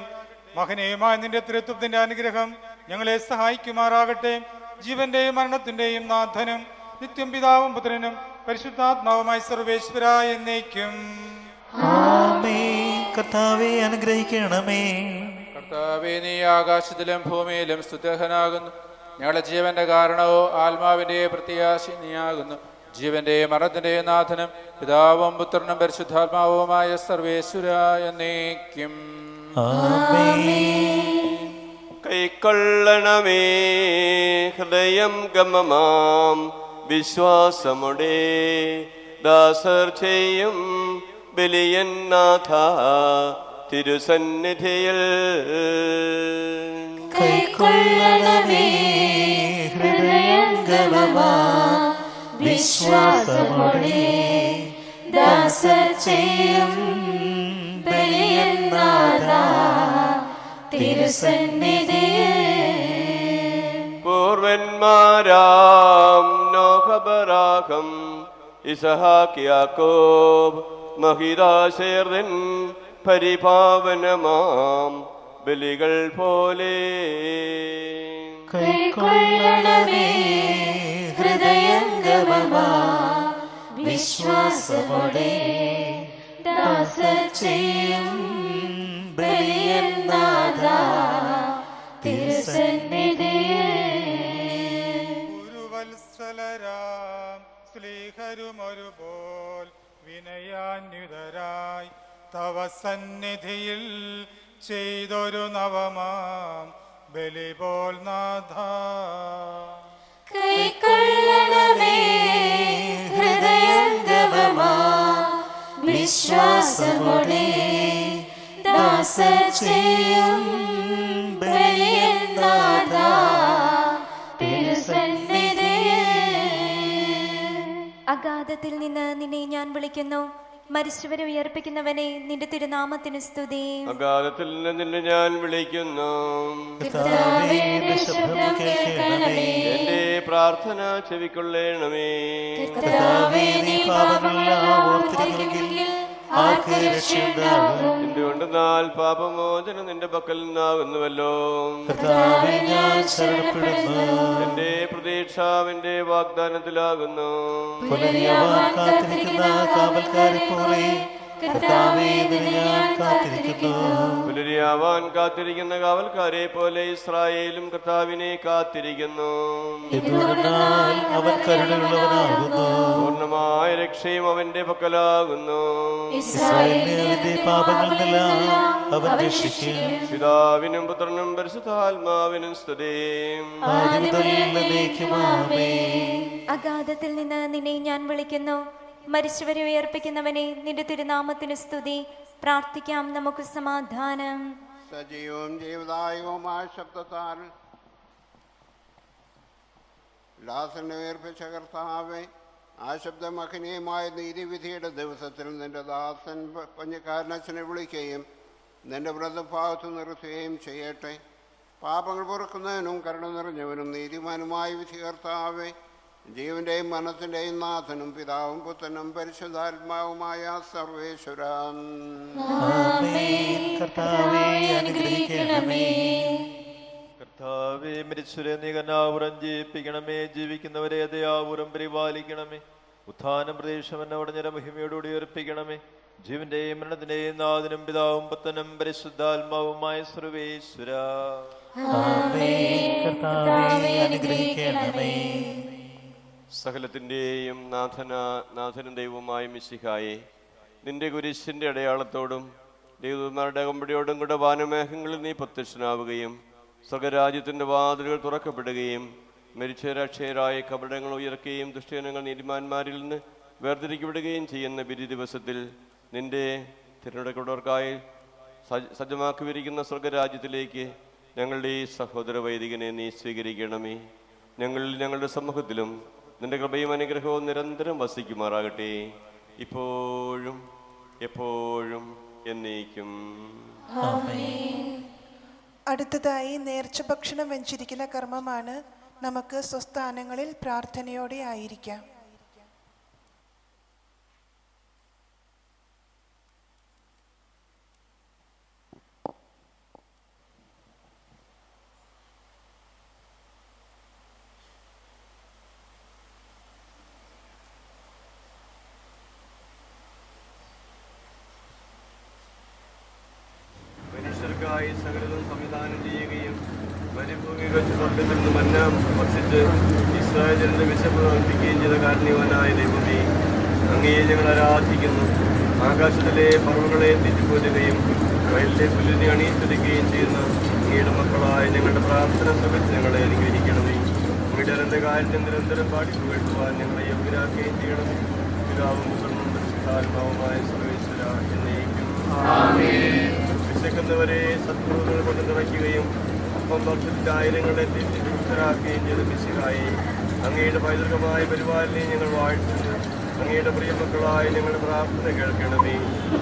മഹനീയമായ നിന്റെ തൃത്വത്തിന്റെ അനുഗ്രഹം ഞങ്ങളെ സഹായിക്കുമാറാകട്ടെ. ജീവന്റെയും മരണത്തിന്റെയും നാഥനും നിത്യം പിതാവും പുത്രനും പരിശുദ്ധാത്മാവുമായി സർവേശ്വര എന്നേക്കും. കർത്താവേ, അനുഗ്രഹിക്കണമേ. കർത്താവേ, നീ ആകാശത്തിലും ഭൂമിയിലും സ്തുത്യർഹനാകുന്നു. ഞങ്ങളുടെ ജീവന്റെ കാരണവും ആത്മാവിന്റെ പ്രത്യാശ നീയാകുന്നു. ജീവന്റെ മരണത്തിന്റെ നാഥനും പിതാവും പുത്രനും പരിശുദ്ധാത്മാവുമായ സർവേശ്വര എന്നേക്കും. കൈക്കൊള്ളണമേ ഹൃദയം ഗമമാം വിശ്വാസമുടെ ദാസർ ചെയ്യും ബലിയൻ നാഥ തിരുസന്നിധിയിൽ. കൈക്കൊള്ളണമേ ഹൃദയം ഗമമാം വിശ്വാസമുടെ ദാസർ ചെയ്യും ബലിയൻ നാഥ തിരുസന്നിധിയിൽ. പൂർവന്മാരാം നോഹബറാഖം ഇസഹാക്ക് യാക്കോബ് മഹിദാശേർദൻ പരിപാവനമാം ബലികൾ പോലെ. കൈക്കൊള്ളണമേ ഹൃദയം ഗമമാം വിശ്വാസമുടെ ദാസർ ചെയ്യും ബലിയൻ നാഥ തിരുസന്നിധിയിൽ. ഗുരുവത്സലരാം സ്ലീഹരുമൊരുപോൽ വിനയാന്വിതരായി തവ സന്നിധിയിൽ ചെയ്തൊരു നവമാം ബലിപോൽ നാഥ. കൈക്കൊള്ളണമേ ഹൃദയം ഗമമാം വിശ്വാസമുടെ ദാസർ ചെയ്യും ബലിയൻ നാഥ തിരുസന്നിധിയിൽ. അഗാധത്തിൽ നിന്ന് നിന്നെ ഞാൻ വിളിക്കുന്നു. മരിച്ചവരെ ഉയർപ്പിക്കുന്നവനെ, നിന്റെ തിരുനാമത്തിന് സ്തുതി. അഗാധത്തിൽ നിന്ന് നിന്നെ ഞാൻ വിളിക്കുന്നു. എന്റെ പ്രാർത്ഥന ചെവിക്കൊള്ളണമേ. എന്തുകൊണ്ടെന്നാൽ പാപമോചനം നിന്റെ പക്കൽ നിന്നാകുന്നുവല്ലോ. എന്റെ പ്രതീക്ഷ എന്റെ വാഗ്ദാനത്തിലാകുന്നു. പുലരിയാവാൻ കാത്തിരിക്കുന്ന കാവൽക്കാരെ പോലെ ഇസ്രായേലും കർത്താവിനെ കാത്തിരിക്കുന്നു. അവൻ കരുണയുള്ളവനാകുന്നു. പൂർണ്ണമായ രക്ഷയും അവന്റെ പക്കലാകുന്നു. അവൻ രക്ഷിക്കും. പിതാവിനും പുത്രനും പരിശുദ്ധാത്മാവിനും സ്തുതി. അഗാധത്തിൽ നിന്ന് നിന്നെ ഞാൻ വിളിക്കുന്നു. മരിച്ചവരെ ഉയർപ്പിക്കുന്നവനെ, നിന്റെ തിരുനാമത്തിന് സ്തുതി. പ്രാർത്ഥിക്കാം നമുക്ക് സമാധാനം. സജീവവും ജീവദായകവുമായ ശബ്ദത്താൽ ദാസനെ ഉയർപ്പിച്ച കർത്താവേ, ആ ശബ്ദമഹനീയമായ നീതിവിധിയുടെ ദിവസത്തിൽ നിന്റെ ദാസൻ പഞ്ഞക്കാരനച്ഛനെ വിളിക്കുകയും നിന്റെ വ്രതഭാഗത്ത് നിർത്തുകയും ചെയ്യട്ടെ. പാപങ്ങൾ പൊറുക്കുന്നതിനും കരുണ നിറഞ്ഞവനും നീതിമാനുമായ വിധി കർത്താവേ, ജീവന്റെയും മനത്തിന്റെയും നാഥനും പിതാവും പുത്രനും പരിശുദ്ധാത്മാവുമായ സർവേശ്വരൻ. കർത്താവേ, മരിച്ചവരെ നീ കരുണാപൂർവ്വം ജീവിപ്പിക്കണമേ. ജീവിക്കുന്നവരെ ദയാപൂർവ്വം പരിപാലിക്കണമേ. ഉത്ഥാനം പ്രതീക്ഷമന്നോടഞ്ഞ മഹിമയോടുകൂടി ഉയർപ്പിക്കണമേ. ജീവന്റെയും മരണത്തിന്റെയും നാഥനും പിതാവും പുത്രനും പരിശുദ്ധാത്മാവുമായ സർവേശ്വര. സകലത്തിൻ്റെയും നാഥനും ദൈവവുമായ മിശിഹായെ, നിന്റെ കുരിശിൻ്റെ അടയാളത്തോടും ദൈവന്മാരുടെ അകമ്പടിയോടും കൂടെ വാനമേഘങ്ങളിൽ നീ പ്രത്യക്ഷനാവുകയും സ്വർഗരാജ്യത്തിൻ്റെ വാതിലുകൾ തുറക്കപ്പെടുകയും മരിച്ച രക്ഷയരായ കപടങ്ങൾ ഉയർക്കുകയും ദുഷ്ടജനങ്ങൾ നീതിമാന്മാരിൽ നിന്ന് വേർതിരിക്കപ്പെടുകയും ചെയ്യുന്ന വിധി ദിവസത്തിൽ നിന്റെ തിരഞ്ഞെടുക്കപ്പെട്ടവർക്കായി സജ്ജമാക്കിയിരിക്കുന്ന സ്വർഗരാജ്യത്തിലേക്ക് ഞങ്ങളുടെ ഈ സഹോദര വൈദികനെ നീ സ്വീകരിക്കണമേ. ഞങ്ങളുടെ സമൂഹത്തിലും നിന്റെ കൃപയും അനുഗ്രഹവും നിരന്തരം വസിക്കുമാറാകട്ടെ, ഇപ്പോഴും എപ്പോഴും എന്നേക്കും. അടുത്തതായി നേർച്ച ഭക്ഷണം വെഞ്ചരിക്കുന്ന കർമ്മമാണ്. നമുക്ക് സ്വസ്ഥാനങ്ങളിൽ പ്രാർത്ഥനയോടെ ആയിരിക്കാം. മനുഷ്യർക്കായി സകലതും സംവിധാനം ചെയ്യുകയും മരുഭൂമിയിൽ വെച്ച് സ്വർഗത്തിൽ നിന്ന് മന്ന ഭക്ഷിച്ച് ഇസ്രായേലിന്റെ വിശപ്പ് വർദ്ധിക്കുകയും ചെയ്ത കാരണവാനായ ദൈവമേ, അങ്ങയെ ഞങ്ങൾ ആരാധിക്കുന്നു. ആകാശത്തിലെ പർവ്വങ്ങളെ തെറ്റിപ്പോറ്റുകയും വയലിലെ പുല്ലിനെ അണിയിച്ചൊരുക്കുകയും ചെയ്യുന്ന അങ്ങയുടെ മക്കളായ ഞങ്ങളുടെ പ്രാർത്ഥന ശ്രമിച്ച് ഞങ്ങളെ അനുഗ്രഹിക്കണമേ. അങ്ങയുടെ അനന്തകാലത്തെ നിരന്തരം പാടിപ്പുകഴ്ത്തുവാൻ ഞങ്ങളെ യോഗ്യരാക്കുകയും ചെയ്യണമേ. പിതാവും പുത്രനും പരിശുദ്ധാത്മാവുമായ സർവേശ്വര എന്നേക്കും. വിശക്കുന്നവരെ സത്പ്രവൃത്തികൾ കൊണ്ട് നിറയ്ക്കുകയും അപ്പം ഭക്ഷണത്തിൽ ആയിരങ്ങളെ തൃപ്തരാക്കുകയും ചെയ്ത മിശിഹായെ, അങ്ങയുടെ പൈതൃകമായ പരിപാലനയെ ഞങ്ങൾ വാഴ്ത്തുന്നു. അങ്ങയുടെ പ്രിയമക്കളായ ഞങ്ങളുടെ പ്രാർത്ഥന കേൾക്കണമേ.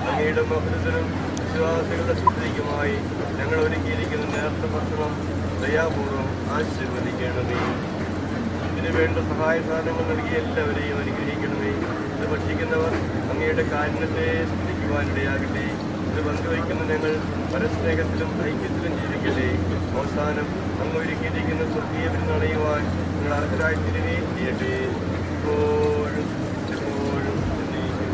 അങ്ങയുടെ മഹത്വത്തിനും വിശ്വാസികളുടെ ശുദ്ധിക്കുമായി ഞങ്ങൾ ഒരുക്കിയിരിക്കുന്ന നേർത്ത ഭക്ഷണം ദയാപൂർവ്വം ആശീർവദിക്കണമേ. ഇതിനു വേണ്ട സഹായ സാധനങ്ങൾ നൽകി എല്ലാവരെയും അനുഗ്രഹിക്കണമേ. ഇത് ഭക്ഷിക്കുന്നവർ അങ്ങയുടെ കാരുണ്യത്തെ സ്മരിക്കുവാനിടയാകട്ടെ. ഇത് പങ്കുവയ്ക്കുന്ന ഞങ്ങൾ പരസ്നേഹത്തിലും ഐക്യത്തിലും ജീവിക്കട്ടെ. അവസാനം അങ്ങ് ഒരുക്കിയിരിക്കുന്ന സ്വർഗീയ വിരുന്നണയുവാൻ ഞങ്ങൾ അർഹരായി തിരികെയും ചെയ്യട്ടെ, ഇപ്പോഴും എപ്പോഴും എന്നേക്കും.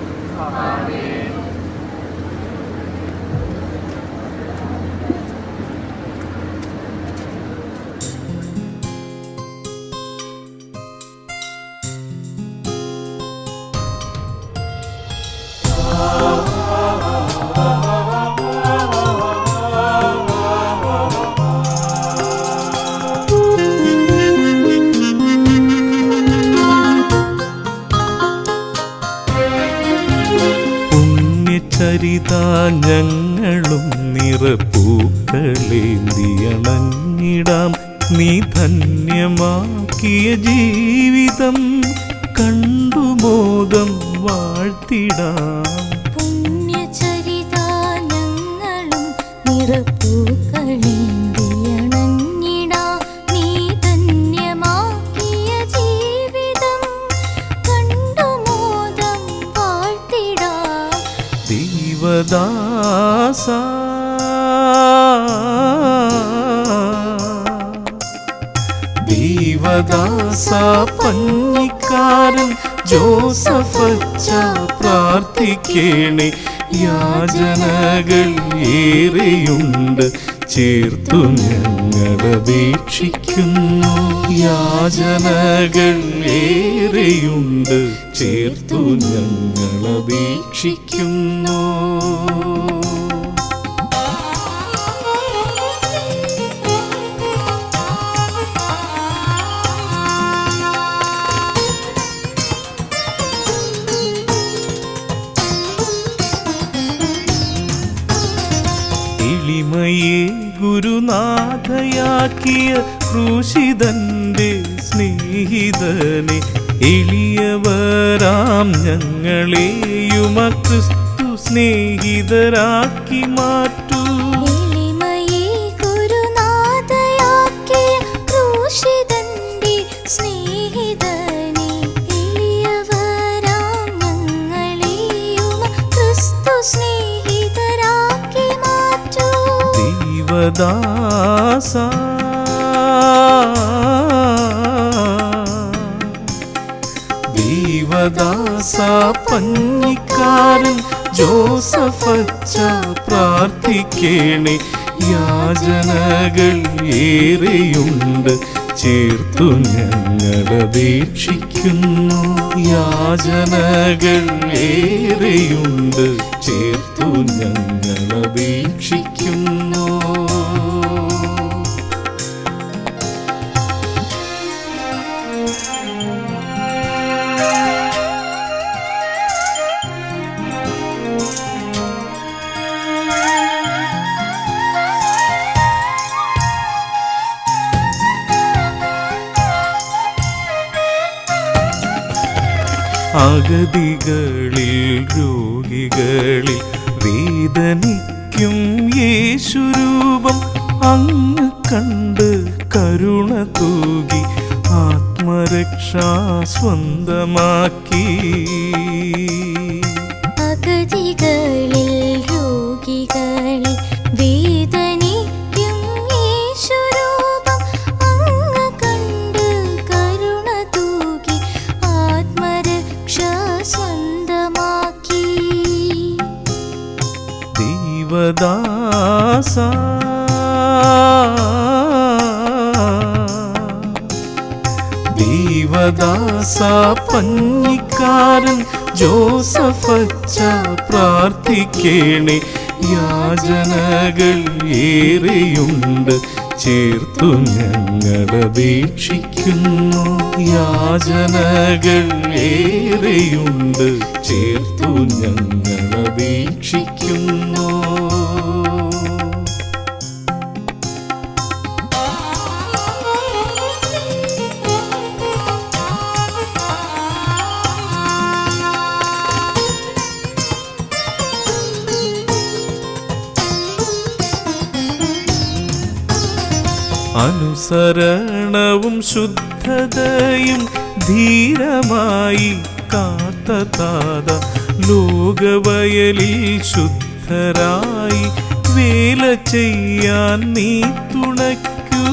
ചരിതാ ഞങ്ങളും നിറപ്പൂക്കളേന്തിയണഞ്ഞിടാം. നീ ധന്യമാക്കിയ ജീവിതം കണ്ടു മോദം വാഴ്ത്തിടാം. പുണ്യചരിതാ ഞങ്ങളും നിറപ്പൂക്കളേന്തിയണഞ്ഞിടാം. നീ ധന്യമാക്കിയ ജീവിതം കണ്ടു മോദം വാഴ്ത്തിടാം. ദൈവദാസ ദൈവദാസ പഞ്ഞിക്കാരൻ ജോസഫച്ച പ്രാർത്ഥിക്കേണേ. യാചനകൾ ഏറെയുണ്ട്, ചേർത്തു ഞങ്ങളപേക്ഷിക്കുന്നു. യാചനകൾ ഏറെയുണ്ട്, ചേർത്തു ഞങ്ങളപേക്ഷിക്കുന്നു. എളിമയെ ഗുരുനാഥയാക്കിയ ക്രൂശിതന്റെ സ്നേഹിതനെ എളിയവരാം ഞങ്ങളെയും ക്രിസ്തു സ്നേഹിതരാക്കി മാറ്റൂ. എളിമയെ ഗുരുനാഥയാക്കിയ ക്രൂശിതന്റെ സ്നേഹിതനെ എളിയവരാം ഞങ്ങളെയും ക്രിസ്തു സ്നേഹിതരാക്കി മാറ്റൂ. ദൈവദാസ ദൈവദാസ പഞ്ഞിക്കാരൻ ജോസഫച്ച പ്രാർത്ഥിക്കേണേ. യാചനകൾ ഏറെയുണ്ട് ചേർത്തു ഞങ്ങളപേക്ഷിക്കുന്നു. യാചനകൾ ഏറെയുണ്ട് ചേർത്തു ഞങ്ങളപേക്ഷിക്കുന്നു. അഗതികളിൽ രോഗികളിൽ വേദനിക്കും യേശുരൂപം അങ്ങ് കണ്ട് കരുണ തൂകി ആത്മരക്ഷാ സ്വന്തമാക്കി. അഗതികളിൽ രോഗികളിൽ വേദനിക്കും യേശുരൂപം അങ്ങ് കണ്ട് കരുണ തൂകി ആത്മരക്ഷാ സ്വന്തമാക്കി. ദൈവദാസ ദൈവദാസ പഞ്ഞിക്കാരൻ ജോസഫച്ച പ്രാർത്ഥിക്കേണേ. യാചനകൾ ഏറെയുണ്ട് ചേർത്തു ഞങ്ങളപേക്ഷിക്കുന്നു. യാചനകൾ ഏറെയുണ്ട് ചേർത്തു ഞങ്ങളപേക്ഷിക്കുന്നു. അനുസരണവും ശുദ്ധതയും ധീരമായി കാത്ത താത ലോകവയലിൽ ശുദ്ധരായി വേല ചെയ്യാൻ നീ തുണയ്ക്കൂ.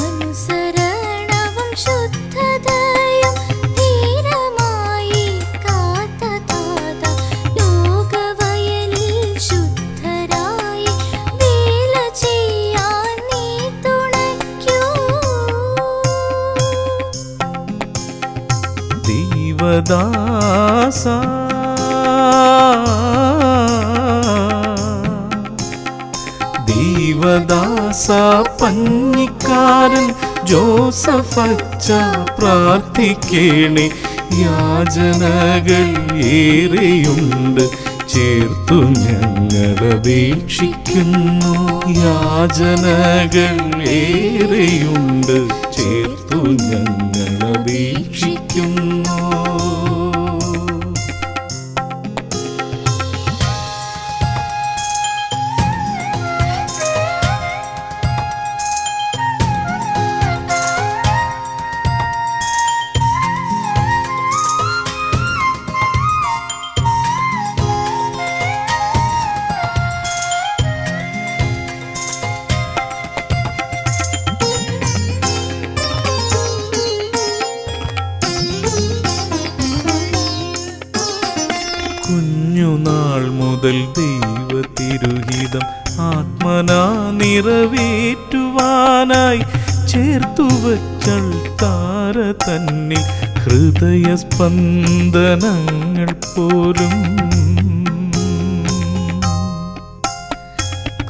അനുസരണവും ശുദ്ധതയും ധീരമായി കാത്ത താത ലോകവയലിൽ ശുദ്ധരായി വേല ചെയ്യാൻ നീ തുണയ്ക്കൂ. ദൈവദാസ ദൈവദാസ പഞ്ഞിക്കാരൻ ജോസഫച്ച പ്രാർത്ഥിക്കേണേ. യാചനകൾ ഏറെയുണ്ട് ചേർത്തു ഞങ്ങളപേക്ഷിക്കുന്നു. യാചനകൾ ഏറെയുണ്ട് ചേർത്തു ഞങ്ങളപേക്ഷിക്കുന്നു. കുഞ്ഞുനാൾ മുതൽ ദൈവതിരുഹിതം ആത്മനാ നിറവേറ്റുവാനായി ചേർത്തുവച്ചൾ താര തന്നെ ഹൃദയസ്പന്ദനങ്ങൾ പോലും.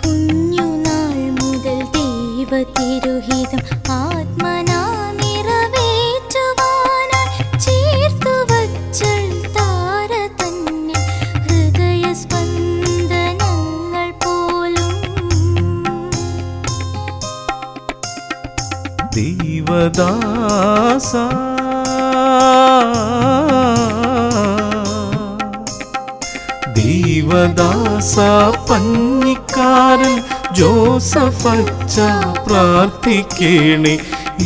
കുഞ്ഞുനാൾ മുതൽ ദൈവതിരുഹിതം ആത്മനാ നിറവേറ്റുവാനായി ചേർത്തുവച്ചൾ താര തന്നെ ഹൃദയ ദൈവദാസ ദൈവദാസ പഞ്ഞിക്കാരൻ ജോസഫച്ച പ്രാർത്ഥിക്കേണേ.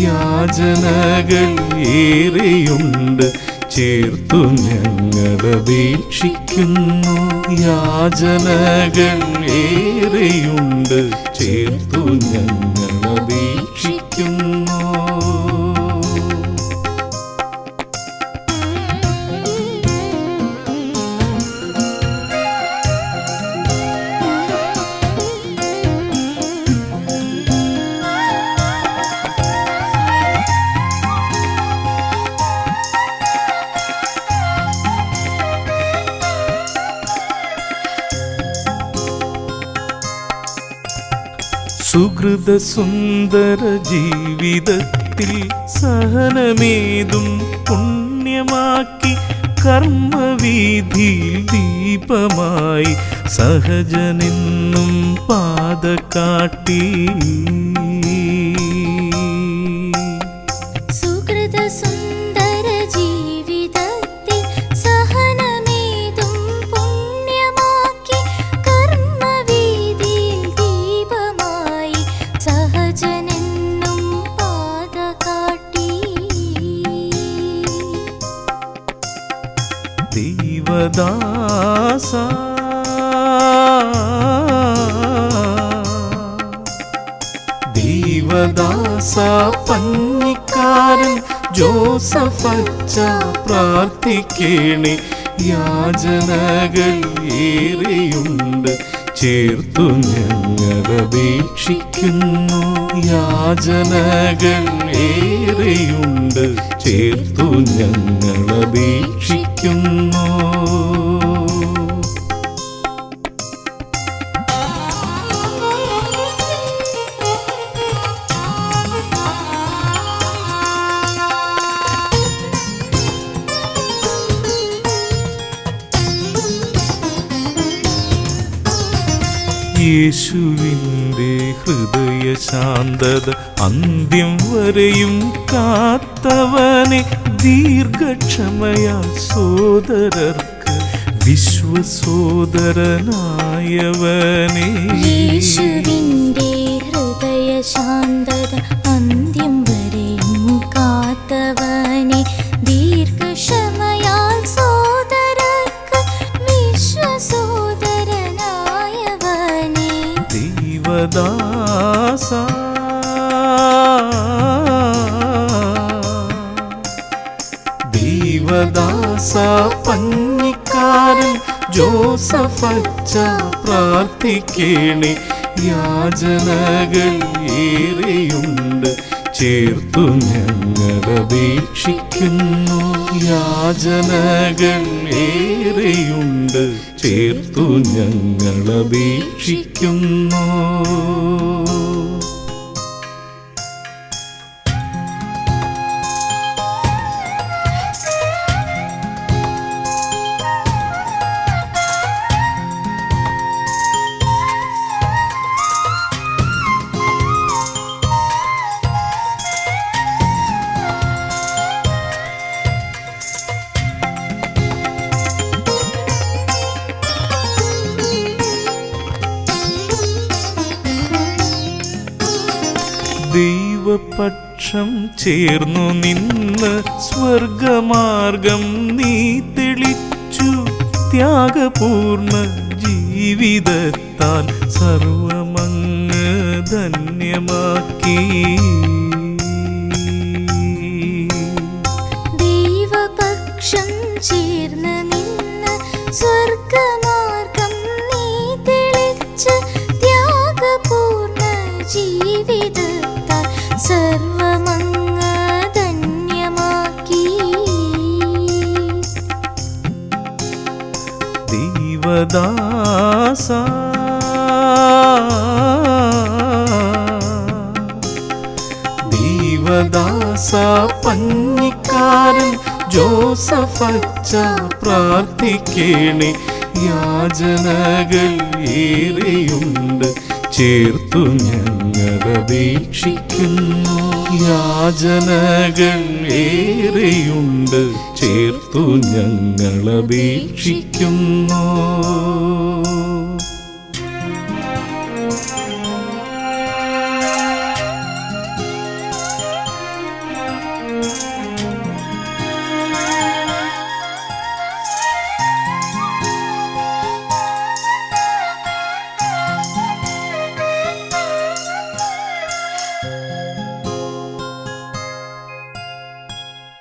യാചനകൾ ഏറെയുണ്ട് ചേർത്തു ഞങ്ങളപേക്ഷിക്കുന്നു. യാചനകൾ ഏറെയുണ്ട് ചേർത്തു ഞങ്ങളപേക്ഷിക്കുന്നു. സുഹൃത സുന്ദര ജീവിതത്തിൽ സഹനമേതും പുണ്യമാക്കി കർമ്മവീതിയിൽ ദീപമായി സഹജനെന്നും പാത കാട്ടി. ദൈവദാസ ദൈവദാസ പഞ്ഞിക്കാരൻ ജോസഫച്ച പ്രാർത്ഥിക്കേണേ. യാചനകൾ ഏറെയുണ്ട് ചേർത്തു ഞങ്ങളപേക്ഷിക്കുന്നു. യാചനകൾ ഏറെയുണ്ട് ചേർത്തു ഞങ്ങളപേക്ഷിക്കുന്നു. യേശുവിൻ്റെ ഹൃദയശാന്തത അന്ത്യം വരെയും കാത്തവനെ, ദീർഘക്ഷമയാൽ സോദരർക്ക് വിശ്വസോദരനായവനെ. യേശുവിൻ്റെ ഹൃദയശാന്തത അന്ത്യം വരെയും കാത്തവനെ, ദീർഘക്ഷമയാൽ സോദരർക്ക് വിശ്വസോദരനായവനെ. ദൈവദാസ ദൈവദാസ പഞ്ഞിക്കാരൻ ജോസഫച്ച പ്രാർത്ഥിക്കേണേ. യാചനകൾ ഏറെയുണ്ട് ചേർത്തു ഞങ്ങളപേക്ഷിക്കുന്നു. യാചനകൾ ഏറെയുണ്ട് ചേർത്തു ഞങ്ങളപേക്ഷിക്കുന്നു. ദൈവപക്ഷം ചേർന്നു നിന്ന് സ്വർഗമാർഗം നീ തെളിച്ചു. ത്യാഗപൂർണ ജീവിതത്താൽ സർവമങ്ങ് ധന്യമാക്കി. ദൈവപക്ഷം ചേർന്ന് നിന്ന് സ്വർഗമാർഗം നീ തെളിച്ചു. ത്യാഗപൂർണ ജീവിതത്താൽ സർവമങ്ങ് ധന്യമാക്കി. ദൈവദാസ ദൈവദാസ പഞ്ഞിക്കാരൻ ജോസഫച്ച പ്രാർത്ഥിക്കേണേ. യാചനകൾ ഏറെയുണ്ട് ചേർത്തു ഞങ്ങളപേക്ഷിക്കുന്നു. യാചനകൾ ഏറെയുണ്ട്, ചേർത്തു ഞങ്ങളപേക്ഷിക്കുന്നു.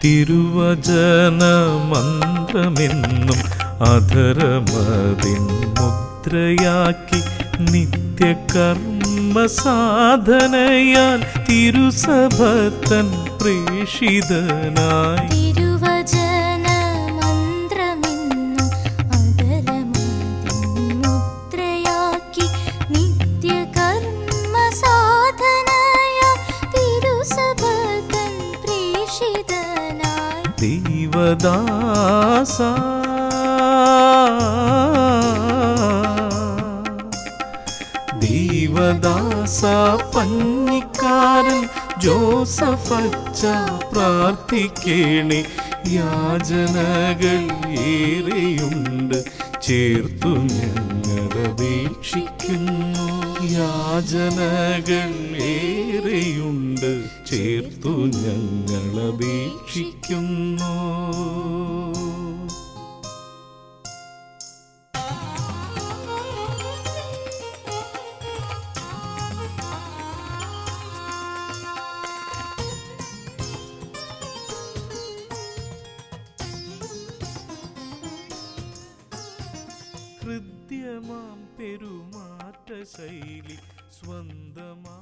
തിരുവചന മന്ത്രമെന്നും അധരമതിൻ മുദ്രയാക്കി നിത്യകർമ്മ സാധനയാൽ തിരുസഭത്തൻ പ്രേഷിതനായി. തിരുവചന മന്ത്രമെന്നും അധരമതിൻ മുദ്രയാക്കി നിത്യകർമ്മ സാധനയാൽ തിരുസഭത്തൻ പ്രേഷിതനായി. ദൈവദാസ ദൈവദാസ പഞ്ഞിക്കാരൻ ജോസഫച്ച പ്രാർത്ഥിക്കേണേ. യാചനകൾ ഏറെയുണ്ട്, ചേർത്തു ഞങ്ങളപേക്ഷിക്കുന്നു. യാചനകൾ ഏറെയുണ്ട്, ചേർത്തു ഞങ്ങളപേക്ഷിക്കുന്നു. ഹൃദ്യമാം പെരുമാറ്റ ശൈലി സ്വന്തമാ